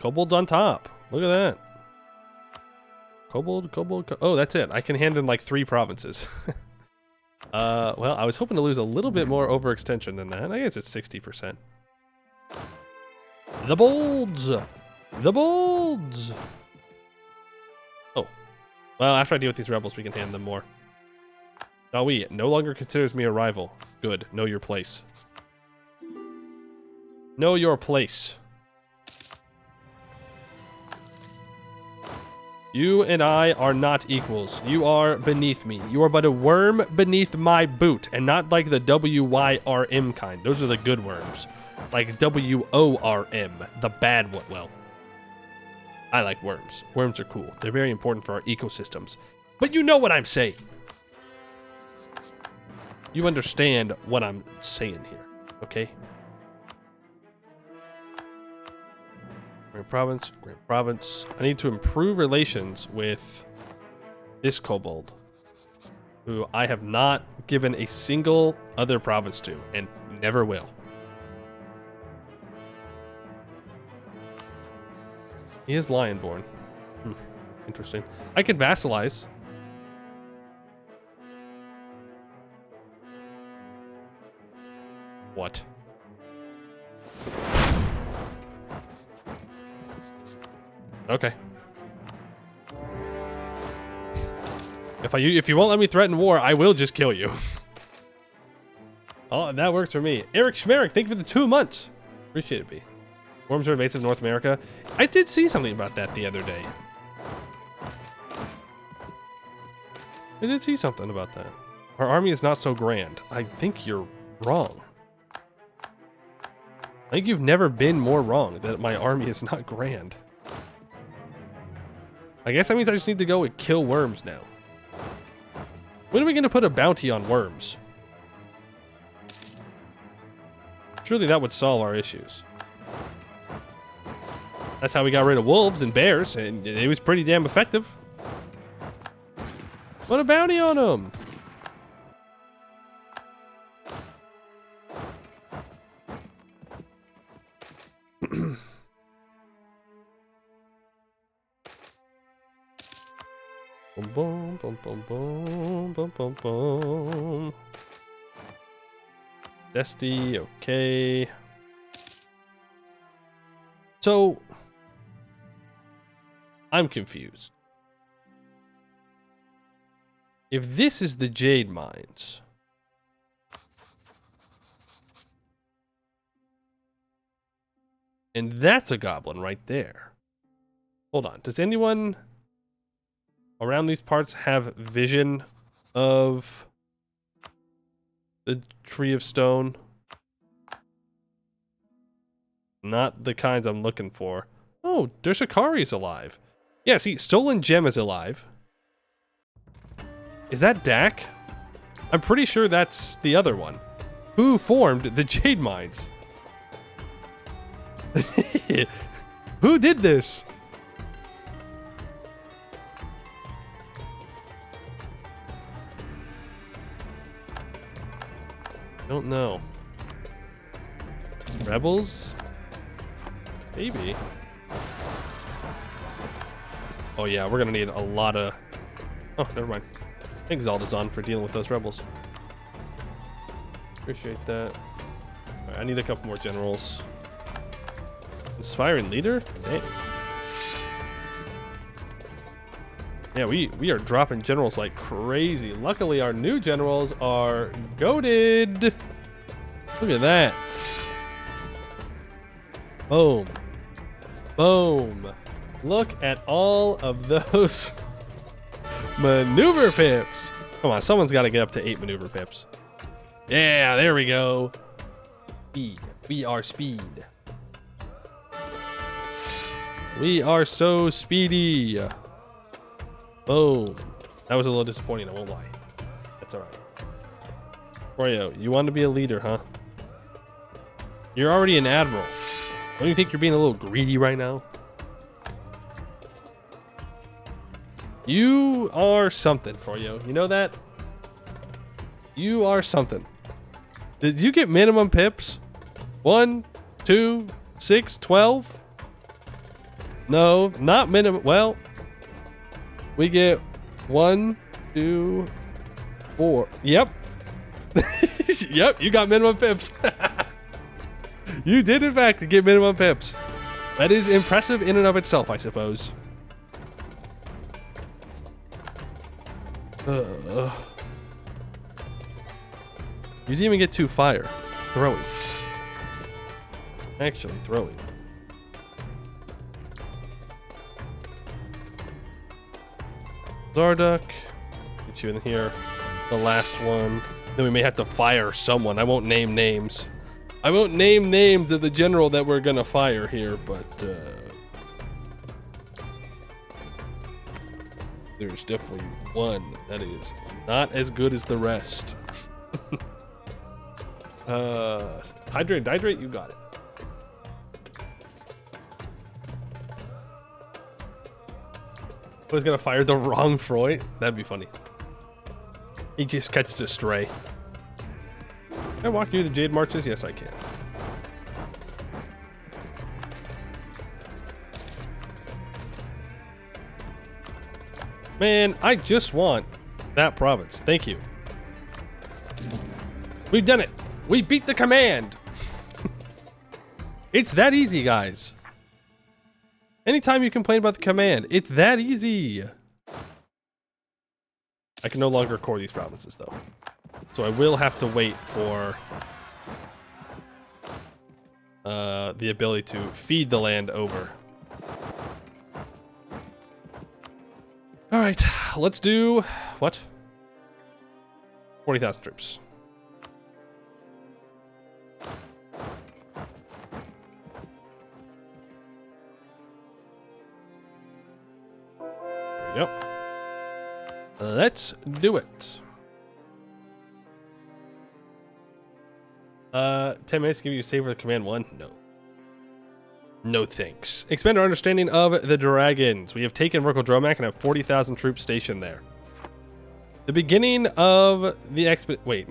Kobold's on top. Look at that. Kobold. Oh, that's it. I can hand in like 3 provinces. Well, I was hoping to lose a little bit more overextension than that. I guess it's 60%. The bolds! The bolds! Oh. Well, after I deal with these rebels, we can hand them more. Nawi no longer considers me a rival. Good. Know your place. Know your place. You and I are not equals. You are beneath me. You are but a worm beneath my boot, and not like the W-Y-R-M kind. Those are the good worms. Like W-O-R-M, the bad one. Well, I like worms. Worms are cool. They're very important for our ecosystems. But you know what I'm saying. You understand what I'm saying here, okay? Grand Province, Grand Province. I need to improve relations with this kobold, who I have not given a single other province to, and never will. He is Lionborn. Interesting. I could vassalize. What? Okay. If you won't let me threaten war, I will just kill you. Oh, that works for me. Eric Schmerick, thank you for the 2 months. Appreciate it, B. Worms are invasive in North America. I did see something about that the other day. I did see something about that. Our army is not so grand. I think you're wrong. I think you've never been more wrong that my army is not grand. I guess that means I just need to go and kill worms now. When are we going to put a bounty on worms? Surely that would solve our issues. That's how we got rid of wolves and bears, and it was pretty damn effective. Put a bounty on them! Boom, boom, boom, boom, boom, boom, boom. Dusty, okay. So, I'm confused. If this is the Jade Mines, and that's a goblin right there. Hold on, does anyone around these parts have vision of the Tree of Stone? Not the kinds I'm looking for. Oh, Dershikari's alive. Yeah, see, Stolen Gem is alive. Is that Dak? I'm pretty sure that's the other one. Who formed the Jade Mines? Who did this? Don't know. Rebels? Maybe. Oh yeah, we're gonna need a lot of... Oh, never mind. Thanks, Zaldazan, for dealing with those rebels. Appreciate that. All right, I need a couple more generals. Inspiring leader? Dang. Yeah, we are dropping generals like crazy. Luckily, our new generals are goated. Look at that. Boom. Boom. Look at all of those maneuver pips. Come on, someone's got to get up to 8 maneuver pips. Yeah, there we go. Speed. We are speed. We are so speedy. Boom. That was a little disappointing, I won't lie. That's alright. Royo, you want to be a leader, huh? You're already an admiral. Don't you think you're being a little greedy right now? You are something, Froyo. You know that? You are something. Did you get minimum pips? 1, 2, 6, 12? No, not minimum. Well, we get 1, 2, 4. Yep. Yep, you got minimum pips. You did, in fact, get minimum pips. That is impressive in and of itself, I suppose. You didn't even get 2 fire. Throwing. Actually, throwing. Zarduck. Get you in here. The last one. Then we may have to fire someone. I won't name names. I won't name names of the general that we're gonna fire here, but there's definitely one that is not as good as the rest. Hydrate, you got it. I was gonna fire the wrong Freud. That'd be funny. He just catches a stray. Can I walk you through the Jade Marches? Yes, I can. Man, I just want that province. Thank you. We've done it. We beat the command. It's that easy, guys. Anytime you complain about the command, it's that easy. I can no longer core these provinces, though. So I will have to wait for the ability to feed the land over. All right, let's do what? 40,000 troops. There we go. Let's do it. 10 minutes to give you a save for the command 1? No. No thanks. Expand our understanding of the dragons. We have taken Verkildromak and have 40,000 troops stationed there. The beginning of the wait.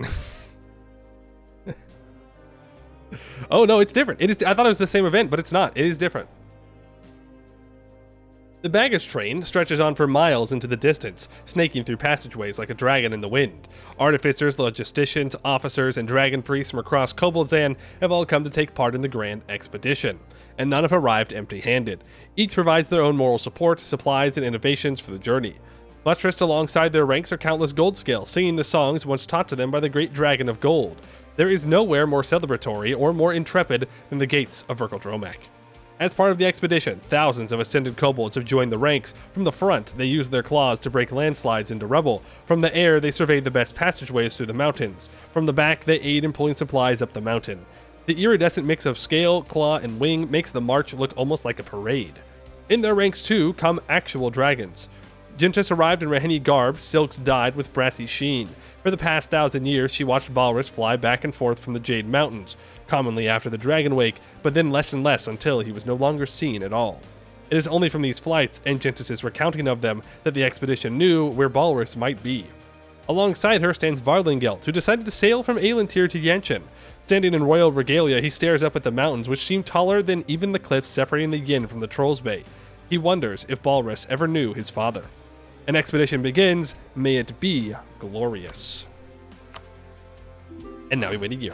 Oh no, it's different. It is. I thought it was the same event, but it's not. It is different. The baggage train stretches on for miles into the distance, snaking through passageways like a dragon in the wind. Artificers, logisticians, officers, and dragon priests from across Kobildzan have all come to take part in the grand expedition, and none have arrived empty-handed. Each provides their own moral support, supplies, and innovations for the journey. Buttressed alongside their ranks are countless gold scales, singing the songs once taught to them by the great dragon of gold. There is nowhere more celebratory or more intrepid than the gates of Verkildromak. As part of the expedition, thousands of ascended kobolds have joined the ranks. From the front, they use their claws to break landslides into rubble. From the air, they survey the best passageways through the mountains. From the back, they aid in pulling supplies up the mountain. The iridescent mix of scale, claw, and wing makes the march look almost like a parade. In their ranks, too, come actual dragons. Gentis arrived in Raheni garb, silks dyed with brassy sheen. For the past 1,000 years, she watched Balrus fly back and forth from the Jade Mountains, commonly after the Dragon Wake, but then less and less until he was no longer seen at all. It is only from these flights and Gentis' recounting of them that the expedition knew where Balrus might be. Alongside her stands Varlingelt, who decided to sail from Aelentir to Yanshin. Standing in royal regalia, he stares up at the mountains, which seem taller than even the cliffs separating the Yin from the Trolls Bay. He wonders if Balrus ever knew his father. An expedition begins. May it be glorious. And now we wait a year.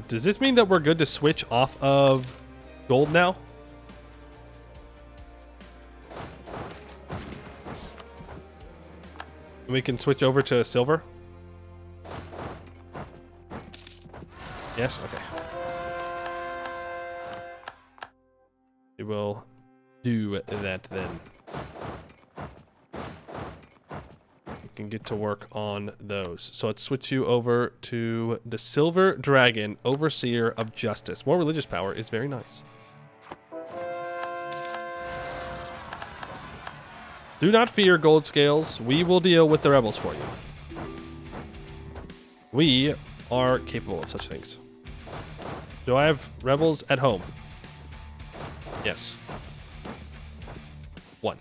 Does this mean that we're good to switch off of gold now? We can switch over to silver? Yes? Okay. We will do that then. We can get to work on those. So let's switch you over to the Silver Dragon, Overseer of Justice. More religious power is very nice. Do not fear, Gold Scales. We will deal with the rebels for you. We are capable of such things. Do I have rebels at home? Yes. 1.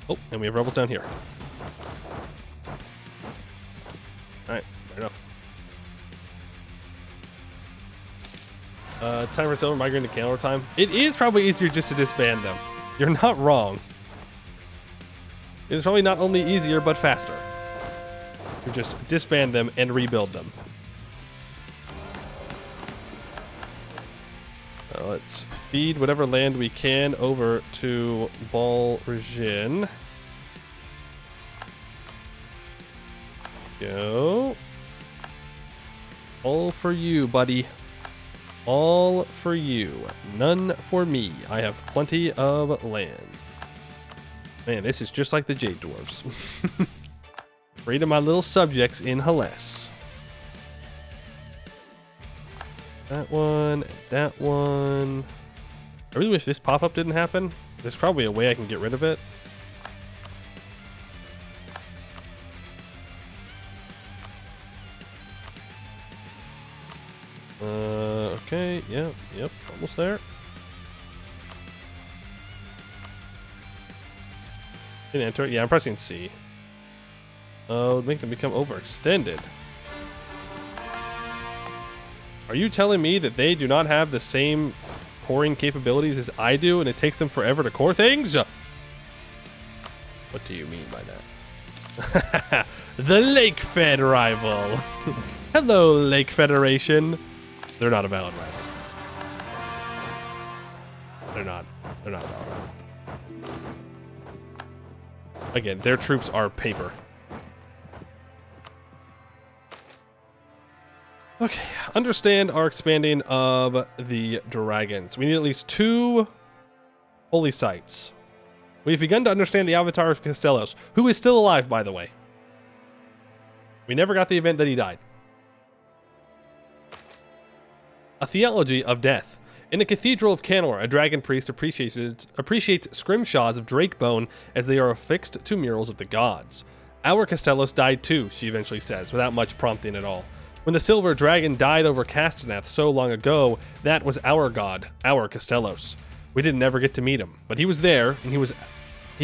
Oh, and we have rebels down here. Alright, fair enough. Time for silver migrating to Canada time. It is probably easier just to disband them. You're not wrong. It's probably not only easier, but faster. You just disband them and rebuild them. Let's feed whatever land we can over to Balrajin. Go. All for you, buddy. All for you. None for me. I have plenty of land. Man, this is just like the Jade Dwarves. Freedom my little subjects in Hellas. That one, that one. I really wish this pop-up didn't happen. There's probably a way I can get rid of it. Okay, yep, almost there. Didn't enter it. Yeah, I'm pressing C. Oh, make them become overextended. Are you telling me that they do not have the same coring capabilities as I do, and it takes them forever to core things? What do you mean by that? The Lake Fed rival. Hello, Lake Federation. They're not a valid rival. They're not a valid rival. Again, their troops are paper. Okay, understand our expanding of the dragons. We need at least 2 holy sites. We've begun to understand the avatar of Castellos, who is still alive, by the way. We never got the event that he died. A theology of death. In the Cathedral of Canor, a dragon priest appreciates scrimshaws of drake bone as they are affixed to murals of the gods. Our Castellos died too, she eventually says, without much prompting at all. When the silver dragon died over Castanet so long ago, that was our god, our Castellos. We didn't ever get to meet him, but he was there, and he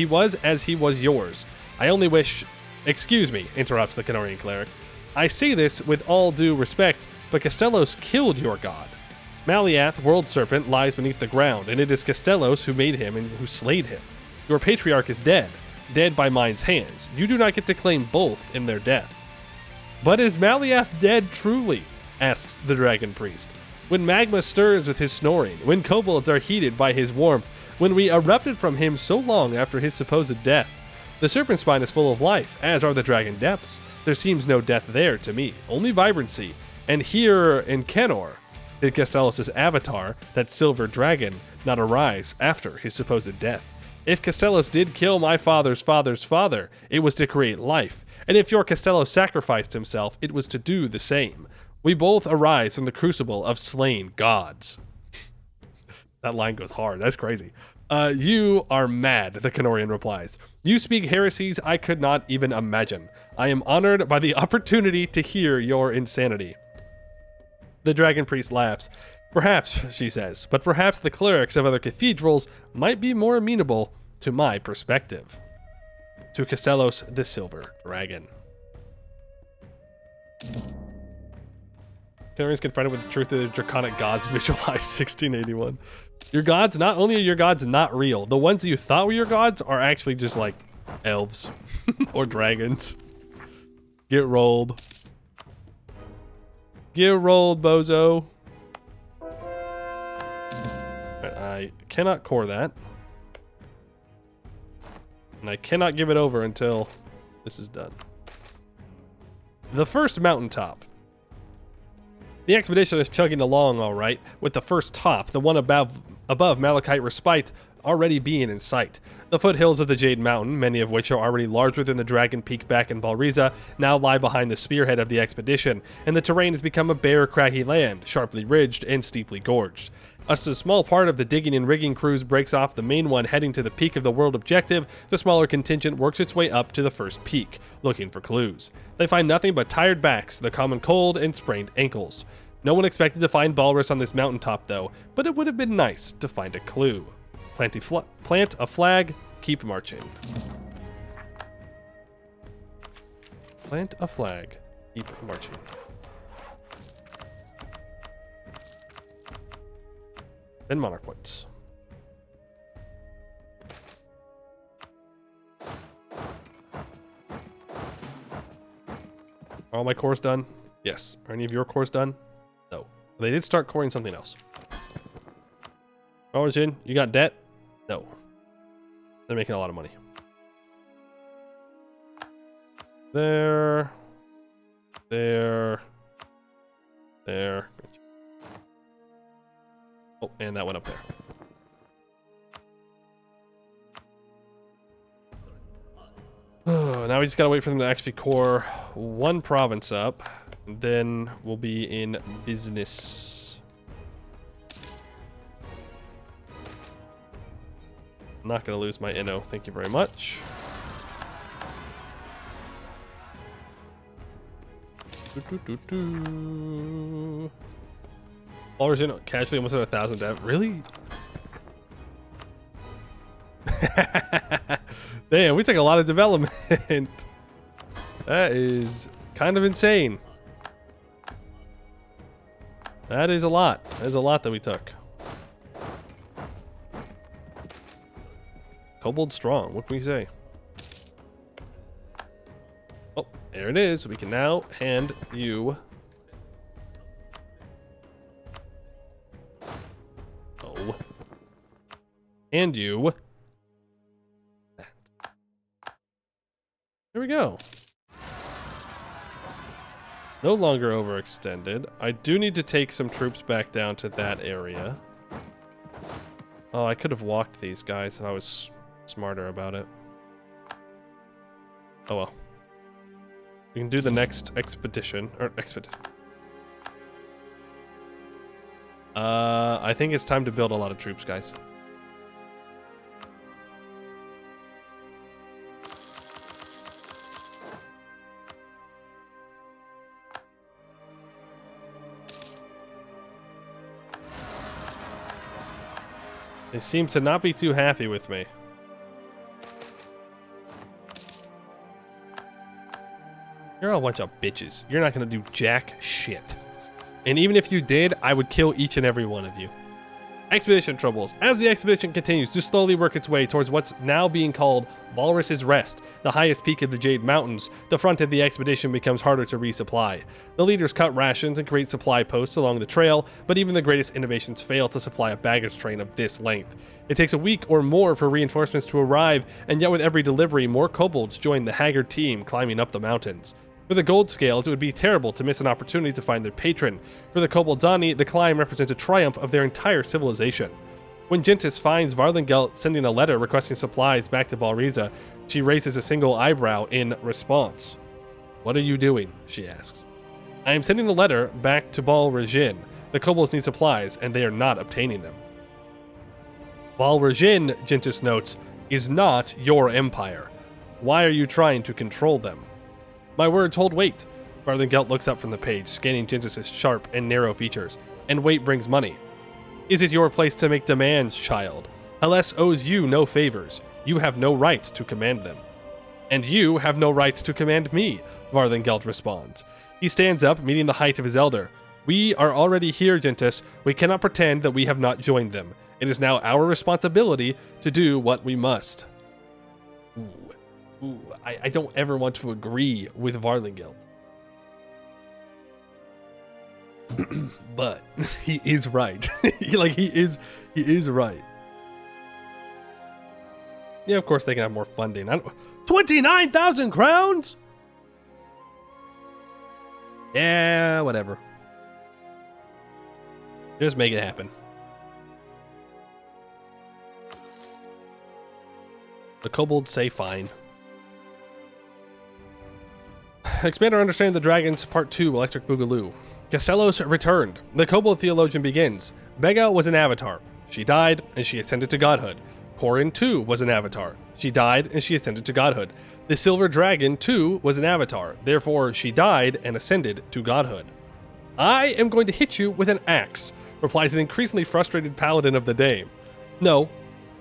was as he was yours. I only wish... Excuse me, interrupts the Canorian cleric. I say this with all due respect, but Castellos killed your god. Maliath, World Serpent, lies beneath the ground, and it is Castellos who made him and who slayed him. Your patriarch is dead, dead by mine's hands. You do not get to claim both in their death. But is Maliath dead truly? Asks the dragon priest. When magma stirs with his snoring, when kobolds are heated by his warmth, when we erupted from him so long after his supposed death. The serpent spine is full of life, as are the dragon depths. There seems no death there to me, only vibrancy. And here in Canor, did Castellos' avatar, that silver dragon, not arise after his supposed death? If Castellos did kill my father's father's father, it was to create life. And if your Castello sacrificed himself, it was to do the same. We both arise from the crucible of slain gods. That line goes hard. That's crazy. You are mad, the Canorian replies. You speak heresies I could not even imagine. I am honored by the opportunity to hear your insanity. The dragon priest laughs. Perhaps, she says, but perhaps the clerics of other cathedrals might be more amenable to my perspective. To Castellos the Silver Dragon. Canarians confronted with the truth of their draconic gods visualized 1681. Your gods, not only are your gods not real, the ones that you thought were your gods are actually just like elves or dragons. Get rolled. Get rolled, bozo. Right, I cannot core that. And I cannot give it over until this is done. The first mountaintop. The expedition is chugging along all right, with the first top, the one above Malachite Respite, already being in sight. The foothills of the Jade Mountain, many of which are already larger than the Dragon Peak back in Balriza, now lie behind the spearhead of the expedition, and the terrain has become a bare, craggy land, sharply ridged and steeply gorged. As a small part of the digging and rigging crews breaks off the main one heading to the peak of the world objective, the smaller contingent works its way up to the first peak, looking for clues. They find nothing but tired backs, the common cold, and sprained ankles. No one expected to find Balrus on this mountaintop though, but it would have been nice to find a clue. Plant a flag, keep marching. Plant a flag, keep marching. And monarch points. Are all my cores done? Yes. Are any of your cores done? No. They did start coring something else. Origin, you got debt? No. They're making a lot of money. There. Oh, and that went up there. Oh, now we just gotta wait for them to actually core one province up. And then we'll be in business. I'm not gonna lose my Inno. Thank you very much. Origin casually almost at 1,000 dev. Really? Damn, we took a lot of development. That is kind of insane. That is a lot. That is a lot that we took. Kobold strong. What can we say? Oh, there it is. We can now hand you. Oh. And you. There we go. No longer overextended. I do need to take some troops back down to that area. Oh, I could have walked these guys if I was smarter about it. Oh well. We can do the next expedition. I think it's time to build a lot of troops, guys. They seem to not be too happy with me. You're all a bunch of bitches. You're not gonna do jack shit. And even if you did, I would kill each and every one of you. Expedition troubles. As the expedition continues to slowly work its way towards what's now being called Walrus's Rest, the highest peak of the Jade Mountains, the front of the expedition becomes harder to resupply. The leaders cut rations and create supply posts along the trail, but even the greatest innovations fail to supply a baggage train of this length. It takes a week or more for reinforcements to arrive, and yet with every delivery, more kobolds join the haggard team climbing up the mountains. For the gold scales, it would be terrible to miss an opportunity to find their patron. For the Kobildzani, the climb represents a triumph of their entire civilization. When Gentis finds Varlingelt sending a letter requesting supplies back to Balriza, she raises a single eyebrow in response. "What are you doing?" she asks. "I am sending a letter back to Balrajin. The kobolds need supplies, and they are not obtaining them." Balrajin, Gentis notes, is not your empire. Why are you trying to control them? My words hold weight. Varlingelt looks up from the page, scanning Gentis' sharp and narrow features. And weight brings money. Is it your place to make demands, child? Hellas owes you no favors. You have no right to command them. And you have no right to command me, Varlingelt responds. He stands up, meeting the height of his elder. We are already here, Gentis. We cannot pretend that we have not joined them. It is now our responsibility to do what we must. I don't ever want to agree with Varlingild. But he is right. he is right. Yeah, of course they can have more funding. 29,000 crowns? Yeah, whatever. Just make it happen. The kobolds say fine. Expand our understanding of the dragons, part 2, Electric Boogaloo. Castellos returned. The kobold theologian begins. Bega was an avatar. She died, and she ascended to godhood. Corin, too, was an avatar. She died, and she ascended to godhood. The silver dragon, too, was an avatar. Therefore, she died and ascended to godhood. I am going to hit you with an axe, replies an increasingly frustrated paladin of the day. No,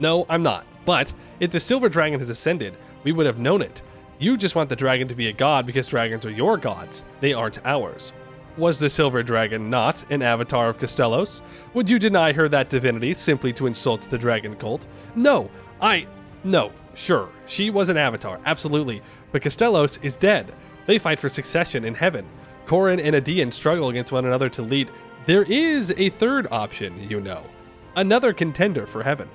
I'm not. But if the silver dragon has ascended, we would have known it. You just want the dragon to be a god because dragons are your gods. They aren't ours. Was the silver dragon not an avatar of Castellos? Would you deny her that divinity simply to insult the dragon cult? No, sure, she was an avatar, absolutely. But Castellos is dead. They fight for succession in heaven. Corin and Adean struggle against one another to lead. There is a third option, you know. Another contender for heaven.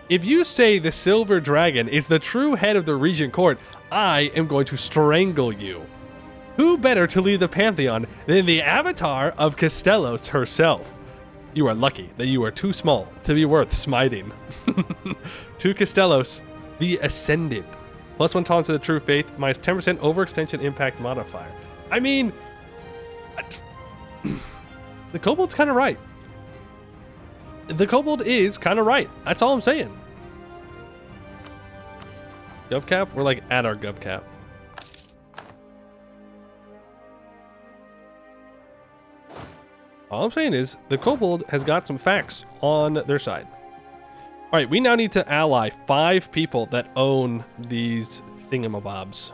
If you say the silver dragon is the true head of the regent court, I am going to strangle you. Who better to lead the pantheon than the avatar of Castellos herself? You are lucky that you are too small to be worth smiting. To Castellos, the ascended. +1 tolerance to the true faith, minus 10% overextension impact modifier. I mean, the kobold's kind of right. The kobold is kind of right. That's all I'm saying. Gov cap? We're like at our gov cap. All I'm saying is the kobold has got some facts on their side. All right, we now need to ally 5 people that own these thingamabobs.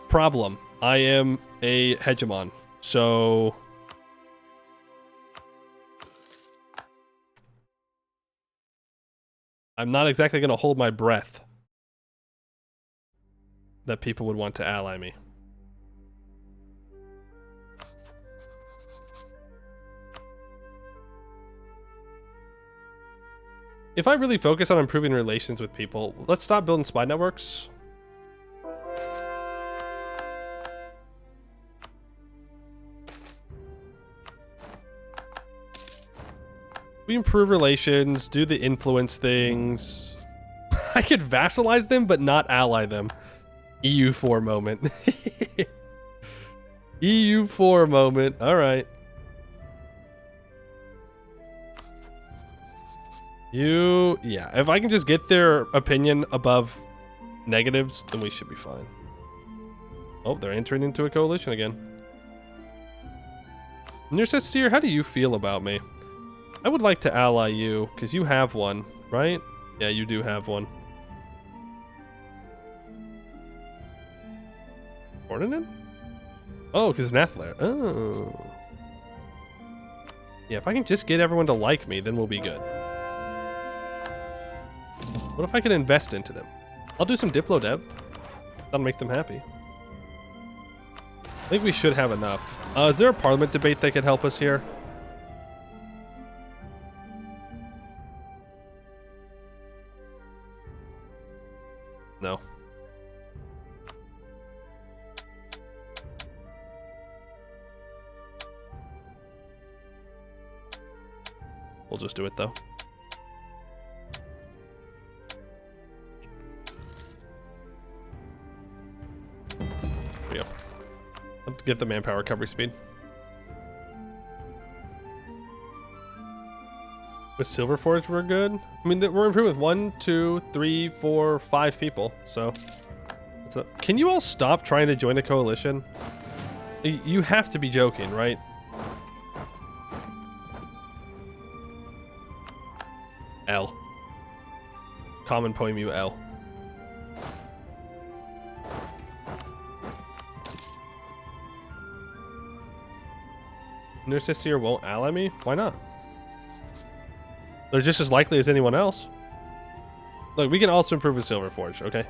Problem, I am a hegemon, so I'm not exactly going to hold my breath that people would want to ally me. If I really focus on improving relations with people, let's stop building spy networks. We improve relations, do the influence things. I could vassalize them, but not ally them. EU4 moment. EU4 moment. All right. Yeah, if I can just get their opinion above negatives, then we should be fine. Oh, they're entering into a coalition again. Nurse how do you feel about me? I would like to ally you, because you have one, right? Yeah, you do have one. Ordinin? Oh, because of Nathler. Oh. Yeah, if I can just get everyone to like me, then we'll be good. What if I can invest into them? I'll do some Diplo dev. That'll make them happy. I think we should have enough. Is there a parliament debate that could help us here? No. We'll just do it though. There we go. Let's get the manpower recovery speed. With Silverforge, we're good. I mean, we're improved with 1, 2, 3, 4, 5 people. So, what's up? Can you all stop trying to join a coalition? You have to be joking, right? L. Common poem you L. Nurses here won't ally me? Why not? They're just as likely as anyone else. Look, we can also improve with Silver Forge, okay?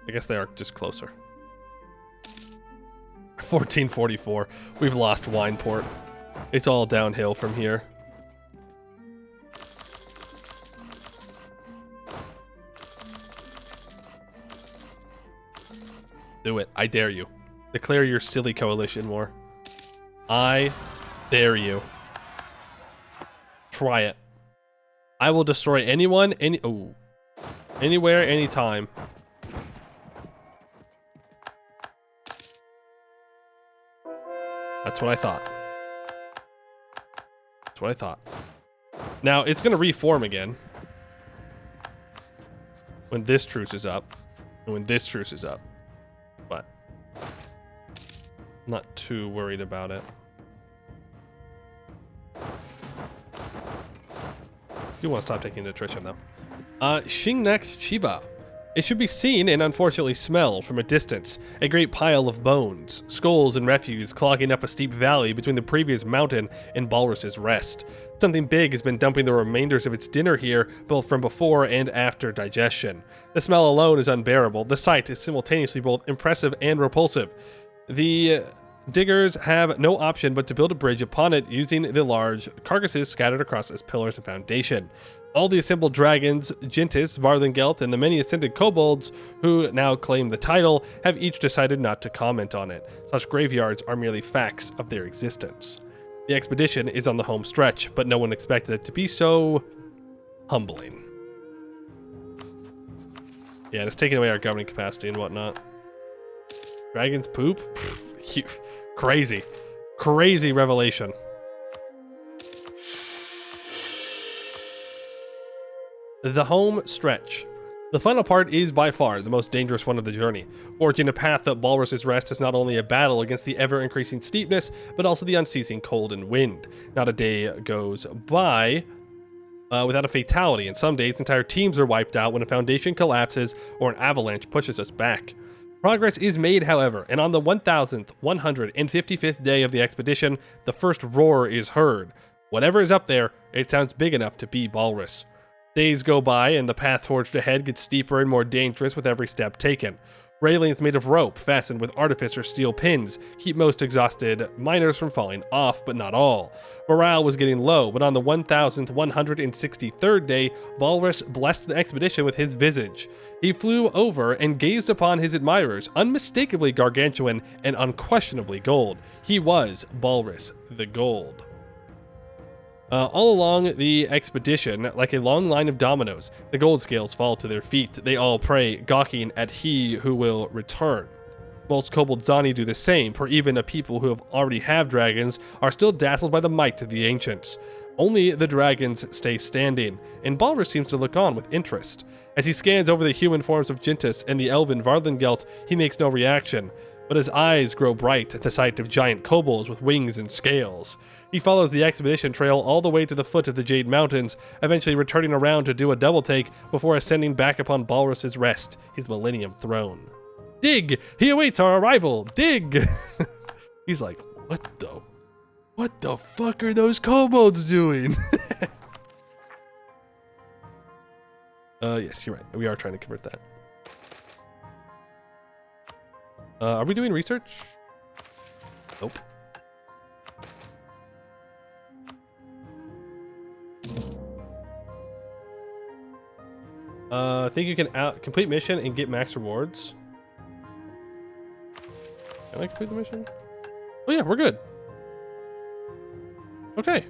I guess they are just closer. 1444. We've lost Wineport. It's all downhill from here. Do it. I dare you. Declare your silly coalition war. I dare you. Try it. I will destroy anyone, anywhere, anytime. That's what I thought. That's what I thought. Now, it's going to reform again. When this truce is up. And when this truce is up. But I'm not too worried about it. Do want to stop taking attrition, though. Shingnek's Chiba. It should be seen and unfortunately smelled from a distance. A great pile of bones, skulls, and refuse clogging up a steep valley between the previous mountain and Balrus's Rest. Something big has been dumping the remainders of its dinner here, both from before and after digestion. The smell alone is unbearable. The sight is simultaneously both impressive and repulsive. The diggers have no option but to build a bridge upon it using the large carcasses scattered across its pillars and foundation. All the assembled dragons, Jintis, Varlingelt, and the many ascended kobolds who now claim the title have each decided not to comment on it. Such graveyards are merely facts of their existence. The expedition is on the home stretch, but no one expected it to be so humbling. Yeah, it's taking away our governing capacity and whatnot. Dragons poop? Crazy. Crazy revelation. The home stretch. The final part is by far the most dangerous one of the journey. Forging a path up Balrus's Rest is not only a battle against the ever-increasing steepness, but also the unceasing cold and wind. Not a day goes by without a fatality, and some days entire teams are wiped out when a foundation collapses or an avalanche pushes us back. Progress is made, however, and on the 1,155th day of the expedition, the first roar is heard. Whatever is up there, it sounds big enough to be Balrus. Days go by, and the path forged ahead gets steeper and more dangerous with every step taken. Railings made of rope, fastened with artificer steel pins, keep most exhausted miners from falling off, but not all. Morale was getting low, but on the 1,163rd day, Balrus blessed the expedition with his visage. He flew over and gazed upon his admirers, unmistakably gargantuan and unquestionably gold. He was Balrus the Gold. All along the expedition, like a long line of dominoes, the gold scales fall to their feet. They all pray, gawking at he who will return. Most Kobildzani do the same, for even a people who already have dragons are still dazzled by the might of the ancients. Only the dragons stay standing, and Balrus seems to look on with interest. As he scans over the human forms of Jintis and the elven Varlingelt, he makes no reaction, but his eyes grow bright at the sight of giant kobolds with wings and scales. He follows the expedition trail all the way to the foot of the Jade Mountains, eventually returning around to do a double take before ascending back upon Balrus's Rest, his Millennium Throne. Dig! He awaits our arrival! Dig! He's like, what the fuck are those kobolds doing? Yes, you're right. We are trying to convert that. Are we doing research? Nope. I think you can complete mission and get max rewards. Can I complete the mission? Oh yeah, we're good. Okay.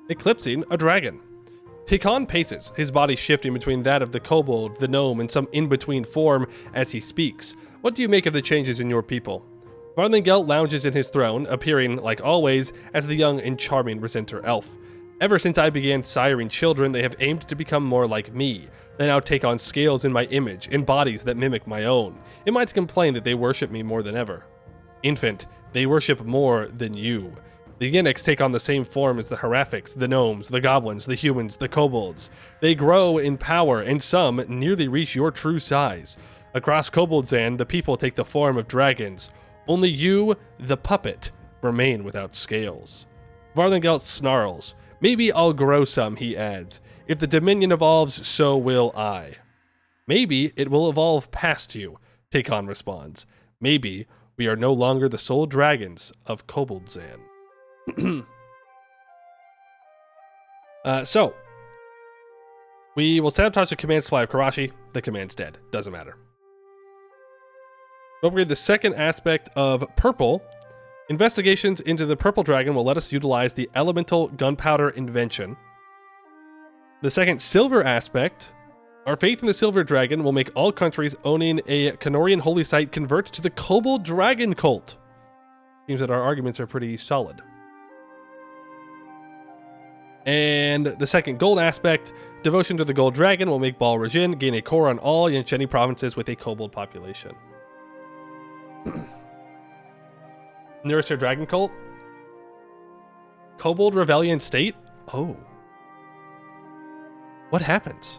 Eclipsing a dragon. Tikon paces, his body shifting between that of the kobold, the gnome, and some in-between form as he speaks. What do you make of the changes in your people? Varlingelt lounges in his throne, appearing, like always, as the young and charming Resenter elf. Ever since I began siring children, they have aimed to become more like me. They now take on scales in my image, in bodies that mimic my own. It might complain that they worship me more than ever. Infant, they worship more than you. The Yinniks take on the same form as the Herafics, the gnomes, the goblins, the humans, the kobolds. They grow in power, and some nearly reach your true size. Across Kobildzan, the people take the form of dragons. Only you, the puppet, remain without scales. Varlingelt snarls. Maybe I'll grow some, he adds. If the Dominion evolves, so will I. Maybe it will evolve past you, Takon responds. Maybe we are no longer the sole dragons of Kobildzan. So, we will sabotage the command supply of Karashi. The command's dead. Doesn't matter. Upgrade the second aspect of Purple. Investigations into the Purple Dragon will let us utilize the elemental gunpowder invention. The second Silver aspect. Our faith in the Silver Dragon will make all countries owning a Canorian holy site convert to the Kobold Dragon cult. Seems that our arguments are pretty solid. And the second gold aspect, devotion to the Gold Dragon will make Bal Rajin gain a core on all Yansheni provinces with a kobold population. Nearest to Dragon Cult? Kobold Rebellion State? Oh. What happens?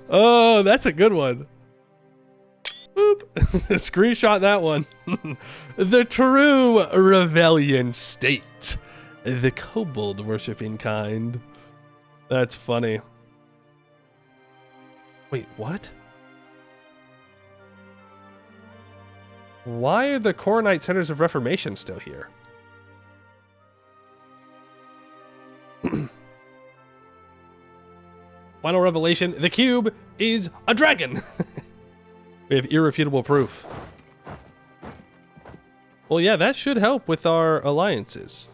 Oh, that's a good one. Boop. Screenshot that one. The true rebellion state. The kobold worshipping kind. That's funny. Wait, what? Why are the Koronite Centers of Reformation still here? Final revelation, the cube is a dragon. We have irrefutable proof. Well, yeah, that should help with our alliances.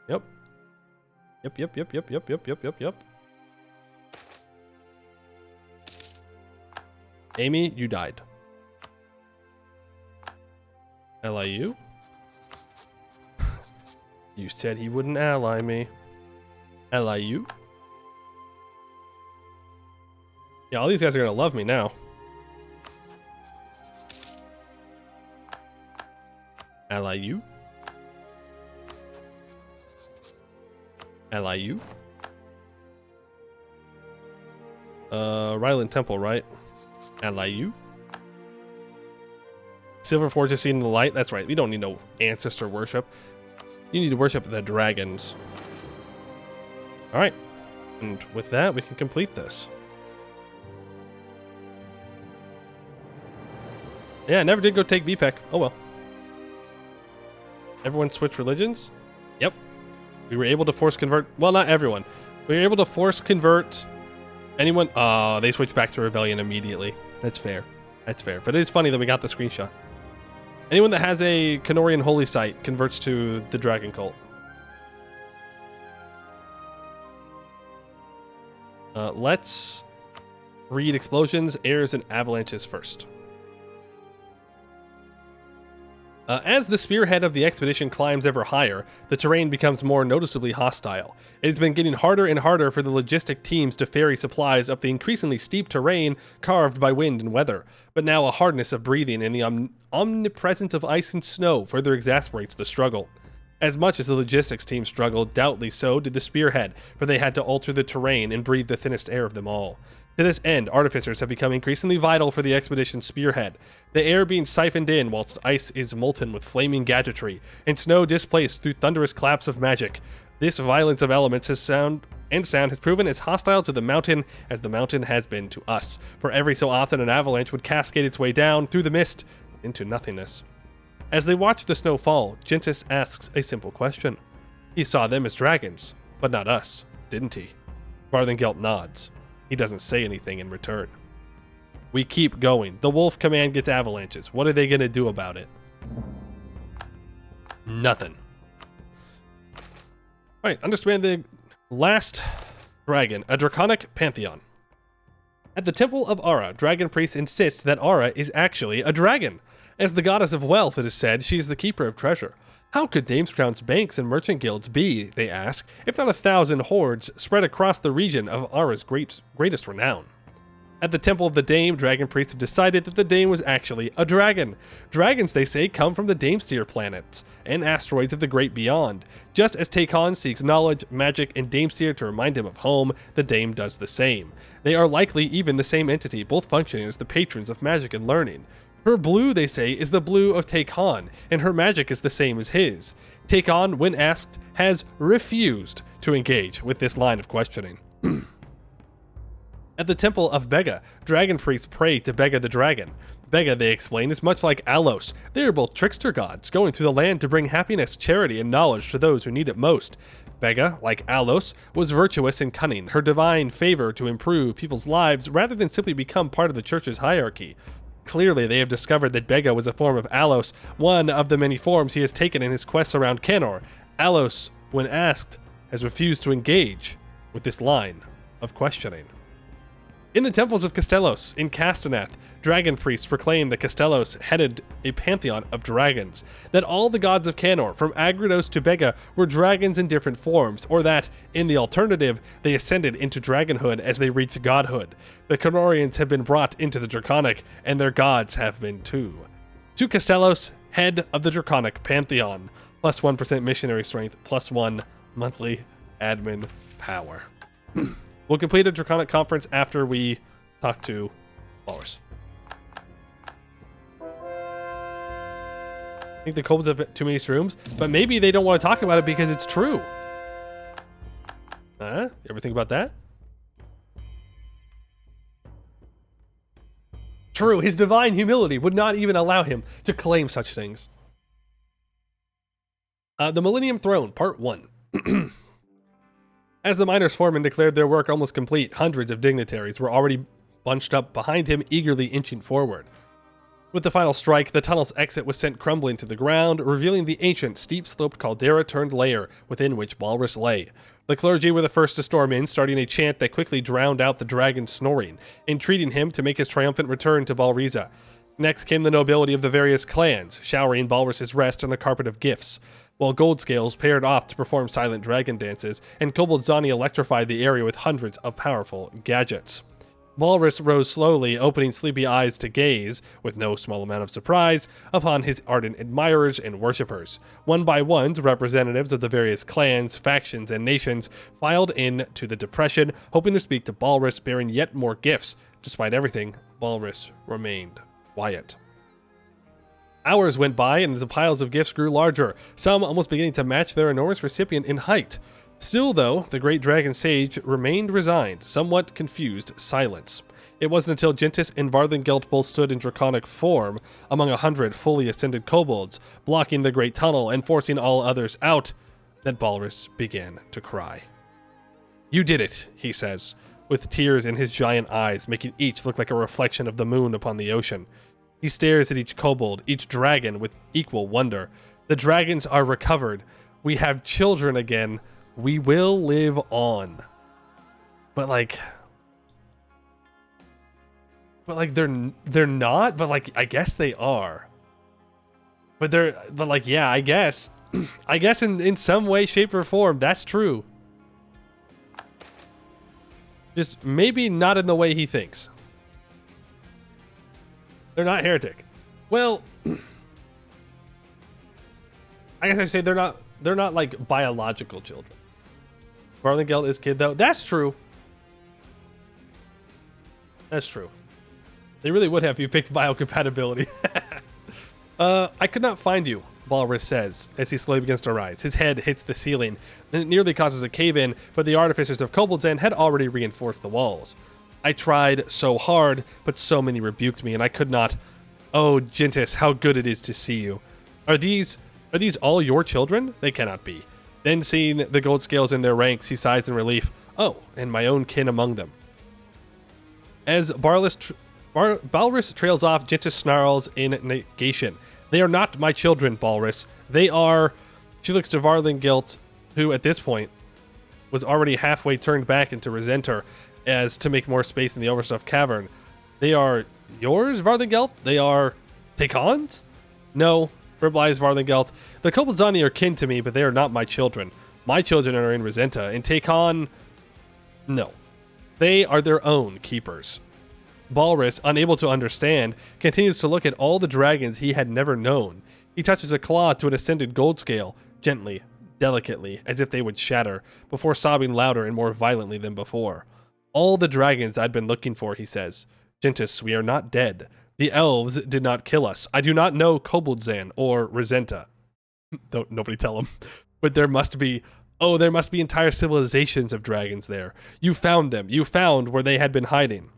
Yep. Yep. Amy, you died. LIU? You said he wouldn't ally me. LIU? Yeah, all these guys are gonna love me now. LIU? LIU? Ryland Temple, right? LIU? Silver Forge is seen in the light. That's right. We don't need no ancestor worship. You need to worship the dragons. Alright. And with that, we can complete this. Yeah, I never did go take BPEC. Oh well. Everyone switched religions? Yep. We were able to force convert... Well, not everyone. We were able to force convert anyone... Oh, they switched back to Rebellion immediately. That's fair. That's fair. But it is funny that we got the screenshot. Anyone that has a Canorian holy site converts to the Dragon Cult. Let's read explosions, airs, and avalanches first. As the spearhead of the expedition climbs ever higher, the terrain becomes more noticeably hostile. It has been getting harder and harder for the logistic teams to ferry supplies up the increasingly steep terrain carved by wind and weather, but now a hardness of breathing and the omnipresence of ice and snow further exasperates the struggle. As much as the logistics team struggled, doubtly so did the spearhead, for they had to alter the terrain and breathe the thinnest air of them all. To this end, artificers have become increasingly vital for the expedition's spearhead, the air being siphoned in whilst ice is molten with flaming gadgetry, and snow displaced through thunderous claps of magic. This violence of elements sound has proven as hostile to the mountain as the mountain has been to us, for every so often an avalanche would cascade its way down through the mist into nothingness. As they watch the snow fall, Gentis asks a simple question. He saw them as dragons, but not us, didn't he? Varlingelt nods. He doesn't say anything in return. We keep going. The Wolf Command gets avalanches. What are they going to do about it? Nothing. Alright, understand the last dragon, a draconic pantheon. At the Temple of Ara, dragon priests insist that Ara is actually a dragon. As the goddess of wealth, it is said, she is the keeper of treasure. How could Damescrown's banks and merchant guilds be, they ask, if not 1,000 hordes spread across the region of Ara's greatest renown? At the Temple of the Dame, dragon priests have decided that the Dame was actually a dragon. Dragons, they say, come from the Damesteer planets and asteroids of the great beyond. Just as Takon seeks knowledge, magic, and Damesteer to remind him of home, the Dame does the same. They are likely even the same entity, both functioning as the patrons of magic and learning. Her blue, they say, is the blue of Takon, and her magic is the same as his. Takon, when asked, has refused to engage with this line of questioning. At the Temple of Bega, dragon priests pray to Bega the dragon. Bega, they explain, is much like Alos. They are both trickster gods, going through the land to bring happiness, charity, and knowledge to those who need it most. Bega, like Alos, was virtuous and cunning, her divine favor to improve people's lives rather than simply become part of the church's hierarchy. Clearly, they have discovered that Bega was a form of Alos, one of the many forms he has taken in his quests around Canor. Alos, when asked, has refused to engage with this line of questioning. In the temples of Castellos, in Casternath, dragon priests proclaim that Castellos headed a pantheon of dragons, that all the gods of Canor, from Agrados to Bega, were dragons in different forms, or that, in the alternative, they ascended into dragonhood as they reached godhood. The Canorians have been brought into the Draconic, and their gods have been too. To Castellos, head of the Draconic pantheon, plus 1% missionary strength, plus 1 monthly admin power. We'll complete a Draconic conference after we talk to Walrus. I think the kobolds have too many shrooms, but maybe they don't want to talk about it because it's true. You ever think about that? True, his divine humility would not even allow him to claim such things. The Millennium Throne, Part 1. As the miners' foreman declared their work almost complete, hundreds of dignitaries were already bunched up behind him, eagerly inching forward. With the final strike, the tunnel's exit was sent crumbling to the ground, revealing the ancient, steep-sloped caldera-turned lair within which Walrus lay. The clergy were the first to storm in, starting a chant that quickly drowned out the dragon's snoring, entreating him to make his triumphant return to Balriza. Next came the nobility of the various clans, showering Balrus's rest on a carpet of gifts, while Goldscales paired off to perform silent dragon dances, and Kobildzani electrified the area with hundreds of powerful gadgets. Walrus rose slowly, opening sleepy eyes to gaze, with no small amount of surprise, upon his ardent admirers and worshippers. One by one, representatives of the various clans, factions, and nations filed in to the depression, hoping to speak to Walrus, bearing yet more gifts. Despite everything, Walrus remained quiet. Hours went by, and the piles of gifts grew larger, some almost beginning to match their enormous recipient in height. Still, though, the great dragon sage remained resigned, somewhat confused silence. It wasn't until Gentis and Varthengelt both stood in draconic form among 100 fully ascended kobolds, blocking the great tunnel and forcing all others out, that Balrus began to cry. "You did it," he says, with tears in his giant eyes, making each look like a reflection of the moon upon the ocean. He stares at each kobold, each dragon, with equal wonder. The dragons are recovered. We have children again. We will live on. But like they're not, but like I guess they are. But like yeah, I guess. I guess in some way, shape, or form, that's true. Just maybe not in the way he thinks. They're not heretic. Well, I guess I say they're not like biological children. Varthengelt is kid though. That's true. That's true. They really would have if you picked biocompatibility. I could not find you, Walrus says, as he slowly begins to rise. His head hits the ceiling, and it nearly causes a cave-in, but the artificers of Kobildzan had already reinforced the walls. I tried so hard, but so many rebuked me, and I could not. Oh, Gentis, how good it is to see you. Are these all your children? They cannot be. Then seeing the gold scales in their ranks, he sighs in relief. Oh, and my own kin among them. As Balrus trails off, Gentis snarls in negation. They are not my children, Balrus. They are... She looks to Varthengelt, who at this point was already halfway turned back into Resenter, as to make more space in the overstuffed cavern. They are yours, Varthengelt? They are Takon's? No, replies Varthengelt. The Kobildzani are kin to me, but they are not my children. My children are in Resenta, and Takon... No. They are their own keepers. Balrus, unable to understand, continues to look at all the dragons he had never known. He touches a claw to an ascended gold scale, gently, delicately, as if they would shatter, before sobbing louder and more violently than before. All the dragons I'd been looking for, he says. Gentis, we are not dead. The elves did not kill us. I do not know Kobildzan or Resenta. Don't nobody tell him. But there must be entire civilizations of dragons there. You found them. You found where they had been hiding.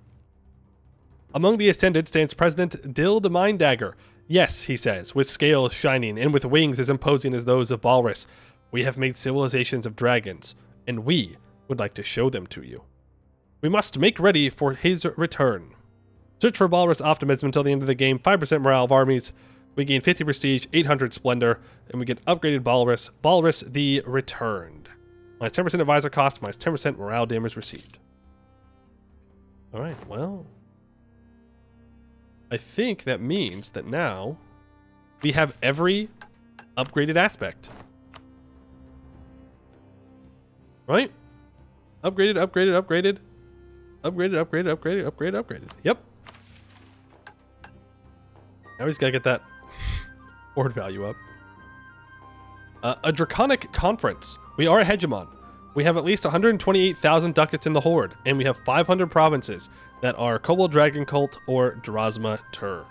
Among the ascended stands President Dill the Mind Dagger. Yes, he says, with scales shining and with wings as imposing as those of Balrus. We have made civilizations of dragons, and we would like to show them to you. We must make ready for his return. Search for Balrus optimism until the end of the game. 5% morale of armies. We gain 50 prestige, 800 splendor, and we get upgraded Balrus. Balrus the Returned. Minus 10% advisor cost, minus 10% morale damage received. Alright, well, I think that means that now we have every upgraded aspect. Right? Upgraded, upgraded, upgraded. Upgraded, upgraded, upgraded, upgraded, upgraded. Yep. Now he's gotta get that horde value up. A draconic conference. We are a hegemon. We have at least 128,000 ducats in the horde, and we have 500 provinces that are Kobold Dragon Cult or Drasma Tur.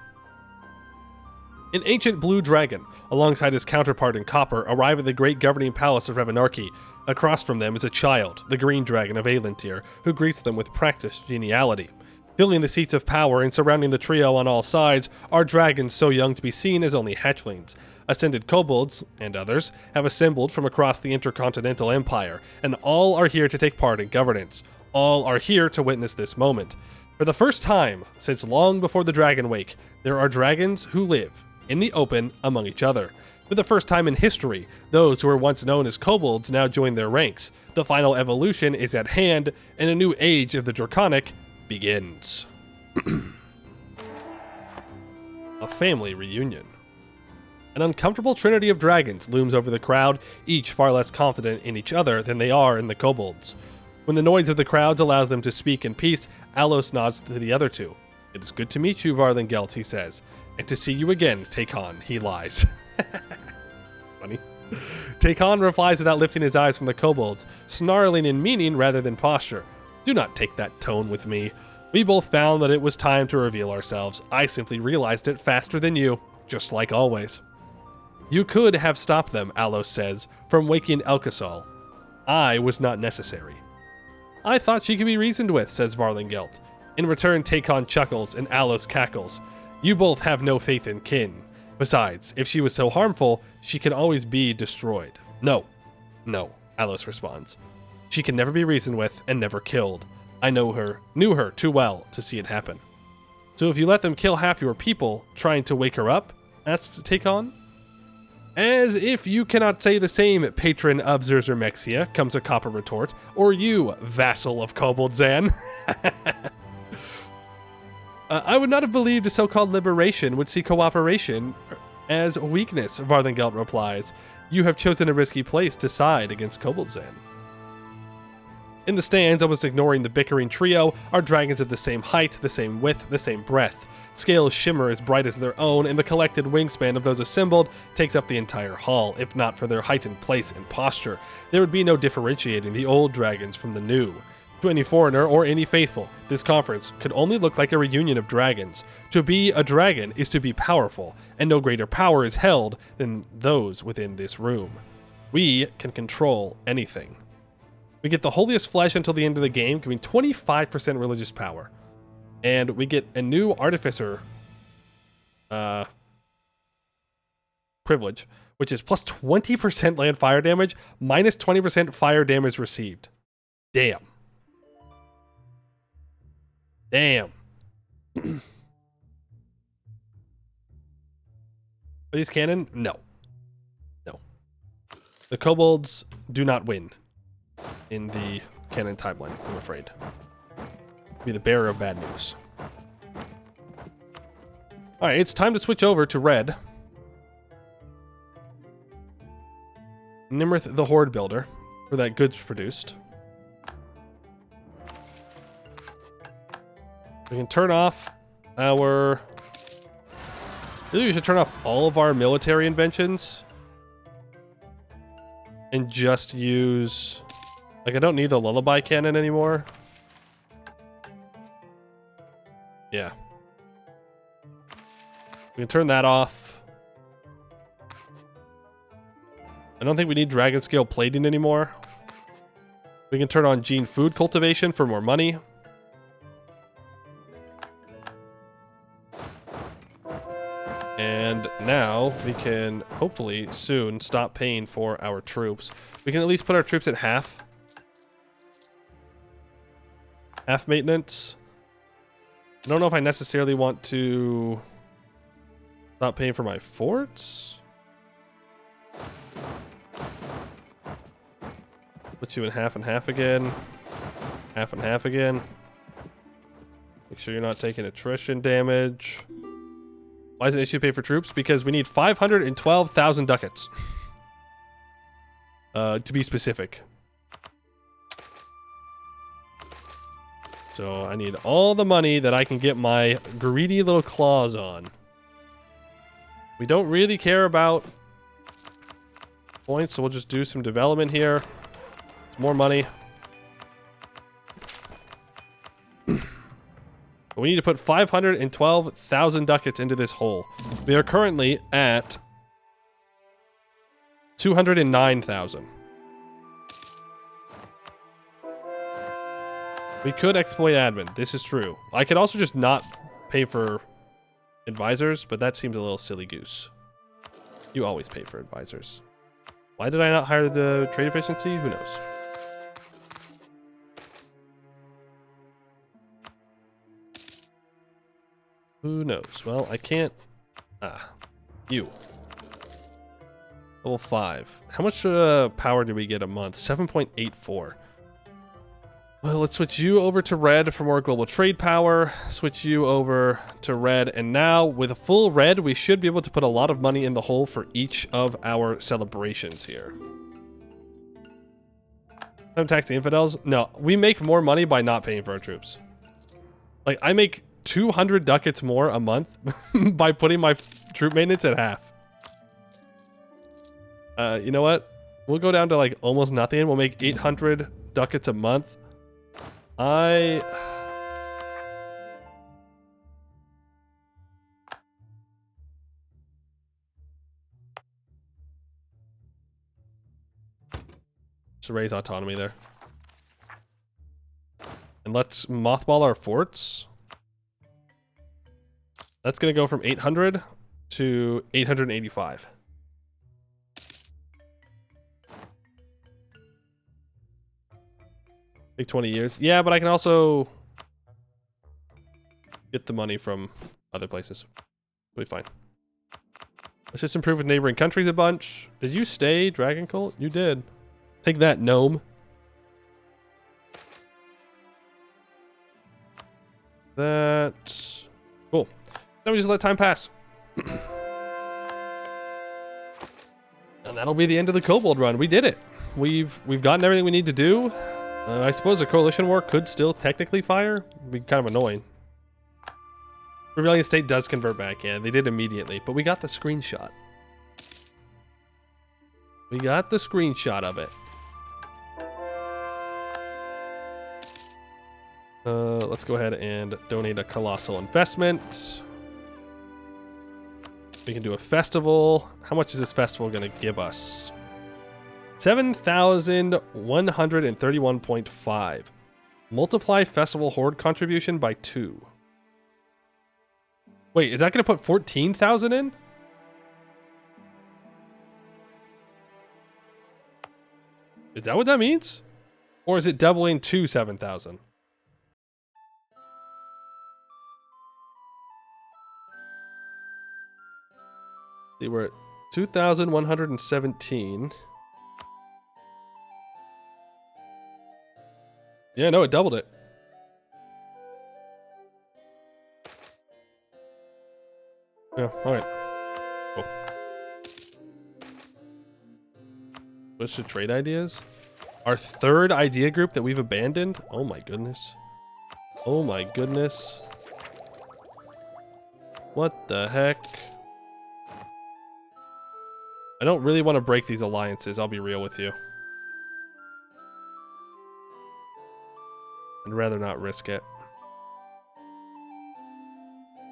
An ancient blue dragon, alongside his counterpart in copper, arrive at the great governing palace of Revanarchy. Across from them is a child, the green dragon of Aelintir, who greets them with practiced geniality. Filling the seats of power and surrounding the trio on all sides are dragons so young to be seen as only hatchlings. Ascended kobolds, and others, have assembled from across the intercontinental empire, and all are here to take part in governance. All are here to witness this moment. For the first time since long before the Dragon Wake, there are dragons who live in the open among each other. For the first time in history, those who were once known as kobolds now join their ranks. The final evolution is at hand, and a new age of the Draconic begins. A family reunion. An uncomfortable trinity of dragons looms over the crowd, each far less confident in each other than they are in the kobolds. When the noise of the crowds allows them to speak in peace, Alos nods to the other two. It is good to meet you, Varlingelt, he says. And to see you again, Takon, he lies. Funny. Takon replies without lifting his eyes from the kobolds, snarling in meaning rather than posture. Do not take that tone with me. We both found that it was time to reveal ourselves. I simply realized it faster than you, just like always. You could have stopped them, Alos says, from waking Elkasal. I was not necessary. I thought she could be reasoned with, says Varlingelt. In return, Takon chuckles and Alos cackles. You both have no faith in kin. Besides, if she was so harmful, she can always be destroyed. No, Alos responds. She can never be reasoned with and never killed. I knew her too well to see it happen. So if you let them kill half your people, trying to wake her up? Asks Takon. As if you cannot say the same, patron of Zerzurmexia, comes a copper retort. Or you, vassal of Kobildzan. I would not have believed a so-called liberation would see cooperation as weakness, Varlingelt replies. You have chosen a risky place to side against Kobildzan. In the stands, almost ignoring the bickering trio, are dragons of the same height, the same width, the same breadth. Scales shimmer as bright as their own, and the collected wingspan of those assembled takes up the entire hall. If not for their heightened place and posture, there would be no differentiating the old dragons from the new. To any foreigner or any faithful, this conference could only look like a reunion of dragons. To be a dragon is to be powerful, and no greater power is held than those within this room. We can control anything. We get the holiest flesh until the end of the game, giving 25% religious power. And we get a new artificer privilege, which is plus 20% land fire damage, minus 20% fire damage received. Damn. Damn. Are these canon? No. The kobolds do not win in the canon timeline, I'm afraid. Be the bearer of bad news. Alright, it's time to switch over to red. Nimrith the Horde Builder, where that goods produced. We can turn off our... Really, we should turn off all of our military inventions. And just use... Like, I don't need the lullaby cannon anymore. Yeah. We can turn that off. I don't think we need dragon scale plating anymore. We can turn on gene food cultivation for more money. And now we can hopefully soon stop paying for our troops. We can at least put our troops at half. Half maintenance. I don't know if I necessarily want to stop paying for my forts. Put you in half and half again. Half and half again. Make sure you're not taking attrition damage. Why is it an issue to pay for troops? Because we need 512,000 ducats. To be specific. So I need all the money that I can get my greedy little claws on. We don't really care about points, so we'll just do some development here. It's more money. But we need to put 512,000 ducats into this hole. We are currently at 209,000. We could exploit admin. This is true. I could also just not pay for advisors, but that seems a little silly goose. You always pay for advisors. Why did I not hire the trade efficiency? Who knows? Who knows? Well, I can't... you. Level 5. How much power do we get a month? 7.84. Well, let's switch you over to red for more global trade power. Switch you over to red. And now, with a full red, we should be able to put a lot of money in the hole for each of our celebrations here. I'm taxing infidels? No, we make more money by not paying for our troops. Like, I make 200 ducats more a month by putting my troop maintenance at half. You know what? We'll go down to like almost nothing. We'll make 800 ducats a month. Just raise autonomy there. And let's mothball our forts. That's going to go from 800 to 885. Take 20 years. Yeah, but I can also get the money from other places. We'll be fine. Let's just improve with neighboring countries a bunch. Did you stay, Dragon Cult? You did. Take that, gnome. That's cool. Then we just let time pass. And that'll be the end of the Kobold run. We did it. We've gotten everything we need to do. I suppose a coalition war could still technically fire. It'd be kind of annoying. Rebellion state does convert back. Yeah, they did immediately. But we got the screenshot. We got the screenshot of it. Let's go ahead and donate a colossal investment. We can do a festival. How much is this festival going to give us? 7,131.5. Multiply festival horde contribution by 2. Wait, is that going to put 14,000 in? Is that what that means? Or is it doubling to 7,000? See, we're at 2,117. Yeah, no, it doubled it. Yeah, alright. Cool. Switch to trade ideas. Our third idea group that we've abandoned. Oh my goodness. Oh my goodness. What the heck? I don't really want to break these alliances, I'll be real with you. I'd rather not risk it.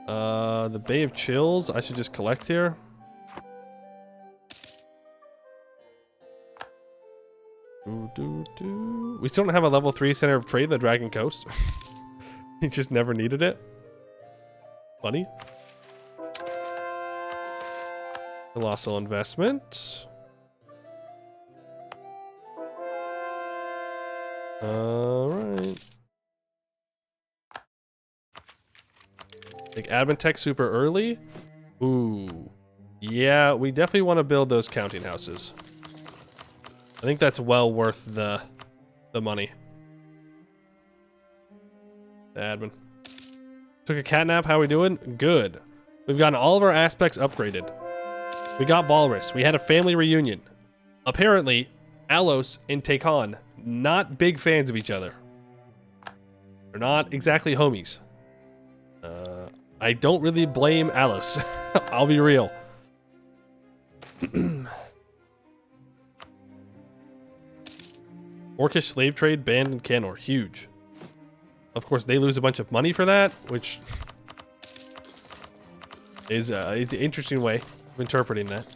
The Bay of Chills, I should just collect here. We still don't have a level 3 center of trade, the Dragon Coast. He just never needed it. Funny. Colossal investment. Alright. Take admin tech super early. Ooh. Yeah, we definitely want to build those counting houses. I think that's well worth the money. Admin. Took a cat nap. How we doing? Good. We've gotten all of our aspects upgraded. We got Walrus. We had a family reunion. Apparently, Alos and Takon, not big fans of each other. They're not exactly homies. I don't really blame Alos. I'll be real. Orcish slave trade banned in Canor. Huge. Of course, they lose a bunch of money for that, which is it's an interesting way of interpreting that.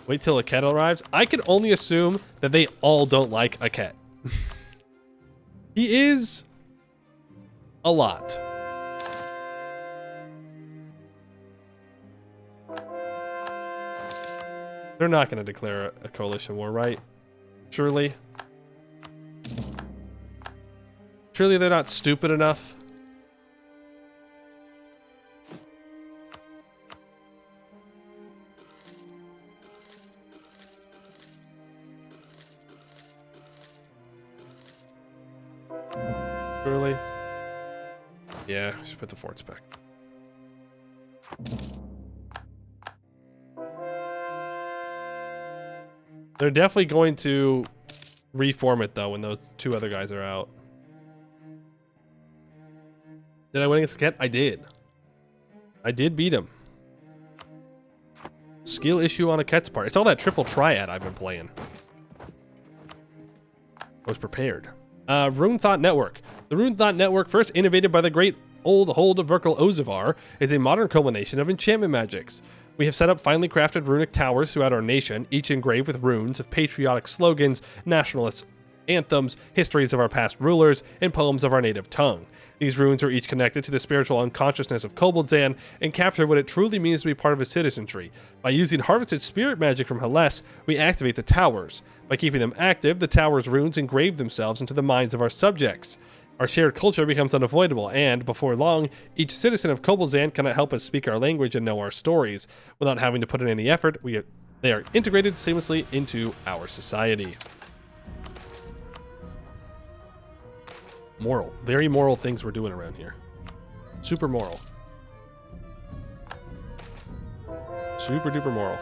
Wait till a cat arrives. I can only assume that they all don't like a cat. He is a lot. They're not going to declare a coalition war, right? Surely. Surely they're not stupid enough. Surely. Yeah, I should put the forts back. They're definitely going to reform it, though, when those two other guys are out. Did I win against the cat? I did. I did beat him. Skill issue on a cat's part. It's all that triple triad I've been playing. I was prepared. Rune Thought Network. The Rune Thought Network, first innovated by the great old hold of Verkal Ozivar, is a modern culmination of enchantment magics. We have set up finely crafted runic towers throughout our nation, each engraved with runes of patriotic slogans, nationalist anthems, histories of our past rulers, and poems of our native tongue. These runes are each connected to the spiritual unconsciousness of Kobildzan and capture what it truly means to be part of a citizenry. By using harvested spirit magic from Hellas, we activate the towers. By keeping them active, the towers' runes engrave themselves into the minds of our subjects. Our shared culture becomes unavoidable, and, before long, each citizen of Kobildzan cannot help us speak our language and know our stories. Without having to put in any effort, they are integrated seamlessly into our society. Moral. Very moral things we're doing around here. Super moral. Super duper moral.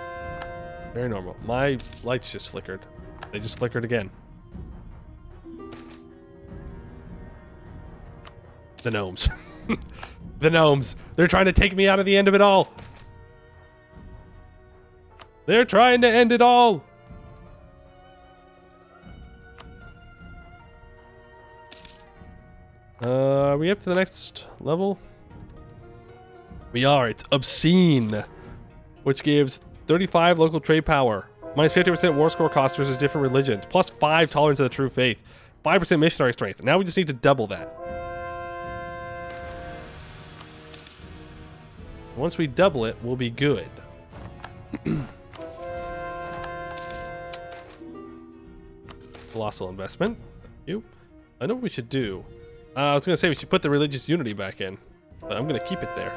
Very normal. My lights just flickered. They just flickered again. The gnomes. The gnomes. They're trying to take me out of the end of it all. They're trying to end it all. Are we up to the next level? We are. It's obscene, which gives 35 local trade power, minus 50% war score cost versus different religions, plus 5 tolerance of the true faith, 5% missionary strength. Now we just need to double that. Once we double it, we'll be good. Colossal investment. Thank you. I know what we should do. I was going to say we should put the religious unity back in, but I'm going to keep it there.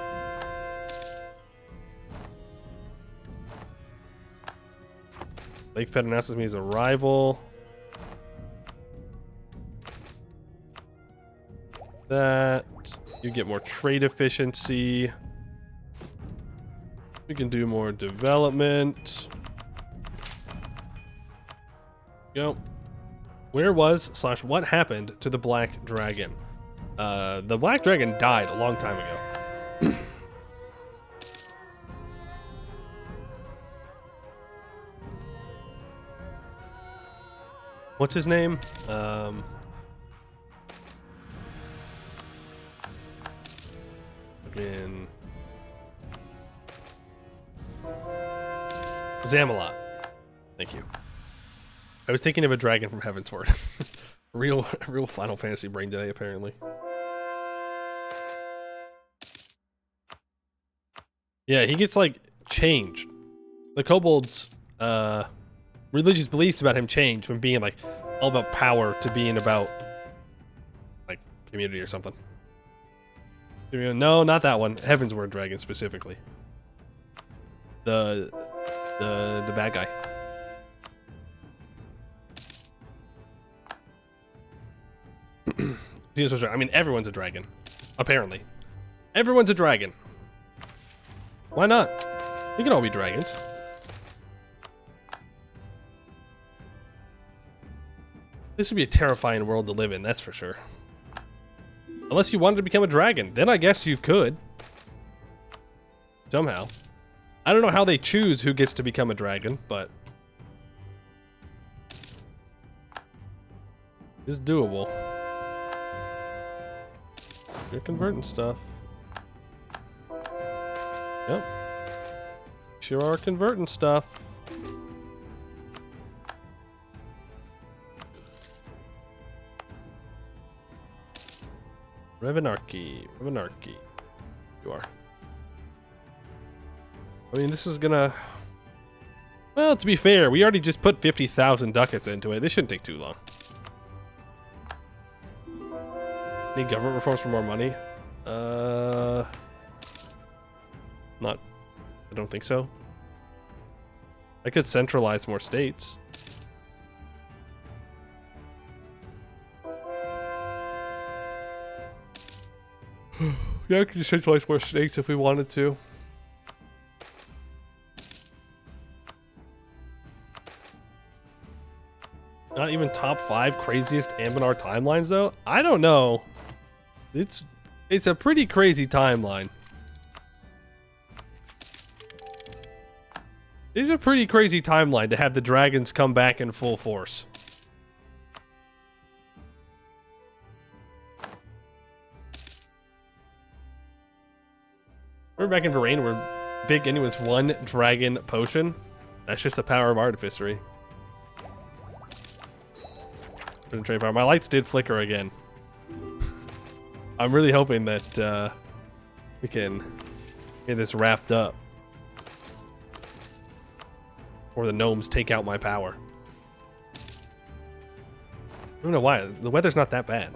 Lakefed announces me as a rival. That. You get more trade efficiency. We can do more development. Go. Where was / what happened to the Black Dragon? The Black Dragon died a long time ago. What's his name? Again. Zamalot. Thank you. I was thinking of a dragon from Heavensward. real Final Fantasy brain today, apparently. Yeah, he gets like changed. The kobolds' religious beliefs about him change from being like all about power to being about like community or something. No, not that one. Heavensward dragon specifically. The bad guy. I mean, everyone's a dragon. Apparently, everyone's a dragon. Why not? We can all be dragons. This would be a terrifying world to live in, that's for sure. Unless you wanted to become a dragon, then I guess you could. Somehow. I don't know how they choose who gets to become a dragon, but it's doable. You're converting stuff. Yep. Sure are converting stuff. Revenarchy. You are. I mean, this is gonna... Well, to be fair, we already just put 50,000 ducats into it. This shouldn't take too long. Need government reforms for more money? Not... I don't think so. I could centralize more states. Yeah, I could just centralize more states if we wanted to. Not even top 5 craziest Anbennar timelines, though? I don't know. It's a pretty crazy timeline. It's a pretty crazy timeline to have the dragons come back in full force. We're back in Verrain, we're big ending with 1 dragon potion. That's just the power of artificery. My lights did flicker again. I'm really hoping that we can get this wrapped up. Or the gnomes take out my power. I don't know why. The weather's not that bad.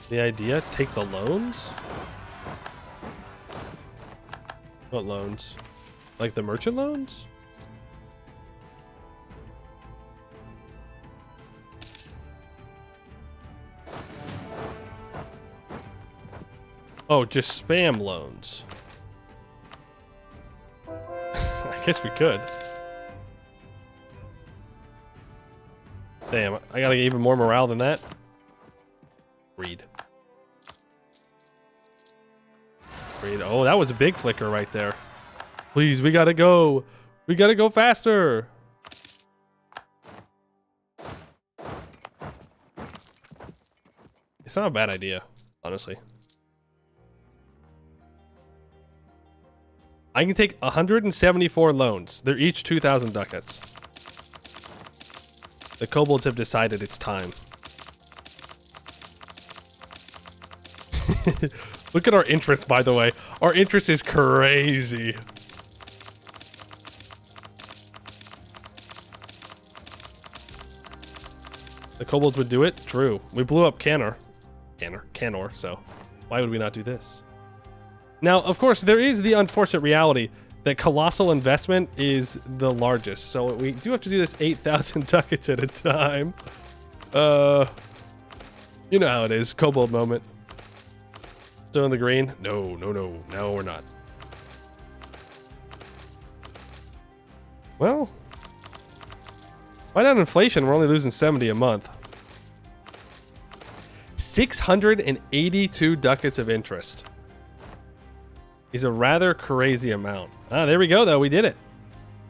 The idea? Take the loans? What loans? Like the merchant loans? Oh, just spam loans. I guess we could. Damn, I gotta get even more morale than that. Read. Oh, that was a big flicker right there. Please, we gotta go. We gotta go faster. It's not a bad idea, honestly. I can take 174 loans. They're each 2,000 ducats. The kobolds have decided it's time. Look at our interest, by the way. Our interest is crazy. The kobolds would do it? True. We blew up Canor, so why would we not do this? Now, of course, there is the unfortunate reality that colossal investment is the largest, so we do have to do this 8,000 ducats at a time. You know how it is. Kobold moment. Still in the green? No, we're not. Well, why not inflation? We're only losing 70 a month. 682 ducats of interest is a rather crazy amount. Ah, there we go, though. We did it.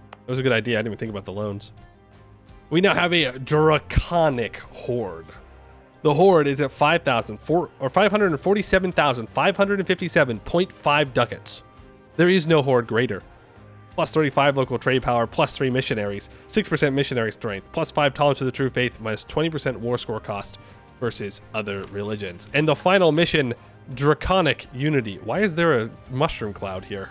That was a good idea. I didn't even think about the loans. We now have a draconic horde. The horde is at 547,557.5 ducats. There is no horde greater. Plus 35 local trade power, plus 3 missionaries, 6% missionary strength, plus 5 tolerance to the true faith, minus 20% war score cost versus other religions. And the final mission, draconic unity. Why is there a mushroom cloud here?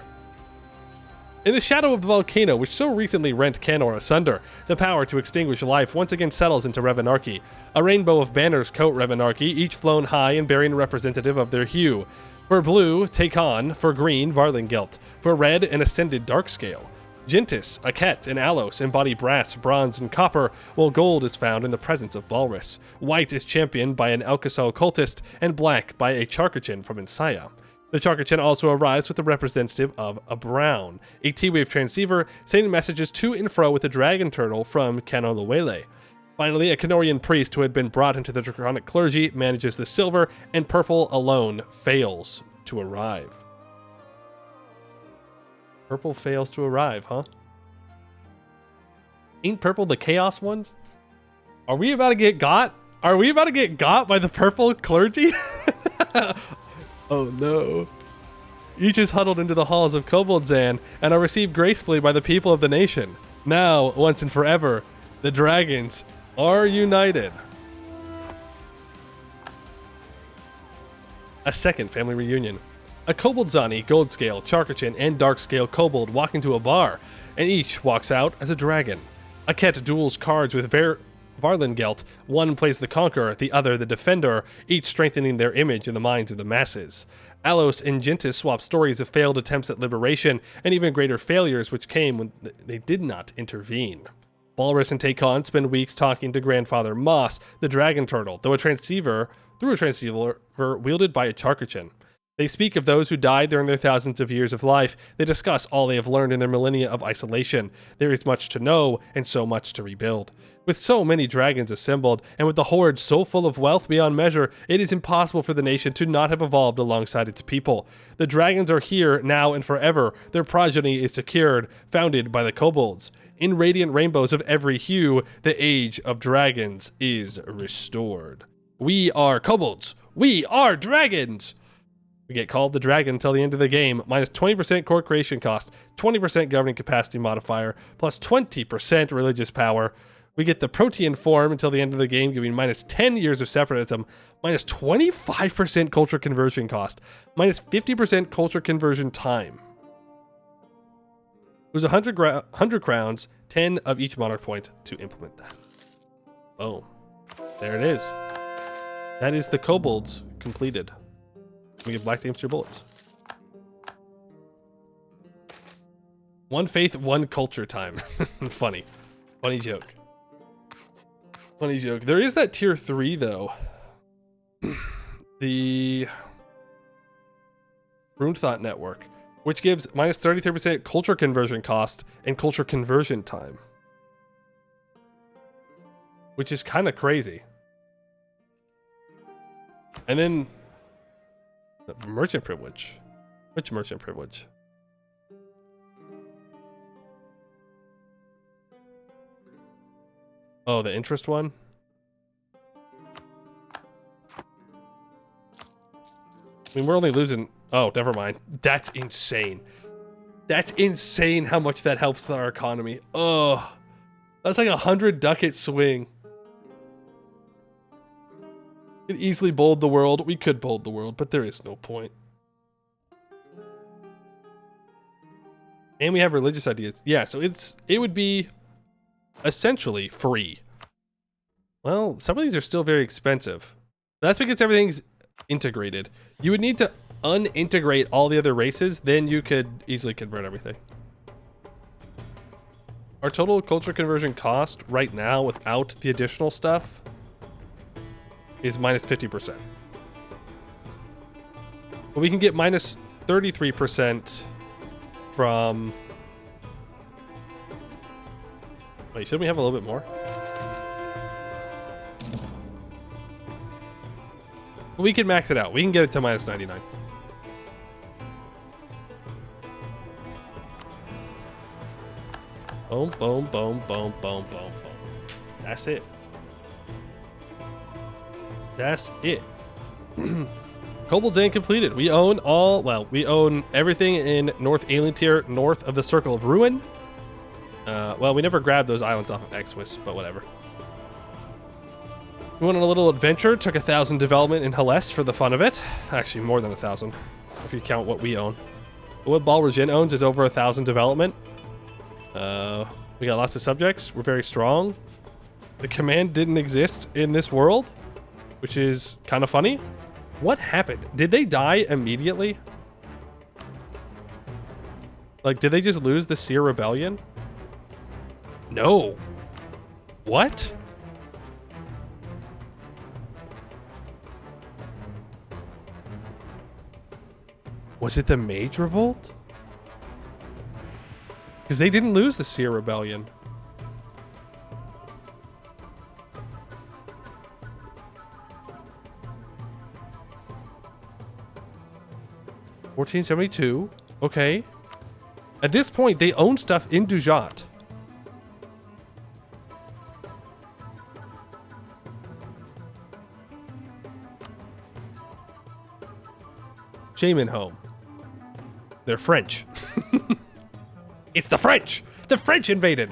In the shadow of the volcano, which so recently rent Canor asunder, the power to extinguish life once again settles into Revanarchy. A rainbow of banners coat Revanarchy, each flown high and bearing a representative of their hue. For blue, Takon. For green, Varlingelt. For red, an ascended Darkscale. Gentis, Aket, and Alos embody brass, bronze, and copper, while gold is found in the presence of Balrus. White is championed by an Elkasal cultist, and black by a Charkachin from Insaya. The Charkachin also arrives with a representative of a brown, a T-Wave transceiver sending messages to and fro with the dragon turtle from Canolawele. Finally, a Canorian priest who had been brought into the draconic clergy manages the silver, and purple alone fails to arrive. Purple fails to arrive, huh? Ain't purple the chaos ones? Are we about to get got? Are we about to get got by the purple clergy? Oh no. Each is huddled into the halls of Kobildzan and are received gracefully by the people of the nation. Now, once and forever, the dragons are united. A second family reunion. A Kobildzani, Goldscale, Charkachin, and Darkscale Kobold walk into a bar, and each walks out as a dragon. Aket duels cards with Varlingelt. One plays the conqueror, the other the defender, each strengthening their image in the minds of the masses. Alos and Gentis swap stories of failed attempts at liberation, and even greater failures which came when they did not intervene. Balrus and Takon spend weeks talking to Grandfather Moss, the dragon turtle, through a transceiver wielded by a Charkachin. They speak of those who died during their thousands of years of life. They discuss all they have learned in their millennia of isolation. There is much to know, and so much to rebuild. With so many dragons assembled, and with the horde so full of wealth beyond measure, it is impossible for the nation to not have evolved alongside its people. The dragons are here, now and forever. Their progeny is secured, founded by the kobolds. In radiant rainbows of every hue, the age of dragons is restored. We are kobolds. We are dragons! We get called the dragon until the end of the game, minus 20% core creation cost, 20% governing capacity modifier, plus 20% religious power. We get the protean form until the end of the game, giving minus 10 years of separatism, minus 25% culture conversion cost, minus 50% culture conversion time. It was 100 crowns, 10 of each monarch point to implement that. Boom. There it is. That is the kobolds completed. We give black names to your bullets. One faith, one culture time. Funny. Funny joke. Funny joke. There is that tier 3 though. The Rune Thought Network, which gives minus 33% culture conversion cost and culture conversion time. Which is kind of crazy. And then merchant privilege. Which merchant privilege? Oh, the interest one? I mean, we're only losing... Oh, never mind. That's insane. That's insane how much that helps our economy. Oh, that's like 100 ducat swing. We could easily bold the world. We could bold the world, but there is no point. And we have religious ideas. Yeah, so it would be essentially free. Well, some of these are still very expensive. That's because everything's integrated. You would need to unintegrate all the other races, then you could easily convert everything. Our total culture conversion cost right now without the additional stuff is minus 50%. But we can get minus 33% from... Wait, shouldn't we have a little bit more? We can max it out. We can get it to minus 99. Boom, boom, boom, boom, boom, boom, boom. That's it. That's it. Kobildzan completed. We own we own everything in North Alien Tier, north of the Circle of Ruin. Well, we never grabbed those islands off of X-Swiss, but whatever. We went on a little adventure, took 1,000 development in Hellas for the fun of it. Actually, more than 1,000, if you count what we own. What Ball Regin owns is over 1,000 development. We got lots of subjects. We're very strong. The command didn't exist in this world, which is kind of funny. What happened? Did they die immediately? Like, did they just lose the Seer Rebellion? No. What? Was it the Mage Revolt? Because they didn't lose the Seer Rebellion. $1472. Okay. At this point, they own stuff in Dujat. Shaman home. They're French. It's the French! The French invaded!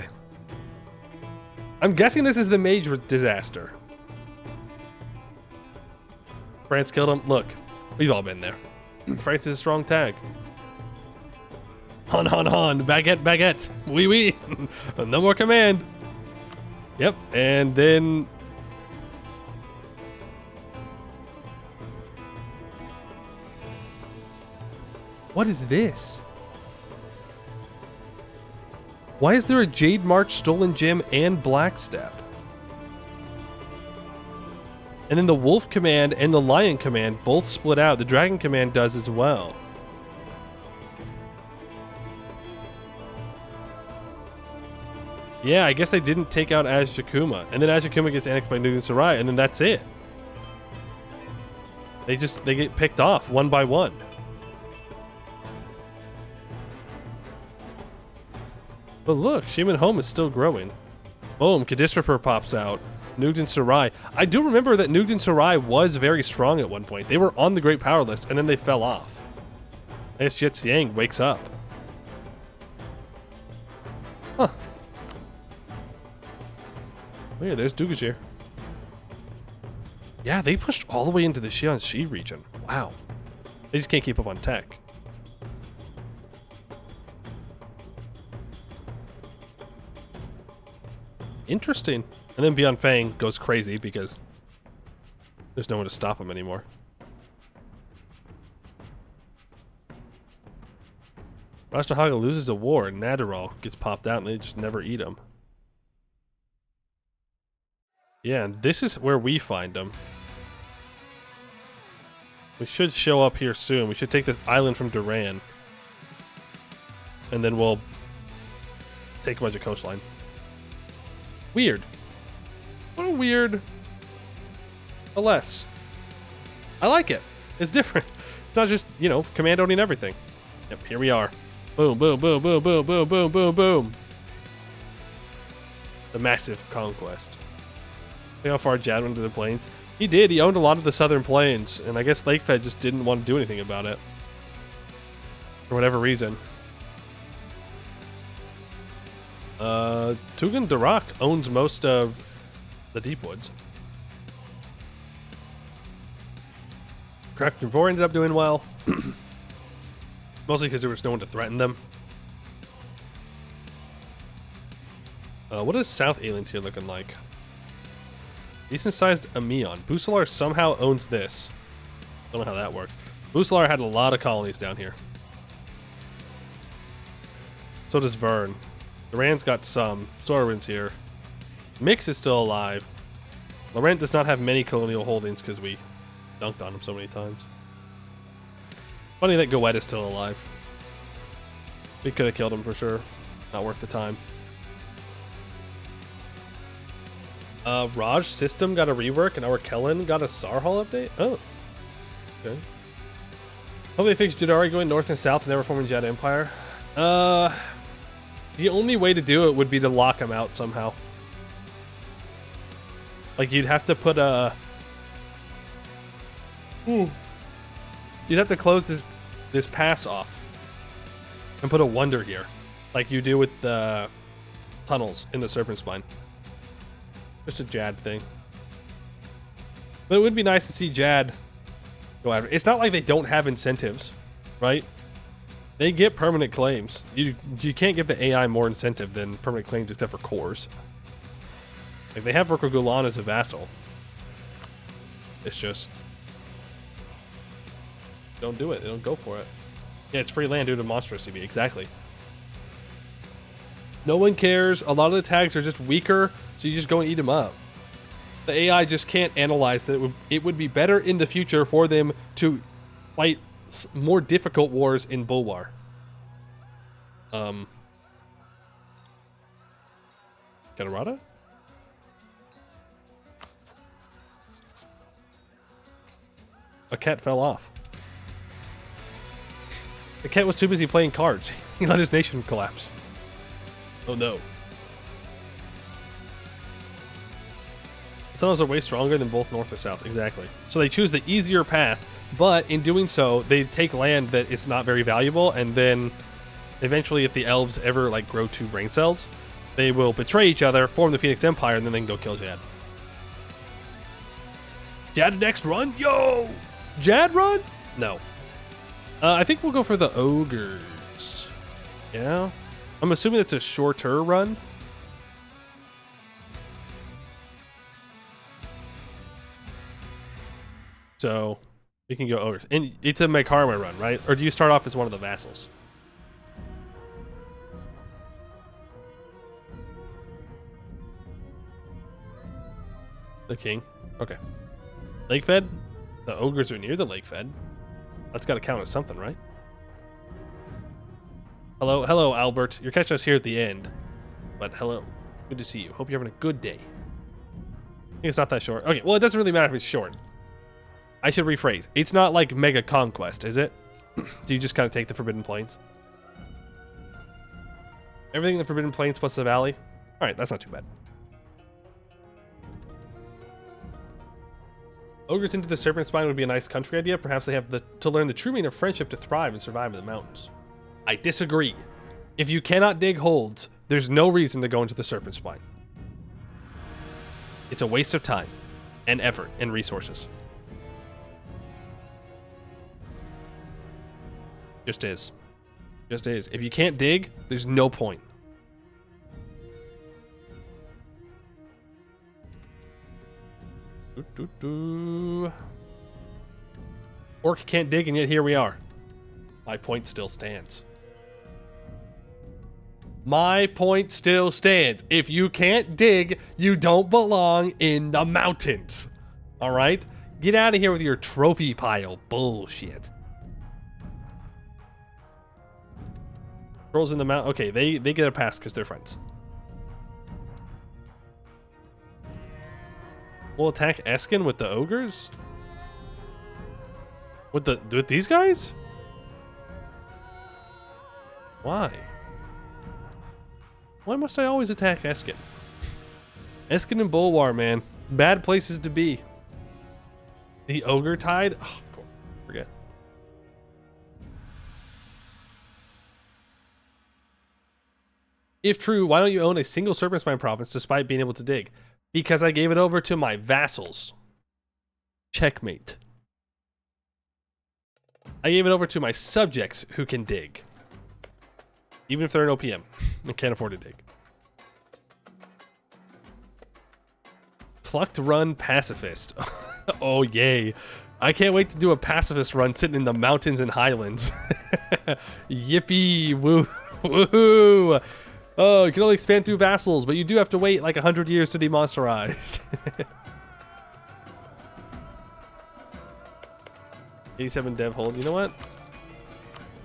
I'm guessing this is the Mage disaster. France killed him. Look, we've all been there. France is a strong tag. Han, baguette, baguette. Oui, oui. No more command. Yep, and then... What is this? Why is there a Jade March, Stolen Gem, and Black Step? And then the Wolf Command and the Lion Command both split out. The Dragon Command does as well. Yeah, I guess they didn't take out Azjakuma. And then Azjakuma gets annexed by Nugent Sarai, and then that's it. They get picked off one by one. But look, Shaman Home is still growing. Boom, Kadistrapur pops out. Nugent Sarai. I do remember that Nugent Sarai was very strong at one point. They were on the Great Power list, and then they fell off. I guess Jet Siang wakes up. Huh. Oh yeah, there's Dugajir. Yeah, they pushed all the way into the Xi'an region. Wow. They just can't keep up on tech. Interesting. And then Beyond Fang goes crazy because there's no one to stop him anymore. Rajnahaga loses a war and Nadaral gets popped out and they just never eat him. Yeah, and this is where we find him. We should show up here soon. We should take this island from Duran. And then we'll take a bunch of coastline. Weird. What a weird... Alas. I like it. It's different. It's not just, you know, command owning everything. Yep, here we are. Boom, boom, boom, boom, boom, boom, boom, boom, boom. The massive conquest. See how far Jad went to the plains? He did. He owned a lot of the southern plains, and I guess Lakefed just didn't want to do anything about it. For whatever reason. Tugan Darak owns most of the Deep Woods. Kraken 4 ended up doing well. Mostly because there was no one to threaten them. What is South Alien Tier looking like? Decent sized Amion. Busalar somehow owns this. Don't know how that works. Busalar had a lot of colonies down here. So does Vern. Duran's got some. Sorwin's here. Mix is still alive. Laurent does not have many colonial holdings because we dunked on him so many times. Funny that Goed is still alive. We could have killed him for sure. Not worth the time. Raj system got a rework and our Kellen got a Sarhal update? Oh. Okay. Hope they fix Jadari going north and south and never forming Jad Empire. The only way to do it would be to lock him out somehow. Like, you'd have to put a... You'd have to close this pass off and put a wonder here, like you do with the tunnels in the Serpent Spine. Just a Jad thing. But it would be nice to see Jad go after. It's not like they don't have incentives, right? They get permanent claims. You can't give the AI more incentive than permanent claims except for cores. Like, they have Urkel Gulan as a vassal. It's just... don't do it. They don't go for it. Yeah, it's free land due to monstrous CB. Exactly. No one cares. A lot of the tags are just weaker, so you just go and eat them up. The AI just can't analyze that it would be better in the future for them to fight more difficult wars in Bulwar. Katarata? A cat fell off. The cat was too busy playing cards. He let his nation collapse. Oh no. The tunnels are way stronger than both north or south. Exactly. So they choose the easier path, but in doing so, they take land that is not very valuable, and then eventually, if the elves ever like grow 2 brain cells, they will betray each other, form the Phoenix Empire, and then they can go kill Jad. Jad next run? Yo! Jad run? No. I think we'll go for the ogres. Yeah. I'm assuming it's a shorter run. So we can go ogres. And it's a Mekarma run, right? Or do you start off as one of the vassals? The king. Okay. Lake Fed? The ogres are near the Lake Fed. That's got to count as something, right? Hello, Albert. You're catching us here at the end. But hello. Good to see you. Hope you're having a good day. I think it's not that short. Okay, well, it doesn't really matter if it's short. I should rephrase. It's not like Mega Conquest, is it? Do you just kind of take the Forbidden Plains? Everything in the Forbidden Plains plus the Valley? Alright, that's not too bad. Ogres into the Serpent Spine would be a nice country idea. Perhaps they have to learn the true meaning of friendship to thrive and survive in the mountains. I disagree. If you cannot dig holds, there's no reason to go into the Serpent Spine. It's a waste of time and effort and resources. Just is. Just is. If you can't dig, there's no point. Orc can't dig, and yet here we are. My point still stands. My point still stands. If you can't dig, you don't belong in the mountains. All right? Get out of here with your trophy pile bullshit. Trolls in the mountain. Okay, they get a pass because they're friends. We'll attack Eskin with the ogres? With these guys? Why? Why must I always attack Eskin? Eskin and Bulwar, man. Bad places to be. The Ogre Tide? Oh, of course. Forget. If true, why don't you own a single Serpent Spine province despite being able to dig? Because I gave it over to my vassals. Checkmate. I gave it over to my subjects who can dig. Even if they're an OPM and can't afford to dig. Plucked run pacifist. Oh, yay. I can't wait to do a pacifist run sitting in the mountains and highlands. Yippee. Woo. Woohoo. Oh, you can only expand through vassals, but you do have to wait like 100 years to demonsterize. 87 dev hold. You know what?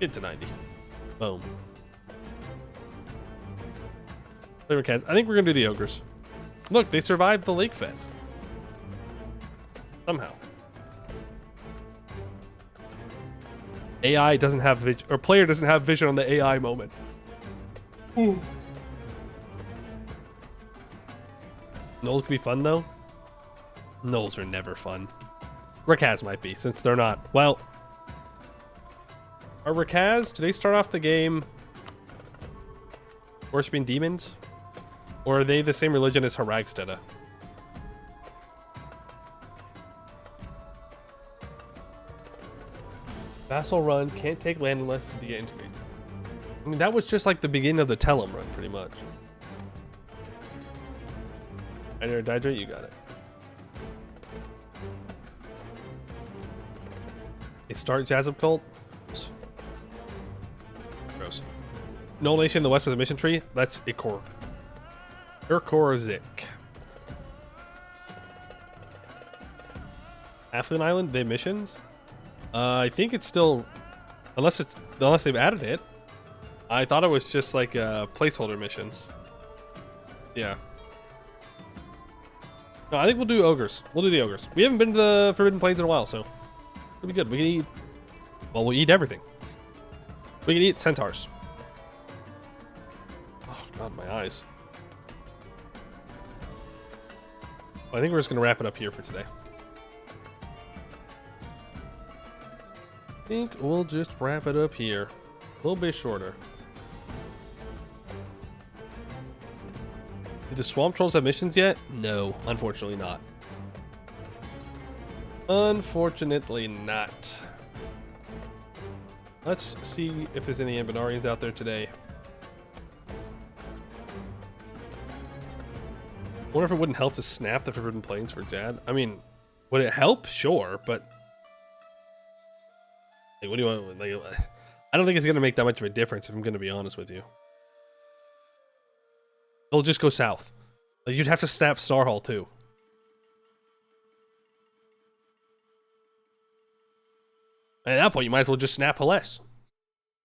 Get to 90. Boom. Flavor cats. I think we're going to do the ogres. Look, they survived the lake fed. Somehow. AI doesn't have vision, or player doesn't have vision on the AI moment. Ooh. Knolls could be fun though. Knolls are never fun. Rakaz might be, since they're not. Well, are Rakaz, do they start off the game worshipping demons? Or are they the same religion as Haragsteda? Vassal run, can't take land unless via interface. I mean, that was just like the beginning of the Tellum run, pretty much. Binary Dihydrate, you got it. They start Jazzup Cult? Gross. Null Nation in the west of the mission tree? That's Ikor. Urkorzik. Affluent Island, they missions? I think it's still, unless they've added it. I thought it was just like placeholder missions. Yeah. No, I think we'll do ogres. We'll do the ogres. We haven't been to the Forbidden Plains in a while, so it'll be good. We can eat. Well, we'll eat everything. We can eat centaurs. Oh god, my eyes. Well, I think we're just gonna wrap it up here for today. I think we'll just wrap it up here. A little bit shorter. Do the swamp trolls have missions yet? No, unfortunately not. Unfortunately not. Let's see if there's any Anbennarians out there today. I wonder if it wouldn't help to snap the Forbidden Plains for Jad. I mean, would it help? Sure, but like, what do you want? Like, I don't think it's gonna make that much of a difference if I'm gonna be honest with you. They'll just go south. Like, you'd have to snap Starhall too. At that point, you might as well just snap Helles.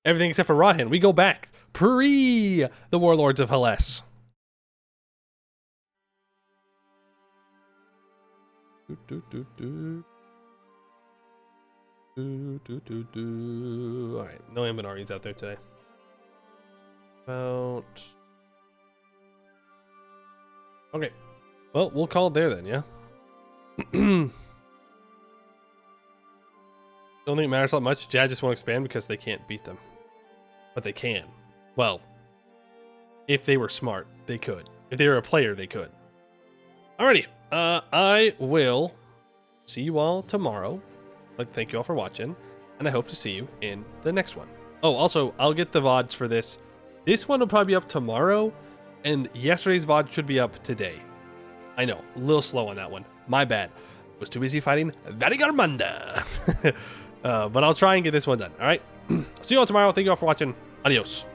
Everything except for Rahan. We go back pre the Warlords of Helles. Alright, no Anbennarians out there today. About... Okay. Well, we'll call it there then, yeah? Don't think it matters that much. Jad just won't expand because they can't beat them. But they can. Well, if they were smart, they could. If they were a player, they could. Alrighty. I will see you all tomorrow. I'd like to thank you all for watching, and I hope to see you in the next one. Oh, also, I'll get the VODs for this. This one will probably be up tomorrow, and yesterday's VOD should be up today. I know, a little slow on that one. My bad. Was too busy fighting Varigarmanda. But I'll try and get this one done. All right. See you all tomorrow. Thank you all for watching. Adios.